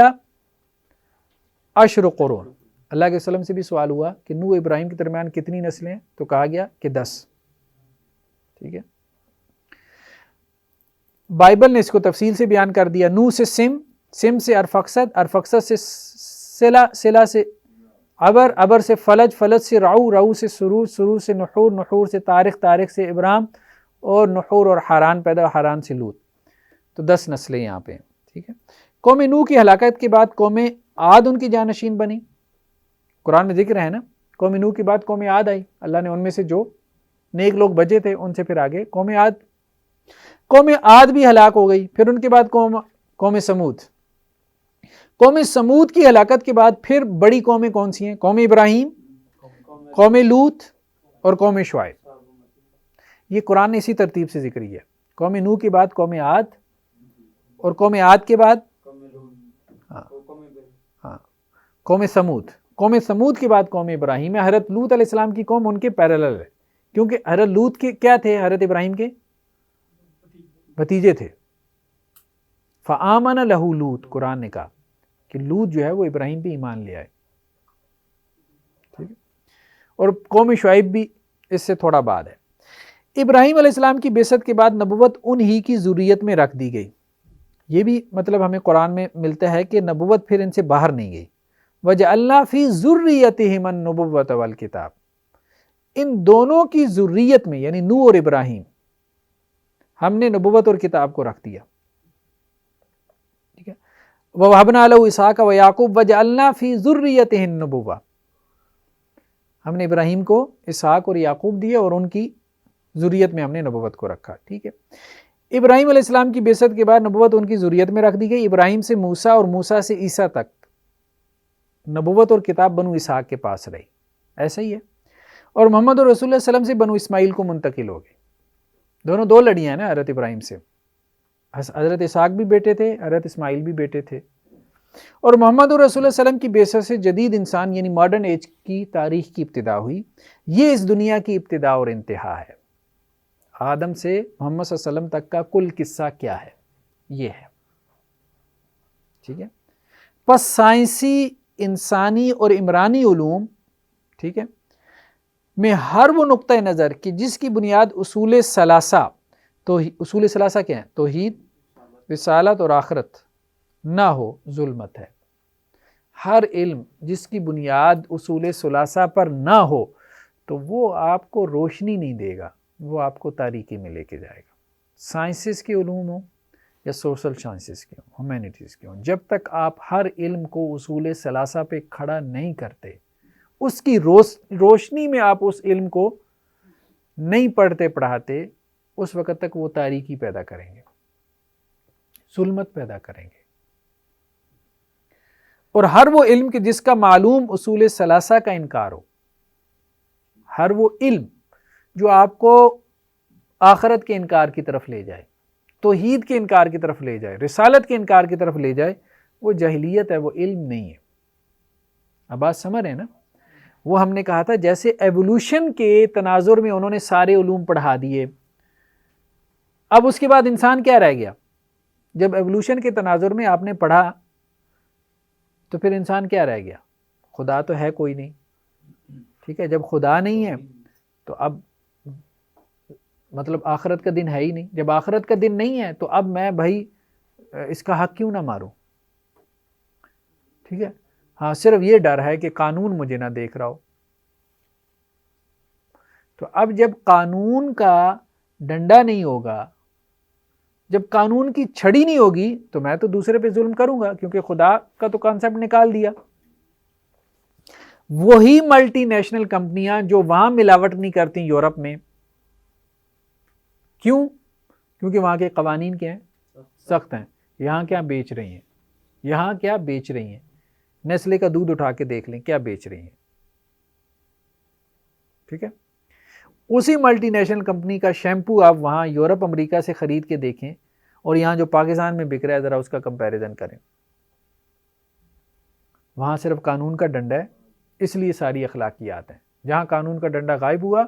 10 قرون. اللہ کے وسلم سے بھی سوال ہوا کہ نوح ابراہیم کے درمیان کتنی نسلیں ہیں؟ تو کہا گیا کہ 10. ٹھیک ہے، بائبل نے اس کو تفصیل سے بیان کر دیا. نوح سے سم، سم سے ارفقسد، ارفقسد سے سلا، سلا سے عبر، عبر سے فلج، فلج سے رعو، رعو سے سرور، سرور سے نحور، نحور سے تارخ، تارخ سے ابرام، اور نحور اور حاران پیدا، حاران سے لوط. تو 10 نسلیں یہاں پہ ہیں. ٹھیک ہے، قوم نوح کی ہلاکت کے بعد قوم عاد ان کی جانشین بنی. قرآن میں ذکر ہے نا، قوم نوح کے بعد قوم عاد آئی. اللہ نے ان میں سے جو نیک لوگ بچے تھے ان سے پھر آگے قوم عاد بھی ہلاک ہو گئی. پھر ان کے بعد قوم سمود. قوم سمود کی ہلاکت کے بعد پھر بڑی قومیں کون سی ہیں؟ قوم ابراہیم، قوم لوط اور قوم شعیب. یہ قرآن نے اسی ترتیب سے ذکر کیا. قوم نوح کے بعد قوم عاد، اور قوم عاد کے بعد قوم سمود. قوم سمود کے بعد قوم ابراہیم ہے. حضرت لوط علیہ السلام کی قوم ان کے پیرالل ہے، کیونکہ حضرت لوط کے کیا تھے؟ حضرت ابراہیم کے بھتیجے تھے. فآمن لہ لوط، قرآن نے کہا کہ لوط جو ہے وہ ابراہیم پہ ایمان لے آئے. اور قوم شعیب بھی اس سے تھوڑا بعد ہے۔ ابراہیم علیہ السلام کی بعثت کے بعد نبوت انہی کی ذریت میں رکھ دی گئی۔ یہ بھی مطلب ہمیں قرآن میں ملتا ہے کہ نبوت پھر ان سے باہر نہیں گئی۔ وَجَعَلْنَا فِي ذُرِّيَّتِهِمَ النُّبُوَّةَ وَالْكِتَابَ، ان دونوں کی ذریت میں یعنی نوح اور ابراہیم ہم نے نبوت اور کتاب کو رکھ دیا، ٹھیک ہے۔ وَوَهَبْنَا لَهُ إِسْحَاقَ وَيَعْقُوبَ وَجَعَلْنَا فِي ذُرِّيَّتِهِ النُّبُوَّةَ، ہم نے ابراہیم کو اسحاق اور یعقوب دیے اور ان کی ذریت میں ہم نے نبوت کو رکھا، ٹھیک ہے۔ ابراہیم علیہ السلام کی بعثت کے بعد نبوت ان کی ذریت میں رکھ دی گئی۔ ابراہیم سے موسیٰ اور موسیٰ سے عیسیٰ تک نبوت اور کتاب بنو اسحاق کے پاس رہی، ایسا ہی ہے۔ اور محمد رسول اللہ صلی اللہ علیہ وسلم سے بنو اسماعیل کو منتقل ہو گئی۔ دونوں دو لڑیاں ہیں نا حضرت ابراہیم سے، حضرت اسحاق بھی بیٹے تھے، حضرت اسماعیل بھی بیٹے تھے۔ اور محمد رسول اللہ صلی اللہ علیہ وسلم کی بعثت سے جدید انسان یعنی ماڈرن ایج کی تاریخ کی ابتدا ہوئی۔ یہ اس دنیا کی ابتدا اور انتہا ہے۔ آدم سے محمد صلی اللہ علیہ وسلم تک کا کل قصہ کیا ہے، یہ ہے، ٹھیک ہے۔ پس سائنسی، انسانی اور عمرانی علوم، ٹھیک ہے، میں ہر وہ نقطہ نظر کہ جس کی بنیاد اصول ثلاثہ، تو اصول ثلاثہ کیا ہیں؟ توحید، رسالت اور آخرت نہ ہو، ظلمت ہے۔ ہر علم جس کی بنیاد اصول ثلاثہ پر نہ ہو تو وہ آپ کو روشنی نہیں دے گا، وہ آپ کو تاریکی میں لے کے جائے گا۔ سائنسز کے علوم ہوں یا سوشل سائنسز کے ہوں، ہیومینٹیز کے ہوں، جب تک آپ ہر علم کو اصول ثلاثہ پہ کھڑا نہیں کرتے، اس کی روشنی میں آپ اس علم کو نہیں پڑھتے پڑھاتے، اس وقت تک وہ تاریکی پیدا کریں گے، ظلمت پیدا کریں گے۔ اور ہر وہ علم کہ جس کا معلوم اصول ثلاثہ کا انکار ہو، ہر وہ علم جو آپ کو آخرت کے انکار کی طرف لے جائے، توحید کے انکار کی طرف لے جائے، رسالت کے انکار کی طرف لے جائے، وہ جاہلیت ہے، وہ علم نہیں ہے۔ اب بات سمجھ رہے ہیں نا؟ وہ ہم نے کہا تھا جیسے ایوولوشن کے تناظر میں انہوں نے سارے علوم پڑھا دیے، اب اس کے بعد انسان کیا رہ گیا؟ جب ایوولوشن کے تناظر میں آپ نے پڑھا تو پھر انسان کیا رہ گیا؟ خدا تو ہے کوئی نہیں، ٹھیک ہے۔ جب خدا نہیں ہے تو اب مطلب آخرت کا دن ہے ہی نہیں۔ جب آخرت کا دن نہیں ہے تو اب میں بھائی اس کا حق کیوں نہ ماروں، ٹھیک ہے۔ ہاں صرف یہ ڈر ہے کہ قانون مجھے نہ دیکھ رہا ہو۔ تو اب جب قانون کا ڈنڈا نہیں ہوگا، جب قانون کی چھڑی نہیں ہوگی تو میں تو دوسرے پہ ظلم کروں گا، کیونکہ خدا کا تو کانسیپٹ نکال دیا۔ وہی ملٹی نیشنل کمپنیاں جو وہاں ملاوٹ نہیں کرتی یورپ میں، کیوں؟ کیونکہ وہاں کے قوانین کیا ہیں؟ سخت ہیں۔ یہاں کیا بیچ رہی ہیں؟ یہاں کیا بیچ رہی ہیں؟ نیسلے کا دودھ اٹھا کے دیکھ لیں کیا بیچ رہی ہیں، ٹھیک ہے۔ اسی ملٹی نیشنل کمپنی کا شیمپو آپ وہاں یورپ امریکہ سے خرید کے دیکھیں اور یہاں جو پاکستان میں بک رہا ہے ذرا اس کا کمپیریزن کریں۔ وہاں صرف قانون کا ڈنڈا ہے، اس لیے ساری اخلاقیات ہیں۔ جہاں قانون کا ڈنڈا غائب ہوا،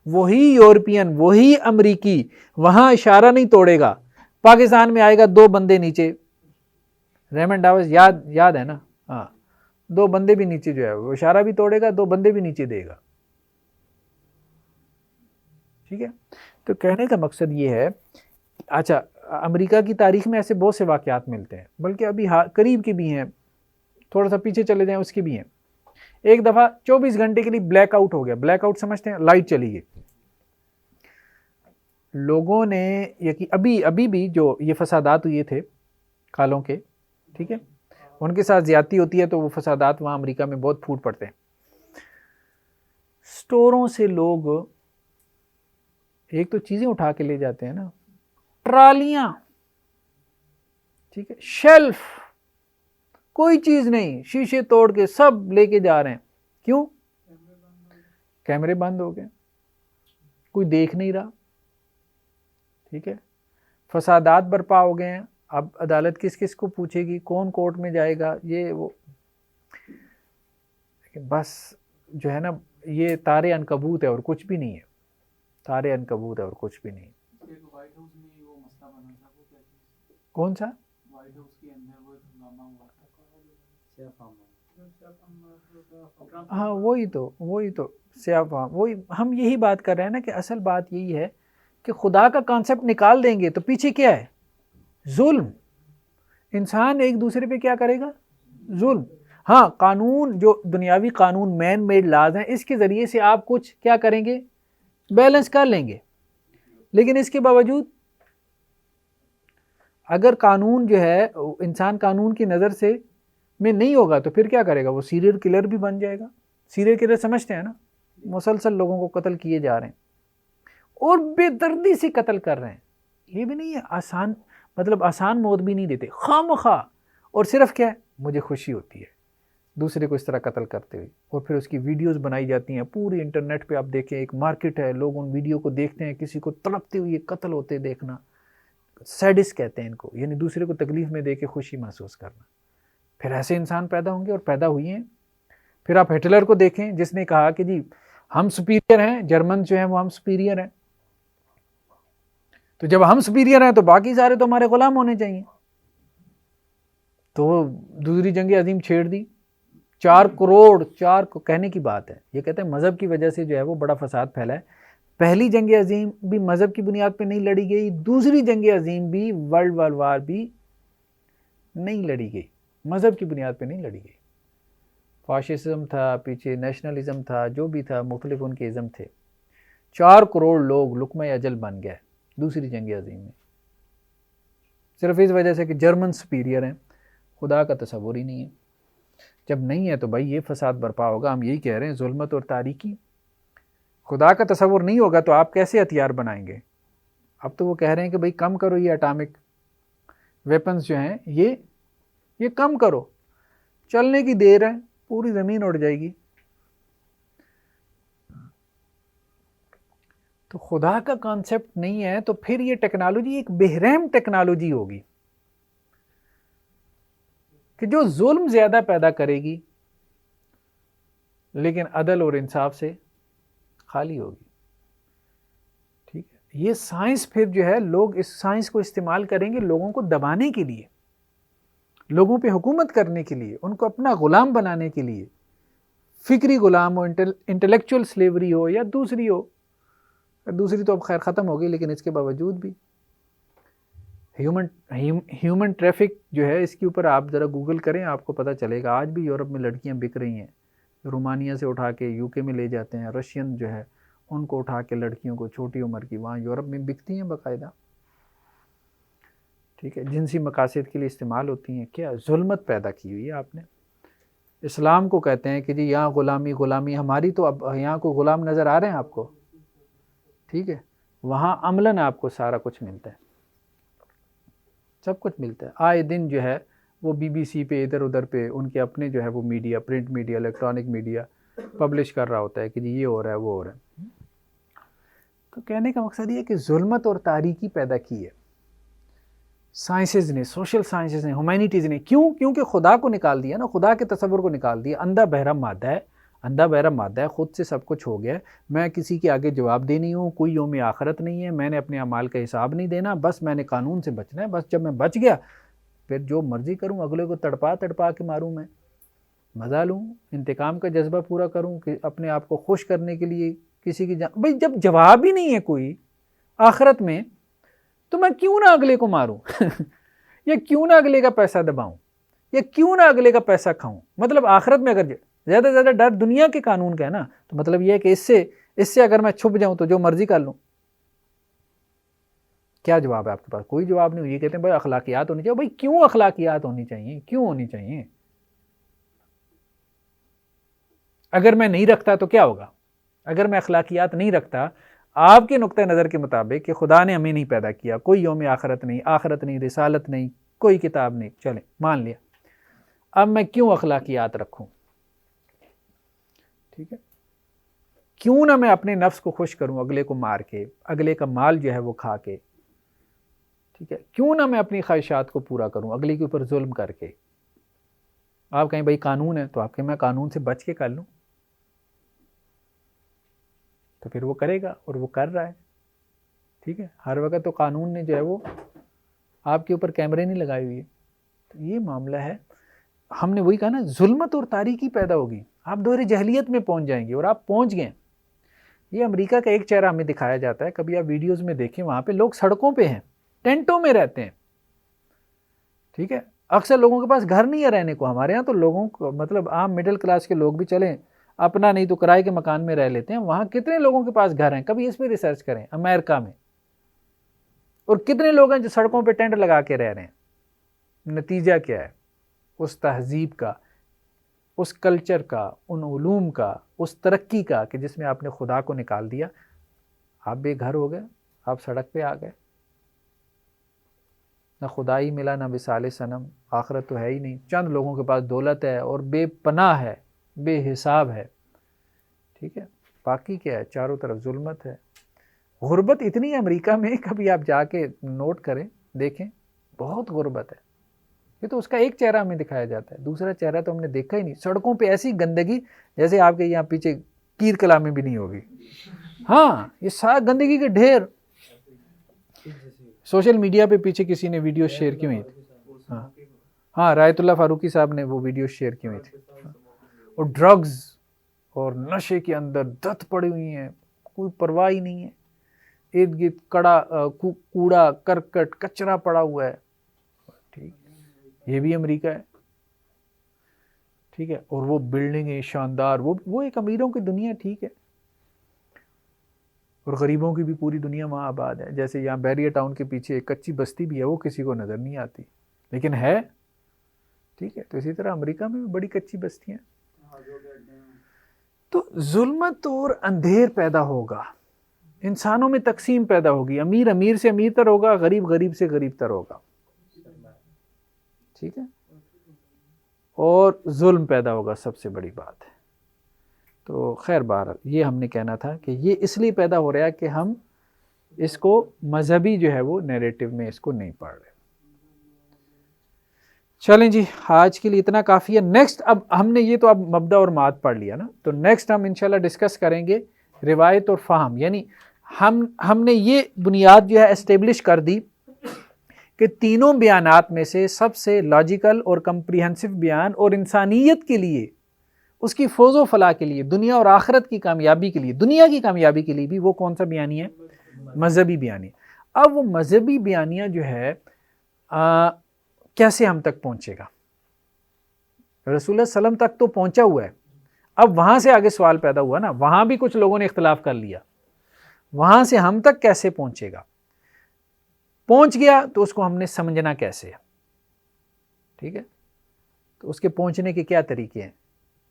وہی یورپین، وہی امریکی وہاں اشارہ نہیں توڑے گا، پاکستان میں آئے گا دو بندے نیچے، ریمنڈ ڈاوس یاد ہے نا، ہاں، دو بندے بھی نیچے جو ہے وہ اشارہ بھی توڑے گا، دو بندے بھی نیچے دے گا، ٹھیک ہے۔ تو کہنے کا مقصد یہ ہے، اچھا امریکہ کی تاریخ میں ایسے بہت سے واقعات ملتے ہیں، بلکہ ابھی قریب کے بھی ہیں، تھوڑا سا پیچھے چلے جائیں اس کے بھی ہیں۔ ایک دفعہ 24 گھنٹے کے لیے بلیک آؤٹ ہو گیا، بلیک آؤٹ سمجھتے ہیں، لائٹ چلی گئی۔ لوگوں نے ابھی بھی جو یہ فسادات ہوئے تھے کالوں کے، ٹھیک ہے، ان کے ساتھ زیادتی ہوتی ہے تو وہ فسادات وہاں امریکہ میں بہت پھوٹ پڑتے ہیں۔ سٹوروں سے لوگ ایک تو چیزیں اٹھا کے لے جاتے ہیں نا، ٹرالیاں، ٹھیک ہے، شیلف، کوئی چیز نہیں، شیشے توڑ کے سب لے کے جا رہے ہیں۔ کیوں؟ کیمرے بند ہو گئے، کوئی دیکھ نہیں رہا، ٹھیک ہے۔ فسادات برپا ہو گئے ہیں، اب عدالت کس کس کو پوچھے گی، کون کورٹ میں جائے گا، یہ وہ، بس جو ہے نا یہ تارے عنکبوت ہے اور کچھ بھی نہیں ہے، تارے عنکبوت ہے اور کچھ بھی نہیں۔ وائٹ ہاؤس میں وہ مسئلہ بنا تھا، وہ کیا چیز؟ کون سا؟ وائٹ ہاؤس کے اندر وہ ایک ہنگامہ ہوا تھا، ہاں وہی تو سیاہ فام، وہی ہم یہی بات کر رہے ہیں نا کہ اصل بات یہی ہے کہ خدا کا کانسیپٹ نکال دیں گے تو پیچھے کیا ہے؟ ظلم. انسان ایک دوسرے پہ کیا کرے گا؟ ظلم. ہاں قانون، جو دنیاوی قانون مین میڈ لاز ہیں، اس کے ذریعے سے آپ کچھ کیا کریں گے؟ بیلنس کر لیں گے. لیکن اس کے باوجود اگر قانون جو ہے انسان قانون کی نظر سے میں نہیں ہوگا تو پھر کیا کرے گا؟ وہ سیریل کلر بھی بن جائے گا. سیریل کلر سمجھتے ہیں نا، مسلسل لوگوں کو قتل کیے جا رہے ہیں اور بے دردی سے قتل کر رہے ہیں. یہ بھی نہیں ہے آسان، مطلب آسان موت بھی نہیں دیتے، خواہ، اور صرف کیا ہے؟ مجھے خوشی ہوتی ہے دوسرے کو اس طرح قتل کرتے ہوئے، اور پھر اس کی ویڈیوز بنائی جاتی ہیں پوری انٹرنیٹ پہ. آپ دیکھیں ایک مارکیٹ ہے، لوگ ان ویڈیو کو دیکھتے ہیں، کسی کو تڑپتے ہوئے قتل ہوتے دیکھنا، سیڈس کہتے ہیں ان کو، یعنی دوسرے کو تکلیف میں دے کے خوشی محسوس کرنا. پھر ایسے انسان پیدا ہوں گے اور پیدا ہوئی ہیں. پھر آپ ہٹلر کو دیکھیں جس نے کہا کہ جی ہم سپیریئر ہیں، جرمن جو ہیں وہ ہم سپیریئر ہیں، تو جب ہم سپیریئر ہیں تو باقی سارے تو ہمارے غلام ہونے چاہیے. تو دوسری جنگ عظیم چھیڑ دی. 4 کروڑ کہنے کی بات ہے، یہ کہتے ہیں مذہب کی وجہ سے جو ہے وہ بڑا فساد پھیلا ہے. پہلی جنگ عظیم بھی مذہب کی بنیاد پہ نہیں لڑی گئی، دوسری جنگ عظیم بھی ورلڈ وار بھی نہیں لڑی گئی، مذہب کی بنیاد پہ نہیں لڑی گئی. فاشسزم تھا، پیچھے نیشنلزم تھا، جو بھی تھا، مختلف ان کے ازم تھے. 4 کروڑ لوگ لقمہ اجل بن گئے دوسری جنگ عظیم میں، صرف اس وجہ سے کہ جرمن سپیریئر ہیں. خدا کا تصور ہی نہیں ہے. جب نہیں ہے تو بھائی یہ فساد برپا ہوگا. ہم یہی کہہ رہے ہیں، ظلمت اور تاریکی. خدا کا تصور نہیں ہوگا تو آپ کیسے ہتھیار بنائیں گے؟ اب تو وہ کہہ رہے ہیں کہ بھائی کم کرو یہ اٹامک ویپنز جو ہیں، یہ کم کرو، چلنے کی دیر ہے، پوری زمین اڑ جائے گی. تو خدا کا کانسیپٹ نہیں ہے تو پھر یہ ٹیکنالوجی ایک بہرحم ٹیکنالوجی ہوگی کہ جو ظلم زیادہ پیدا کرے گی لیکن عدل اور انصاف سے خالی ہوگی. ٹھیک ہے، یہ سائنس پھر جو ہے لوگ اس سائنس کو استعمال کریں گے لوگوں کو دبانے کے لیے، لوگوں پہ حکومت کرنے کے لیے، ان کو اپنا غلام بنانے کے لیے. فکری غلام ہو، انٹلیکچوئل سلیوری ہو یا دوسری ہو. دوسری تو اب خیر ختم ہوگی، لیکن اس کے باوجود بھی ہیومن ٹریفک جو ہے، اس کے اوپر آپ ذرا گوگل کریں، آپ کو پتہ چلے گا. آج بھی یورپ میں لڑکیاں بک رہی ہیں، رومانیہ سے اٹھا کے یو کے میں لے جاتے ہیں. رشین جو ہے ان کو اٹھا کے لڑکیوں کو چھوٹی عمر کی وہاں یورپ میں بکتی ہیں باقاعدہ. ٹھیک ہے، جنسی مقاصد کے لیے استعمال ہوتی ہیں. کیا ظلمت پیدا کی ہوئی ہے آپ نے. اسلام کو کہتے ہیں کہ جی یہاں غلامی ہماری، تو اب یہاں کو غلام نظر آ رہے ہیں آپ کو؟ ٹھیک ہے، وہاں عملاً آپ کو سارا کچھ ملتا ہے، سب کچھ ملتا ہے. آئے دن جو ہے وہ بی بی سی پہ ادھر ادھر پہ ان کے اپنے جو ہے وہ media, print media, electronic media publish کر رہا ہوتا ہے کہ جی یہ ہو رہا ہے، وہ ہو رہا ہے. تو کہنے کا مقصد یہ ہے کہ ظلمت اور تاریکی پیدا کی ہے سائنسز نے، سوشل سائنسز نے، ہیومینٹیز نے. کیوں؟ کیونکہ خدا کو نکال دیا نا، خدا کے تصور کو نکال دیا. اندھا بہرا مادہ ہے، خود سے سب کچھ ہو گیا. میں کسی کے آگے جواب دینی ہوں، کوئی یوم آخرت نہیں ہے، میں نے اپنے اعمال کا حساب نہیں دینا، بس میں نے قانون سے بچنا ہے. بس جب میں بچ گیا پھر جو مرضی کروں، اگلے کو تڑپا کے ماروں، میں مزہ لوں، انتقام کا جذبہ پورا کروں کہ اپنے آپ کو خوش کرنے کے لیے کسی کی بھئی جب جواب ہی نہیں ہے کوئی آخرت میں تو میں کیوں نہ اگلے کو ماروں یا کیوں نہ اگلے کا پیسہ دباؤں یا کیوں نہ اگلے کا پیسہ کھاؤں. مطلب آخرت میں اگر زیادہ سے زیادہ ڈر دنیا کے قانون کا ہے نا، تو مطلب یہ ہے کہ اس سے اگر میں چھپ جاؤں تو جو مرضی کر لوں. کیا جواب ہے آپ کے پاس؟ کوئی جواب نہیں. یہ کہتے ہیں بھائی اخلاقیات ہونی چاہیے. بھائی کیوں اخلاقیات ہونی چاہیے؟ کیوں ہونی چاہیے؟ اگر میں نہیں رکھتا تو کیا ہوگا؟ اگر میں اخلاقیات نہیں رکھتا، آپ کے نقطہ نظر کے مطابق کہ خدا نے ہمیں نہیں پیدا کیا، کوئی یوم آخرت نہیں، رسالت نہیں، کوئی کتاب نہیں، چلیں مان لیا، اب میں کیوں اخلاقیات رکھوں؟ ٹھیک ہے، کیوں نہ میں اپنے نفس کو خوش کروں اگلے کو مار کے، اگلے کا مال جو ہے وہ کھا کے. ٹھیک ہے، کیوں نہ میں اپنی خواہشات کو پورا کروں اگلے کے اوپر ظلم کر کے. آپ کہیں بھائی قانون ہے، تو آپ کہیں میں قانون سے بچ کے کر لوں، تو پھر وہ کرے گا اور وہ کر رہا ہے. ٹھیک ہے، ہر وقت تو قانون نے جو ہے وہ آپ کے اوپر کیمرے نہیں لگائے ہوئے. تو یہ معاملہ ہے. ہم نے وہی کہا نا، ظلمت اور تاریکی پیدا ہوگی. آپ دور جہلیت میں پہنچ جائیں گے، اور آپ پہنچ گئے. یہ امریکہ کا ایک چہرہ ہمیں دکھایا جاتا ہے، کبھی آپ ویڈیوز میں دیکھیں، وہاں پہ لوگ سڑکوں پہ ہیں، ٹینٹوں میں رہتے ہیں. ٹھیک ہے، اکثر لوگوں کے پاس گھر نہیں ہے رہنے کو. ہمارے ہاں تو لوگوں کو مطلب عام مڈل کلاس کے لوگ بھی چلیں اپنا نہیں تو کرائے کے مکان میں رہ لیتے ہیں. وہاں کتنے لوگوں کے پاس گھر ہیں، کبھی اس پہ ریسرچ کریں امریکہ میں. اور کتنے لوگ ہیں جو سڑکوں پہ ٹینٹ لگا کے رہ رہے ہیں. نتیجہ کیا ہے؟ اس تہذیب کا، اس کلچر کا، ان علوم کا، اس ترقی کا کہ جس میں آپ نے خدا کو نکال دیا. آپ بے گھر ہو گئے، آپ سڑک پہ آ گئے. نہ خدا ہی ملا، نہ وصال صنم، آخرت تو ہے ہی نہیں. چند لوگوں کے پاس دولت ہے اور بے پناہ ہے، بے حساب ہے. ٹھیک ہے، باقی کیا ہے؟ چاروں طرف ظلمت ہے. غربت اتنی ہے امریکہ میں، کبھی آپ جا کے نوٹ کریں، دیکھیں، بہت غربت ہے. یہ تو اس کا ایک چہرہ ہمیں دکھایا جاتا ہے، دوسرا چہرہ تو ہم نے دیکھا ہی نہیں. سڑکوں پہ ایسی گندگی جیسے آپ کے یہاں پیچھے کیر کلا میں بھی نہیں ہوگی. ہاں، یہ سارا گندگی کے ڈھیر. سوشل میڈیا پہ پیچھے کسی نے ویڈیو شیئر کی ہوئی تھی. ہاں، رایت اللہ فاروقی صاحب نے وہ ویڈیو شیئر کی ہوئی تھی. اور ڈرگز اور نشے کے اندر دت پڑی ہوئی ہیں، کوئی پرواہ ہی نہیں ہے. ارد گرد کوڑا کرکٹ کچرا پڑا ہوا ہے. ٹھیک، یہ بھی امریکہ ہے. ٹھیک ہے، اور وہ بلڈنگیں شاندار، وہ ایک امیروں کی دنیا. ٹھیک ہے، اور غریبوں کی بھی پوری دنیا وہاں آباد ہے. جیسے یہاں بیریا ٹاؤن کے پیچھے ایک کچی بستی بھی ہے، وہ کسی کو نظر نہیں آتی لیکن ہے. ٹھیک ہے، تو اسی طرح امریکہ میں بھی بڑی کچی بستیاں. تو ظلمت اور اندھیر پیدا ہوگا، انسانوں میں تقسیم پیدا ہوگی. امیر امیر سے امیر تر ہوگا، غریب غریب سے غریب تر ہوگا. ٹھیک ہے، اور ظلم پیدا ہوگا، سب سے بڑی بات ہے. تو خیر بہر یہ ہم نے کہنا تھا کہ یہ اس لیے پیدا ہو رہا ہے کہ ہم اس کو مذہبی جو ہے وہ نیریٹو میں اس کو نہیں پڑھ رہے. چلیں جی، آج کے لیے اتنا کافی ہے. نیکسٹ اب ہم نے یہ تو اب مبدا اور ماد پڑھ لیا نا، تو نیکسٹ ہم انشاءاللہ ڈسکس کریں گے روایت اور فہم. یعنی ہم نے یہ بنیاد جو ہے اسٹیبلش کر دی کہ تینوں بیانات میں سے سب سے لاجیکل اور کمپریہنسو بیان اور انسانیت کے لیے، اس کی فوز و فلاح کے لیے، دنیا اور آخرت کی کامیابی کے لیے، دنیا کی کامیابی کے لیے بھی وہ کون سا بیانی ہے؟ مذہبی بیانی. اب وہ مذہبی بیانیہ جو ہے کیسے ہم تک پہنچے گا؟ رسول اللہ صلی اللہ علیہ وسلم تک تو پہنچا ہوا ہے. اب وہاں سے آگے سوال پیدا ہوا نا، وہاں بھی کچھ لوگوں نے اختلاف کر لیا، وہاں سے ہم تک کیسے پہنچے گا؟ پہنچ گیا تو اس کو ہم نے سمجھنا کیسے ہے؟ ٹھیک ہے، تو اس کے پہنچنے کے کیا طریقے ہیں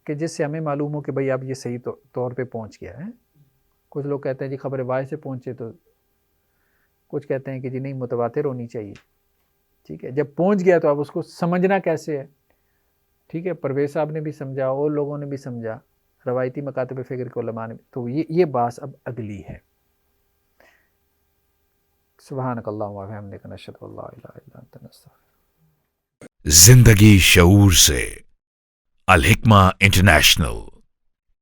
کہ جس سے ہمیں معلوم ہو کہ بھئی اب یہ صحیح طور پہ پہنچ گیا ہے. کچھ لوگ کہتے ہیں جی خبر واحد سے پہنچے، تو کچھ کہتے ہیں کہ جی نہیں متواتر ہونی چاہیے. ٹھیک ہے، جب پہنچ گیا تو اب اس کو سمجھنا کیسے ہے؟ ٹھیک ہے، پرویز صاحب نے بھی سمجھا اور لوگوں نے بھی سمجھا، روایتی مکاتب فکر کے علماء نے بھی. تو یہ بات اب اگلی ہے. سبحانک اللہم و بحمدک، نشہد ان لا الہ الا انت، نستغفرک. زندگی شعور سے، الحکمہ انٹرنیشنل.